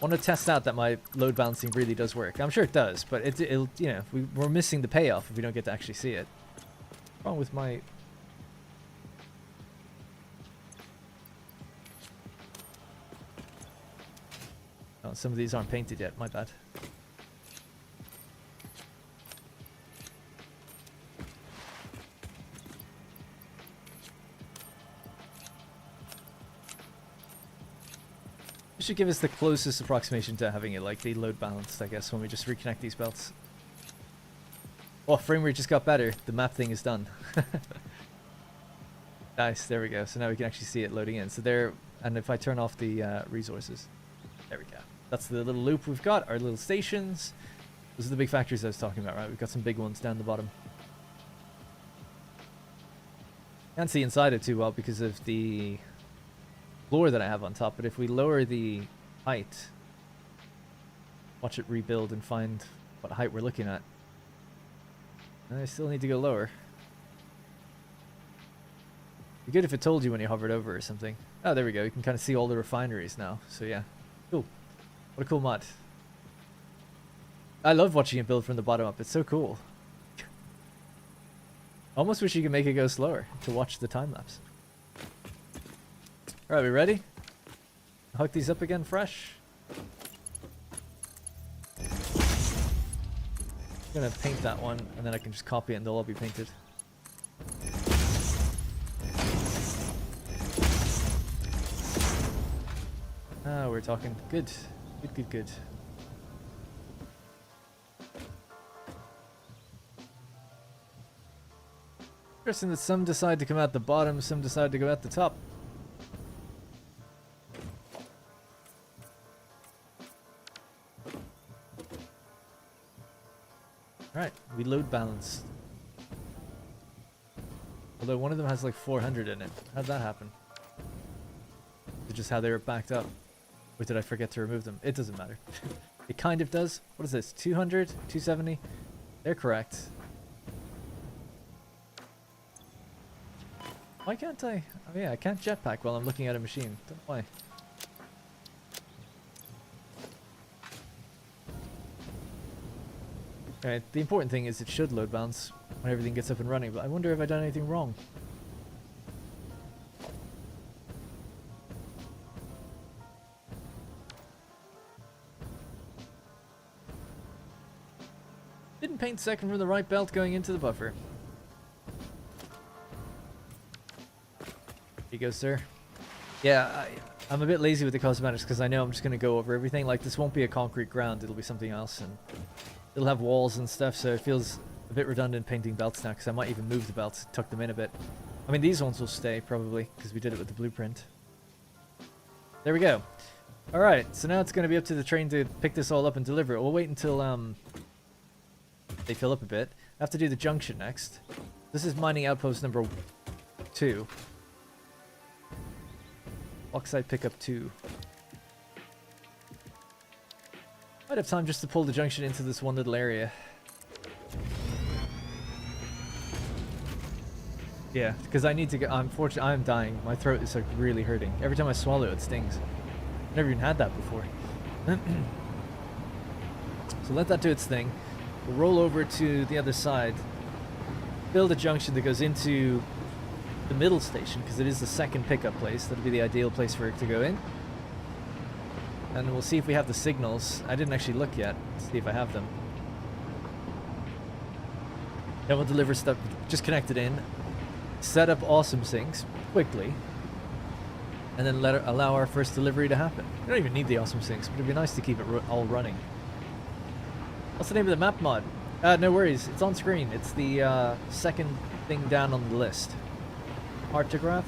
Want to test out that my load balancing really does work. I'm sure it does, but it'll, you know, we're missing the payoff if we don't get to actually see it. What's wrong with my... Oh, some of these aren't painted yet, my bad. This should give us the closest approximation to having it like the load balanced, I guess, when we just reconnect these belts. Oh, frame rate just got better. The map thing is done. Nice, there we go. So now we can actually see it loading in. So there, and if I turn off the resources, there we go. That's the little loop we've got, our little stations. Those are the big factories I was talking about, right? We've got some big ones down the bottom. Can't see inside it too well because of the floor that I have on top, but if we lower the height, watch it rebuild and find what height we're looking at. And I still need to go lower. It'd be good if it told you when you hovered over or something. Oh, there we go. You can kind of see all the refineries now. So yeah, cool. What a cool mod. I love watching it build from the bottom up. It's so cool. Almost wish you could make it go slower to watch the time lapse. Alright, we ready? Hook these up again fresh. I'm gonna paint that one and then I can just copy it and they'll all be painted. Ah, we're talking. Good. Good, good, good. Interesting that some decide to come out the bottom, some decide to go out the top. Right, we load balanced. Although one of them has like 400 in it. How'd that happen? It's just how they were backed up. Or did I forget to remove them? It doesn't matter. It kind of does. What is this? 200? 270? They're correct. Why can't I? Oh yeah, I can't jetpack while I'm looking at a machine. Don't know why. Alright, the important thing is it should load balance when everything gets up and running, but I wonder if I've done anything wrong. Didn't paint second from the right belt going into the buffer. Here you go, sir. Yeah, I'm a bit lazy with the cosmetics because I know I'm just going to go over everything. Like, this won't be a concrete ground, it'll be something else, and it'll have walls and stuff, so it feels a bit redundant painting belts now because I might even move the belts, tuck them in a bit. I mean, these ones will stay, probably, because we did it with the blueprint. There we go. Alright, so now it's going to be up to the train to pick this all up and deliver it. We'll wait until they fill up a bit. I have to do the junction next. This is mining outpost number 2. Oxide pickup 2. Might have time just to pull the junction into this one little area. Yeah, because I need to get... Unfortunately, I'm dying. My throat is like really hurting. Every time I swallow it stings. Never even had that before. So let that do its thing. We'll roll over to the other side. Build a junction that goes into the middle station, because it is the second pickup place. That'll be the ideal place for it to go in. And we'll see if we have the signals. I didn't actually look yet to see if I have them. Then we'll deliver stuff, just connect it in, set up awesome sinks quickly, and then allow our first delivery to happen. We don't even need the awesome sinks, but it'd be nice to keep it all running. What's the name of the map mod? No worries, it's on screen. It's the second thing down on the list. Artograph.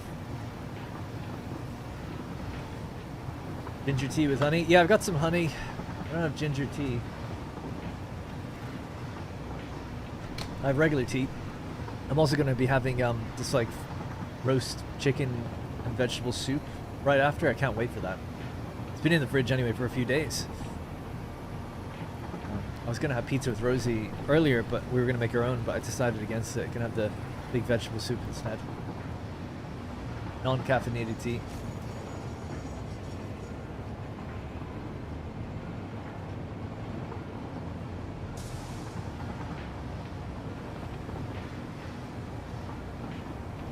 Ginger tea with honey. Yeah, I've got some honey. I don't have ginger tea. I have regular tea. I'm also going to be having this like roast chicken and vegetable soup right after. I can't wait for that. It's been in the fridge anyway for a few days. I was going to have pizza with Rosie earlier, but we were going to make our own, but I decided against it. Going to have the big vegetable soup instead. Non-caffeinated tea.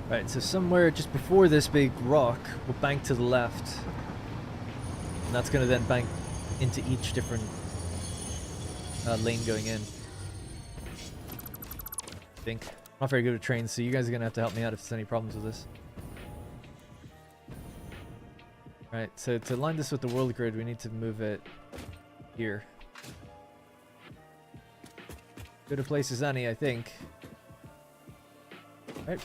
Right, so somewhere just before this big rock, we'll bank to the left. And that's going to then bank into each different lane going in. I think. I'm not very good at trains, so you guys are going to have to help me out if there's any problems with this. Right, so to line this with the world grid, we need to move it here. Good a place as any, I think. Right.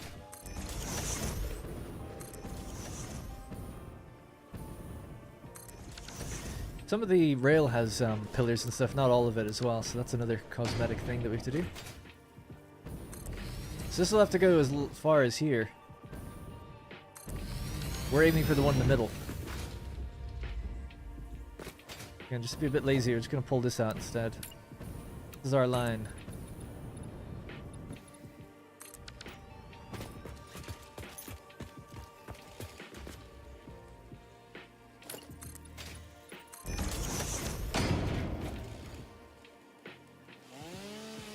Some of the rail has pillars and stuff, not all of it as well, so that's another cosmetic thing that we have to do. So this will have to go as far as here. We're aiming for the one in the middle. Again, just be a bit lazy, we're just going to pull this out instead. This is our line.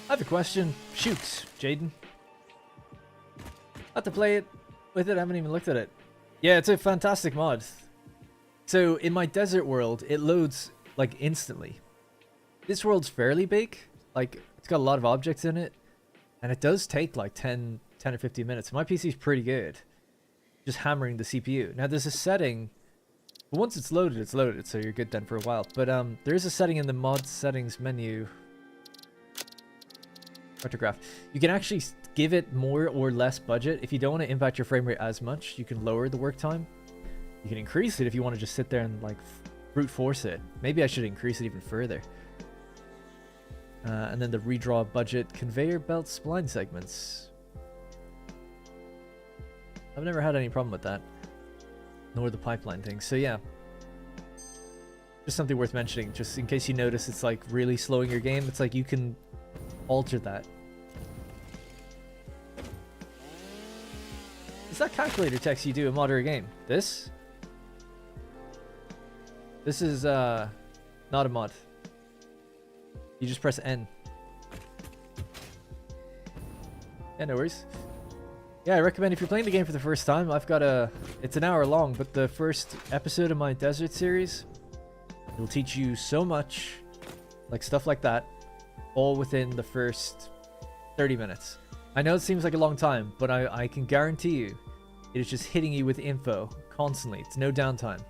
I have a question. Shoot, Jaden. I have to play it with it. I haven't even looked at it. Yeah, it's a fantastic mod. So in my desert world, it loads like instantly. This world's fairly big. Like it's got a lot of objects in it, and it does take like 10 or 15 minutes. My PC's pretty good. Just hammering the CPU. Now there's a setting. But once it's loaded, so you're good then for a while. But there is a setting in the mod settings menu. Cartograph. You can actually give it more or less budget. If you don't want to impact your frame rate as much, you can lower the work time. You can increase it if you want to just sit there and like brute force it. Maybe I should increase it even further. And then the redraw budget conveyor belt spline segments. I've never had any problem with that. Nor the pipeline thing. So yeah. Just something worth mentioning, just in case you notice it's like really slowing your game. It's like you can alter that. Is that calculator text you do in mod or a game? This? This is not a mod. You just press N. Yeah, no worries. Yeah, I recommend if you're playing the game for the first time, I've got it's an hour long, but the first episode of my desert series, it'll teach you so much, like stuff like that, all within the first 30 minutes. I know it seems like a long time, but I can guarantee you, it is just hitting you with info constantly. It's no downtime.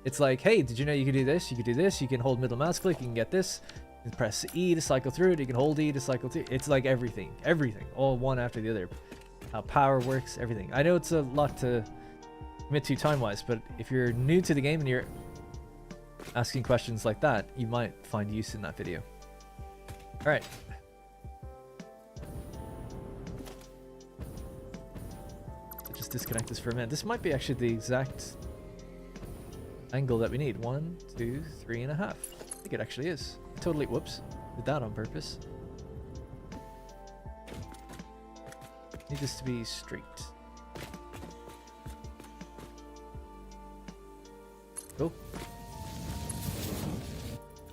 It's like, hey, did you know you could do this? You could do this. You can hold middle mouse click. You can get this. You can press E to cycle through it. You can hold E to cycle through. It's like everything, all one after the other. How power works, everything. I know it's a lot to commit to time-wise, but if you're new to the game and you're asking questions like that, you might find use in that video. All right. Just disconnect this for a minute. This might be actually the exact angle that we need. 1, 2, 3.5. I think it actually is. Totally, whoops. Did that on purpose. Need this to be straight. Cool.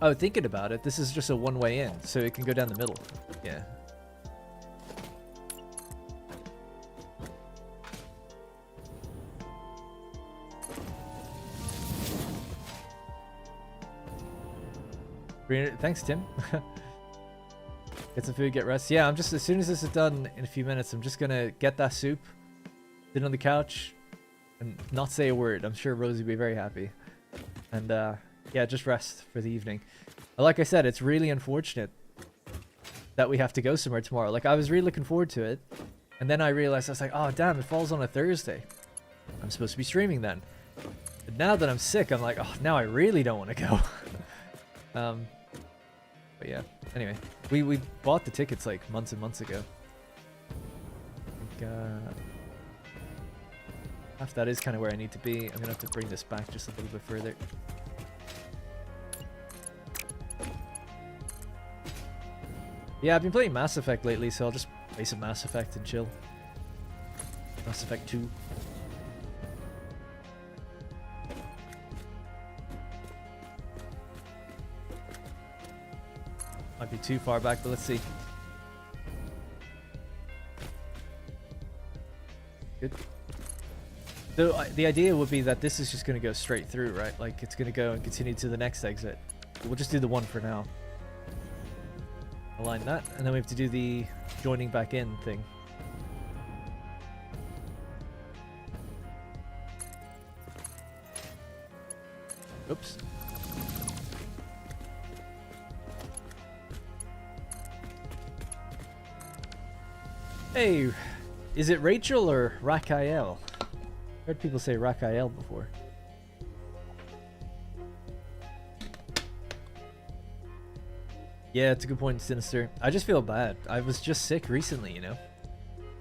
Oh, thinking about it, this is just a one-way in, so it can go down the middle. Yeah. Thanks, Tim. Get some food, get rest. Yeah, I'm just, as soon as this is done in a few minutes, I'm just gonna get that soup, sit on the couch, and not say a word. I'm sure Rosie will be very happy. And yeah, just rest for the evening. Like I said, it's really unfortunate that we have to go somewhere tomorrow. Like, I was really looking forward to it, and then I realized, I was like, oh damn, it falls on a Thursday. I'm supposed to be streaming then. But now that I'm sick, I'm like, oh, now I really don't want to go. But yeah, anyway, we bought the tickets like months and months ago. I think, half that is kind of where I need to be. I'm gonna have to bring this back just a little bit further. Yeah, I've been playing Mass Effect lately, so I'll just play some Mass Effect and chill. Mass Effect 2. Might be too far back, but let's see. Good. So the idea would be that this is just going to go straight through, right? Like it's going to go and continue to the next exit. We'll just do the one for now. Align that, and then we have to do the joining back in thing. Oops. Hey, is it Rachel or Rakael? Heard people say Rakael before. Yeah, it's a good point, Sinister. I just feel bad. I was just sick recently, you know?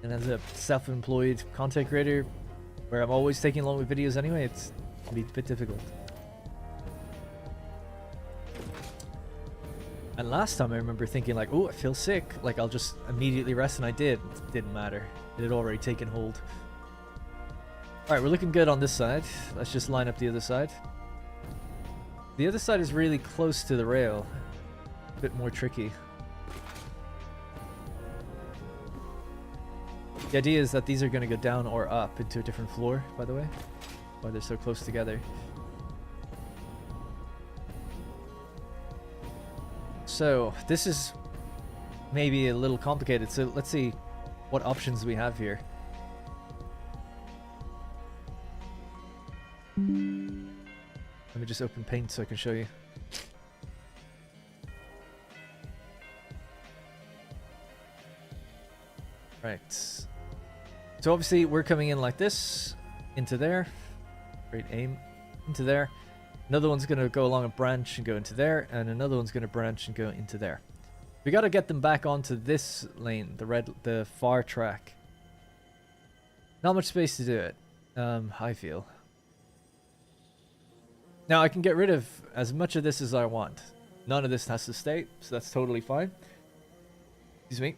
And as a self-employed content creator, where I'm always taking along with videos anyway, it can be a bit difficult. And last time I remember thinking like, oh, I feel sick. Like, I'll just immediately rest, and I did. It didn't matter. It had already taken hold. Alright, we're looking good on this side. Let's just line up the other side. The other side is really close to the rail. A bit more tricky. The idea is that these are going to go down or up into a different floor, by the way. Why they're so close together. So, this is maybe a little complicated, so let's see what options we have here. Let me just open Paint so I can show you. Right. So obviously we're coming in like this, into there. Great aim. Into there. Another one's going to go along a branch and go into there, and another one's going to branch and go into there. We got to get them back onto this lane, the far track. Not much space to do it, I feel. Now I can get rid of as much of this as I want. None of this has to stay, so that's totally fine. Excuse me.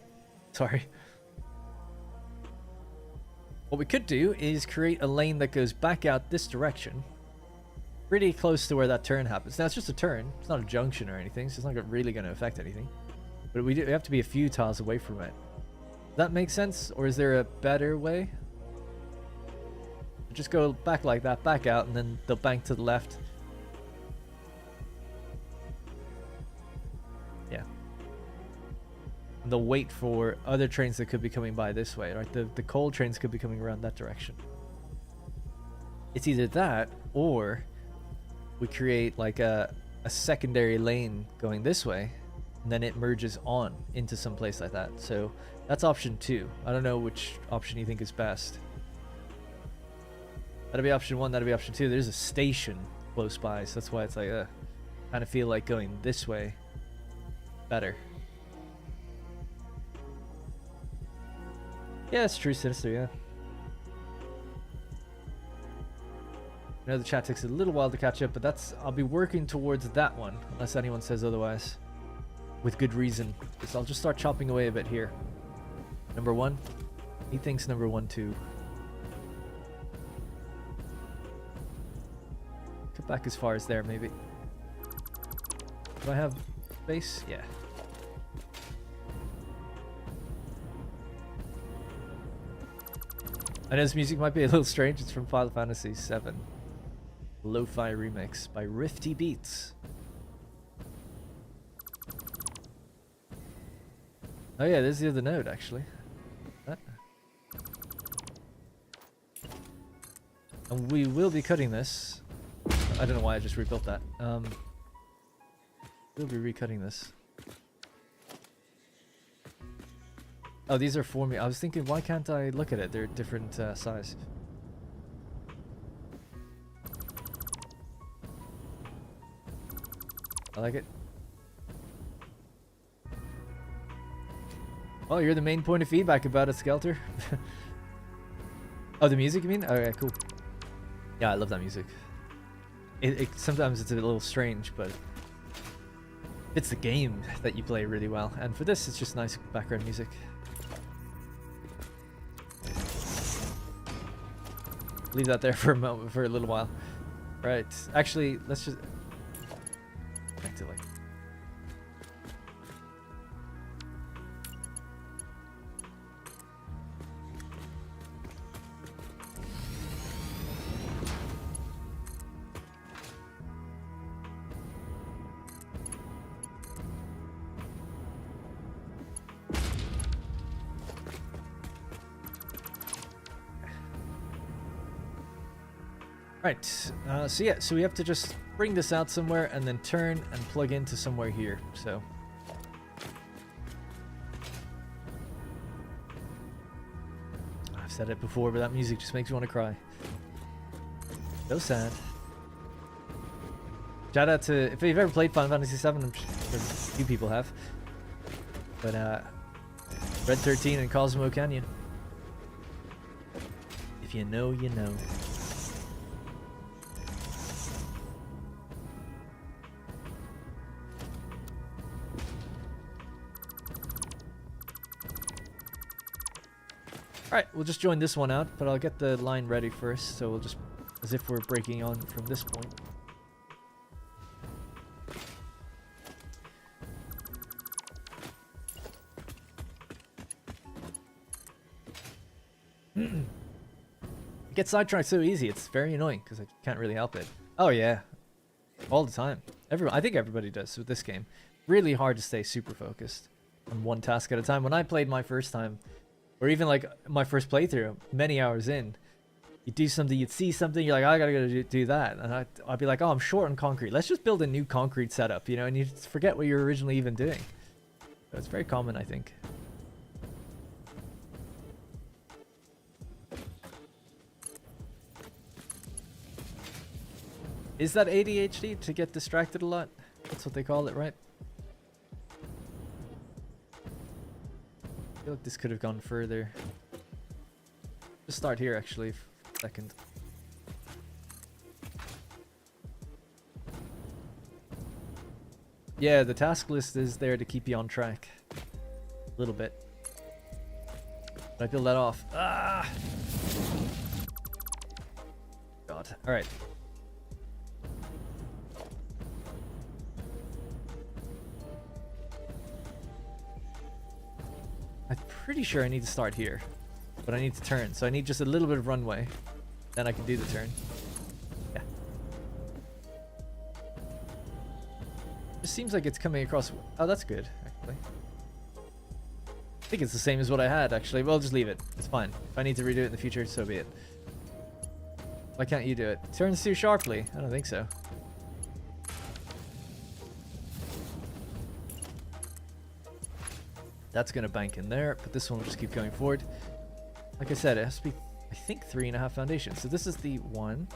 Sorry. What we could do is create a lane that goes back out this direction. Pretty close to where that turn happens. Now it's just a turn. It's not a junction or anything, so it's not really going to affect anything. But we have to be a few tiles away from it. Does that make sense? Or is there a better way? Just go back like that, back out, and then they'll bank to the left. Yeah. And they'll wait for other trains that could be coming by this way, right? The coal trains could be coming around that direction. It's either that, or we create like a secondary lane going this way, and then it merges on into some place like that. So that's option 2. I don't know which option you think is best. That'll be option 1, that'll be option 2. There's a station close by, so that's why it's like, kind of feel like going this way better. Yeah, it's true, Sinister, yeah. I know the chat takes a little while to catch up, but I'll be working towards that one, unless anyone says otherwise. With good reason. So I'll just start chopping away a bit here. Number 1. He thinks number 1 too. Cut back as far as there, maybe. Do I have space? Yeah. I know this music might be a little strange. It's from Final Fantasy VII. Lo-fi remix by Rifty Beats. Oh yeah, there's the other node actually. And we will be cutting this. I don't know why I just rebuilt that. We'll be recutting this. Oh, these are for me. I was thinking, why can't I look at it? They're different size. I like it. Oh, you're the main point of feedback about it, Skelter. Oh, the music, you mean? Okay, cool. Yeah, I love that music. Sometimes it's a little strange, but it's the game that you play really well. And for this, it's just nice background music. Leave that there for a moment, for a little while. Right. Actually, let's just connect it like. Right, so yeah, so we have to just bring this out somewhere and then turn and plug into somewhere here, so. I've said it before, but that music just makes me want to cry. So sad. Shout out to, if you've ever played Final Fantasy VII, I'm sure a few people have. But, Red 13 and Cosmo Canyon. If you know, you know. Alright, we'll just join this one out, but I'll get the line ready first, so we'll just, as if we're breaking on from this point. It gets sidetracked so easy, it's very annoying, because I can't really help it. Oh yeah, all the time. I think everybody does with this game. Really hard to stay super focused on one task at a time. When I played my first time, or even like my first playthrough, many hours in, you do something, you'd see something, you're like, oh, I gotta go do that. And I'd be like, oh, I'm short on concrete. Let's just build a new concrete setup, you know, and you forget what you were originally even doing. So it's very common, I think. Is that ADHD, to get distracted a lot? That's what they call it, right? I feel like this could have gone further. Just start here, actually, for a second. Yeah, the task list is there to keep you on track. A little bit. But I build that off. Ah! God. Alright. I'm pretty sure I need to start here, but I need to turn, so I need just a little bit of runway, then I can do the turn. Yeah. It seems like it's coming across. Oh, that's good, actually. I think it's the same as what I had, actually. Well, I'll just leave it. It's fine. If I need to redo it in the future, so be it. Why can't you do it? Turns too sharply. I don't think so. That's going to bank in there, but this one will just keep going forward. Like I said, it has to be, I think, 3.5 foundations. So this is the 1,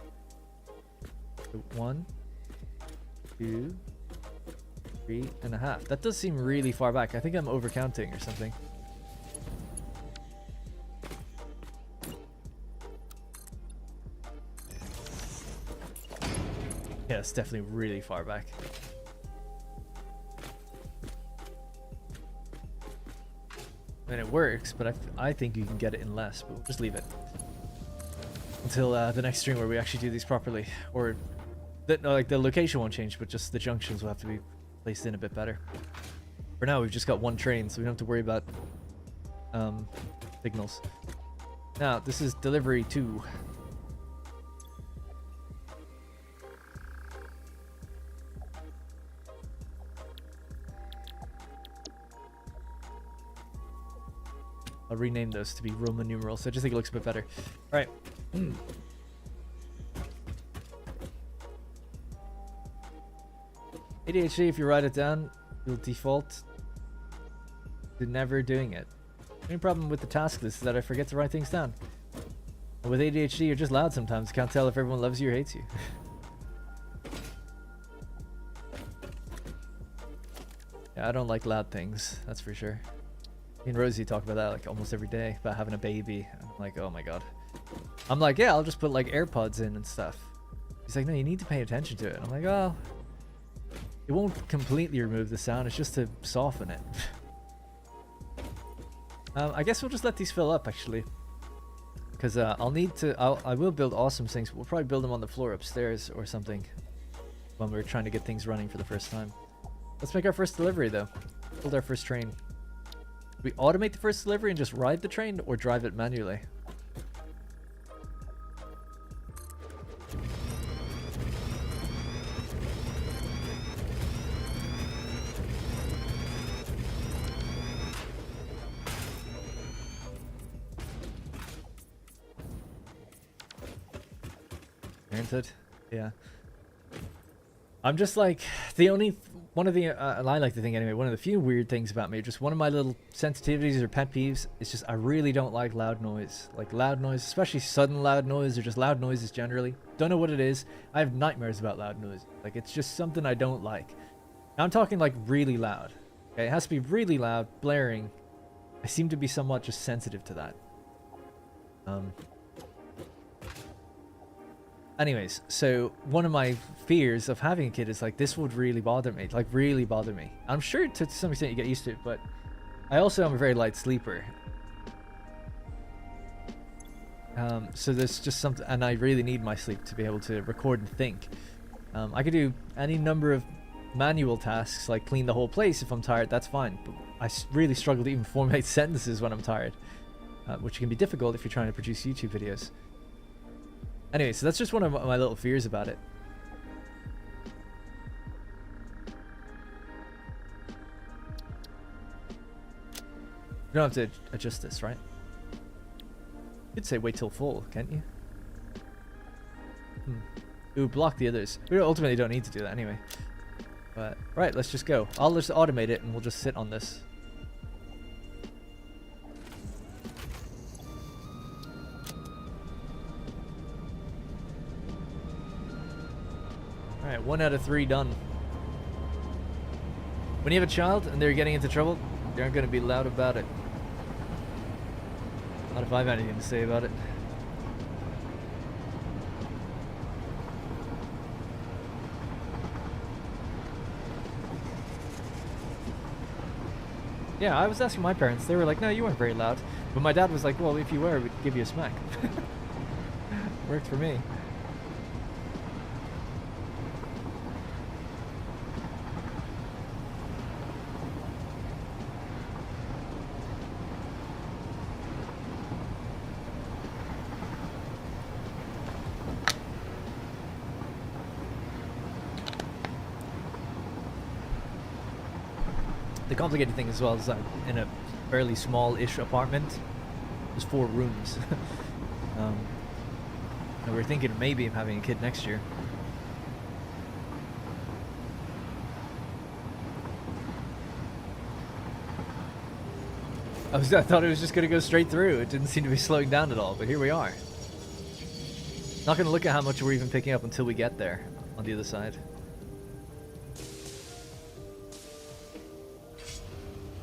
2, 3.5. That does seem really far back. I think I'm overcounting or something. Yeah, it's definitely really far back. I mean, it works, but I think you can get it in less, but we'll just leave it until the next stream where we actually do these properly. Or, no, like, the location won't change, but just the junctions will have to be placed in a bit better. For now, we've just got one train, so we don't have to worry about signals. Now, this is delivery 2. I'll rename those to be Roman numerals, so I just think it looks a bit better. Alright. ADHD, if you write it down, you'll default to never doing it. The only problem with the task list is that I forget to write things down. And with ADHD, you're just loud sometimes. Can't tell if everyone loves you or hates you. Yeah, I don't like loud things, that's for sure. Me and Rosie talk about that like almost every day, about having a baby. I'm like, oh my god. I'm like, yeah, I'll just put like AirPods in and stuff. He's like, no, you need to pay attention to it. I'm like, oh, it won't completely remove the sound, it's just to soften it. I guess we'll just let these fill up actually. Because I will build awesome things. We'll probably build them on the floor upstairs or something. When we're trying to get things running for the first time. Let's make our first delivery though. Build our first train. We automate the first delivery and just ride the train or drive it manually? Granted, yeah. I'm just like one of the I like to think anyway, one of the few weird things about me, just one of my little sensitivities or pet peeves is just I really don't like loud noise. Like loud noise, especially sudden loud noise or just loud noises generally. Don't know what it is. I have nightmares about loud noise. Like it's just something I don't like. Now I'm talking like really loud. Okay, it has to be really loud, blaring. I seem to be somewhat just sensitive to that. Anyways, so one of my fears of having a kid is like this would really bother me, like really bother me. I'm sure to some extent you get used to it, but I also am a very light sleeper. So there's just something, and I really need my sleep to be able to record and think. I could do any number of manual tasks, like clean the whole place if I'm tired, that's fine. But I really struggle to even formulate sentences when I'm tired, which can be difficult if you're trying to produce YouTube videos. Anyway, so that's just one of my little fears about it. You don't have to adjust this, right? You could say wait till full, can't you? Ooh, block the others. We ultimately don't need to do that anyway. But, right, let's just go. I'll just automate it and we'll just sit on this. Alright, 1 out of 3 done. When you have a child and they're getting into trouble, they aren't going to be loud about it. Not if I have anything to say about it. Yeah, I was asking my parents. They were like, no, you weren't very loud. But my dad was like, well, if you were, we'd give you a smack. Worked for me. The complicated thing as well is that in a fairly small-ish apartment, there's 4 rooms. And we're thinking maybe of having a kid next year. I thought it was just going to go straight through. It didn't seem to be slowing down at all, but here we are. Not going to look at how much we're even picking up until we get there on the other side.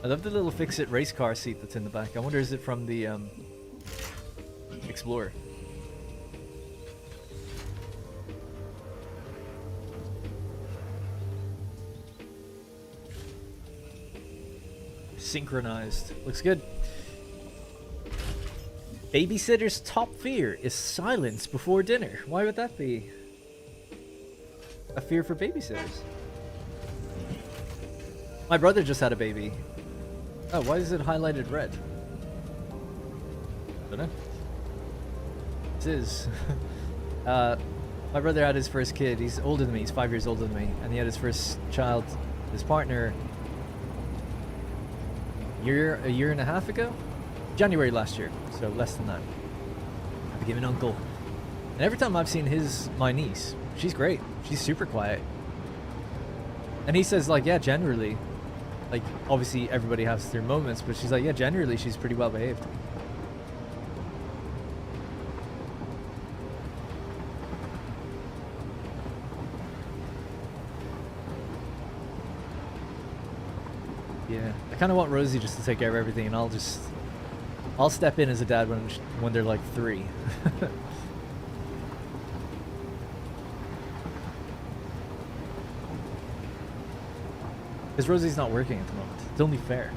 I love the little fix-it race car seat that's in the back. I wonder, is it from the Explorer? Synchronized. Looks good. Babysitter's top fear is silence before dinner. Why would that be a fear for babysitters? My brother just had a baby. Oh, why is it highlighted red? Don't know. This is. My brother had his first kid. He's older than me. He's 5 years older than me. And he had his first child, his partner, a year and a half ago? January last year. So less than that. I became an uncle. And every time I've seen my niece, she's great. She's super quiet. And he says, like, yeah, generally, like, obviously everybody has their moments, but she's like, yeah, generally she's pretty well behaved. Yeah, I kind of want Rosie just to take care of everything, and I'll step in as a dad when they're like 3. Because Rosie's not working at the moment. It's only fair.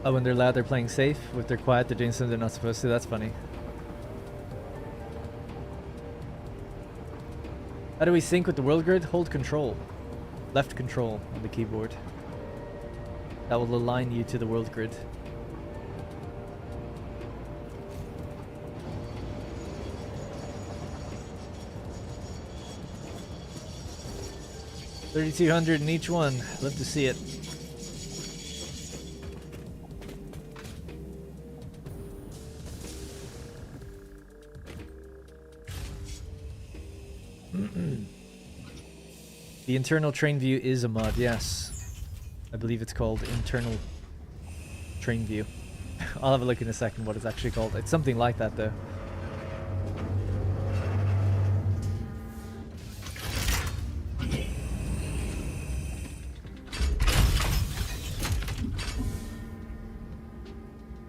Oh, when they're loud, they're playing safe. If they're quiet, they're doing something they're not supposed to. That's funny. How do we sync with the world grid? Hold control. Left control on the keyboard. That will align you to the world grid. $3,200 in each one. Love to see it. The internal train view is a mod, yes. I believe it's called internal train view. I'll have a look in a second what it's actually called. It's something like that though.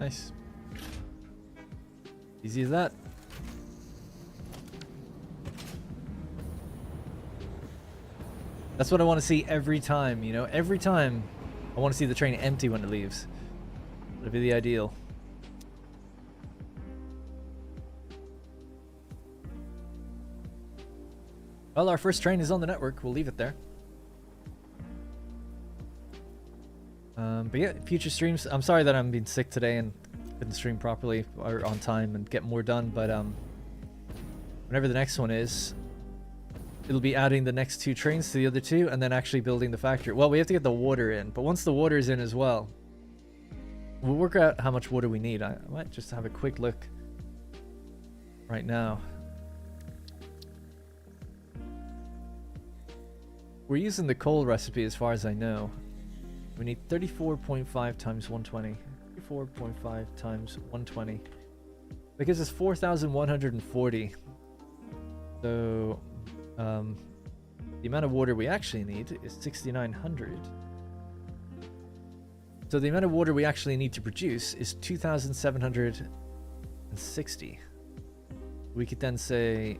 Nice. Easy as that. That's what I want to see every time, you know? Every time I want to see the train empty when it leaves. That'd be the ideal. Well, our first train is on the network. We'll leave it there. But yeah, future streams. I'm sorry that I'm being sick today and couldn't stream properly or on time and get more done, but whenever the next one is, it'll be adding the next 2 trains to the other 2 and then actually building the factory. Well, we have to get the water in, but once the water is in as well, we'll work out how much water we need. I might just have a quick look right now. We're using the coal recipe as far as I know. We need 34.5 times 120. 34.5 times 120. That gives us 4,140. So the amount of water we actually need is 6,900. So the amount of water we actually need to produce is 2,760. We could then say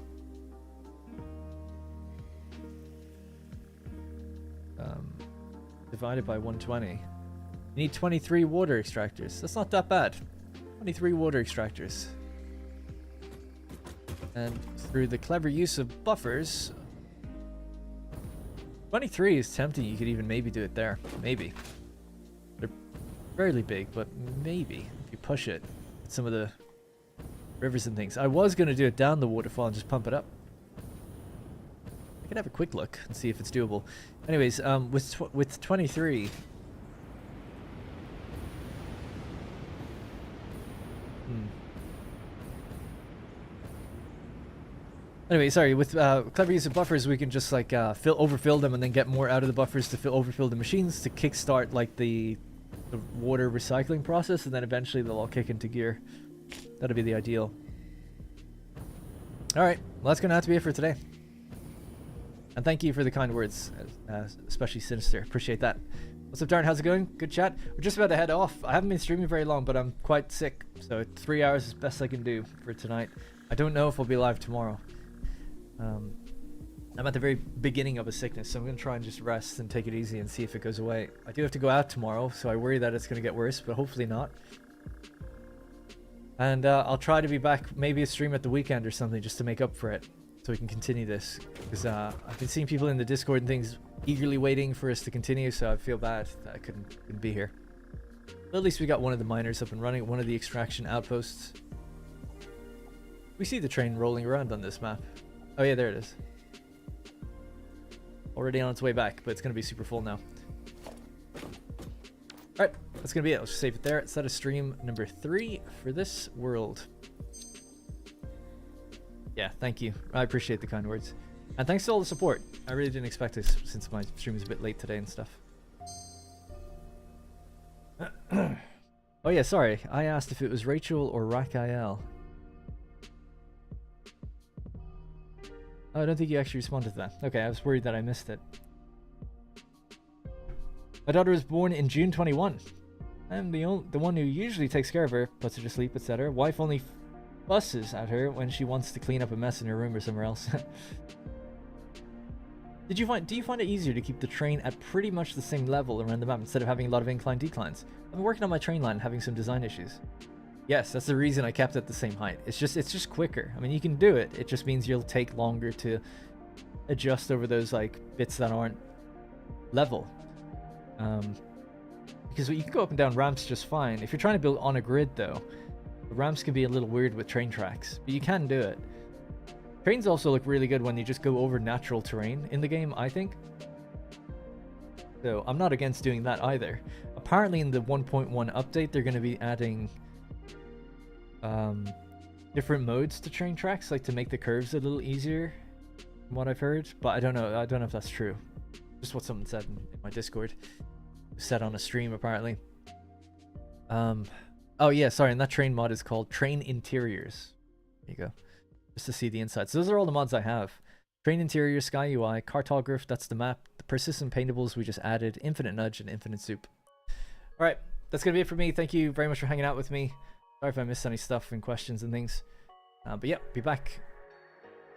divided by 120. You need 23 water extractors. That's not that bad. 23 water extractors. And through the clever use of buffers, 23 is tempting. You could even maybe do it there. Maybe. They're fairly big, but maybe if you push it, some of the rivers and things. I was going to do it down the waterfall and just pump it up. I can have a quick look and see if it's doable. Anyways, with 23. Anyway, sorry, with clever use of buffers, we can just like overfill them and then get more out of the buffers to overfill the machines to kickstart like the water recycling process, and then eventually they'll all kick into gear. That'll be the ideal. Alright, well that's going to have to be it for today. And thank you for the kind words, especially Sinister. Appreciate that. What's up, Darren? How's it going? Good chat. We're just about to head off. I haven't been streaming very long, but I'm quite sick, so 3 hours is best I can do for tonight. I don't know if I'll be live tomorrow. I'm at the very beginning of a sickness, so I'm going to try and just rest and take it easy and see if it goes away. I do have to go out tomorrow, so I worry that it's going to get worse, but hopefully not. And I'll try to be back, maybe a stream at the weekend or something, just to make up for it, so we can continue this. Because I've been seeing people in the Discord and things eagerly waiting for us to continue, so I feel bad that I couldn't be here. But at least we got one of the miners up and running, one of the extraction outposts. We see the train rolling around on this map. Oh yeah, there it is. Already on its way back, but it's going to be super full now. that's gonna be it. Let's just save it there. Set a stream number 3 for this world. Yeah, thank you. I appreciate the kind words. And thanks to all the support. I really didn't expect this since my stream was a bit late today and stuff. Oh yeah, sorry. I asked if it was Rachel or Rakael. Oh, I don't think you actually responded to that. Okay, I was worried that I missed it. My daughter was born in June 21. I'm the one who usually takes care of her, puts her to sleep, etc. Wife only fusses at her when she wants to clean up a mess in her room or somewhere else. Do you find it easier to keep the train at pretty much the same level around the map instead of having a lot of incline declines? I've been working on my train line, having some design issues. Yes, that's the reason I kept it at the same height. It's just quicker. I mean, you can do it. It just means you'll take longer to adjust over those like bits that aren't level. Because you can go up and down ramps just fine. If you're trying to build on a grid though, the ramps can be a little weird with train tracks, but you can do it. Trains also look really good when you just go over natural terrain in the game, I think. So I'm not against doing that either. Apparently in the 1.1 update, they're going to be adding different modes to train tracks, like to make the curves a little easier, from what I've heard. But I don't know if that's true. Just what someone said in my Discord. Said on a stream, apparently. Oh yeah, sorry, and that train mod is called Train Interiors. There you go. Just to see the inside. So those are all the mods I have. Train Interior, Sky UI, Cartograph, that's the map. The persistent paintables we just added, Infinite Nudge, and Infinite Soup. Alright, that's going to be it for me. Thank you very much for hanging out with me. Sorry if I missed any stuff and questions and things. But yeah, be back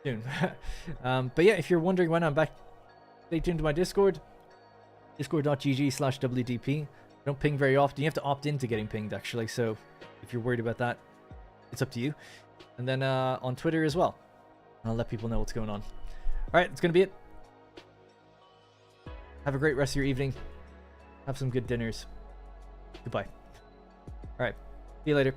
soon. But yeah, if you're wondering when I'm back, stay tuned to my Discord. Discord.gg/WDP. I don't ping very often. You have to opt into getting pinged, actually. So if you're worried about that, it's up to you. And then on Twitter as well. I'll let people know what's going on. Alright, that's going to be it. Have a great rest of your evening. Have some good dinners. Goodbye. Alright, see you later.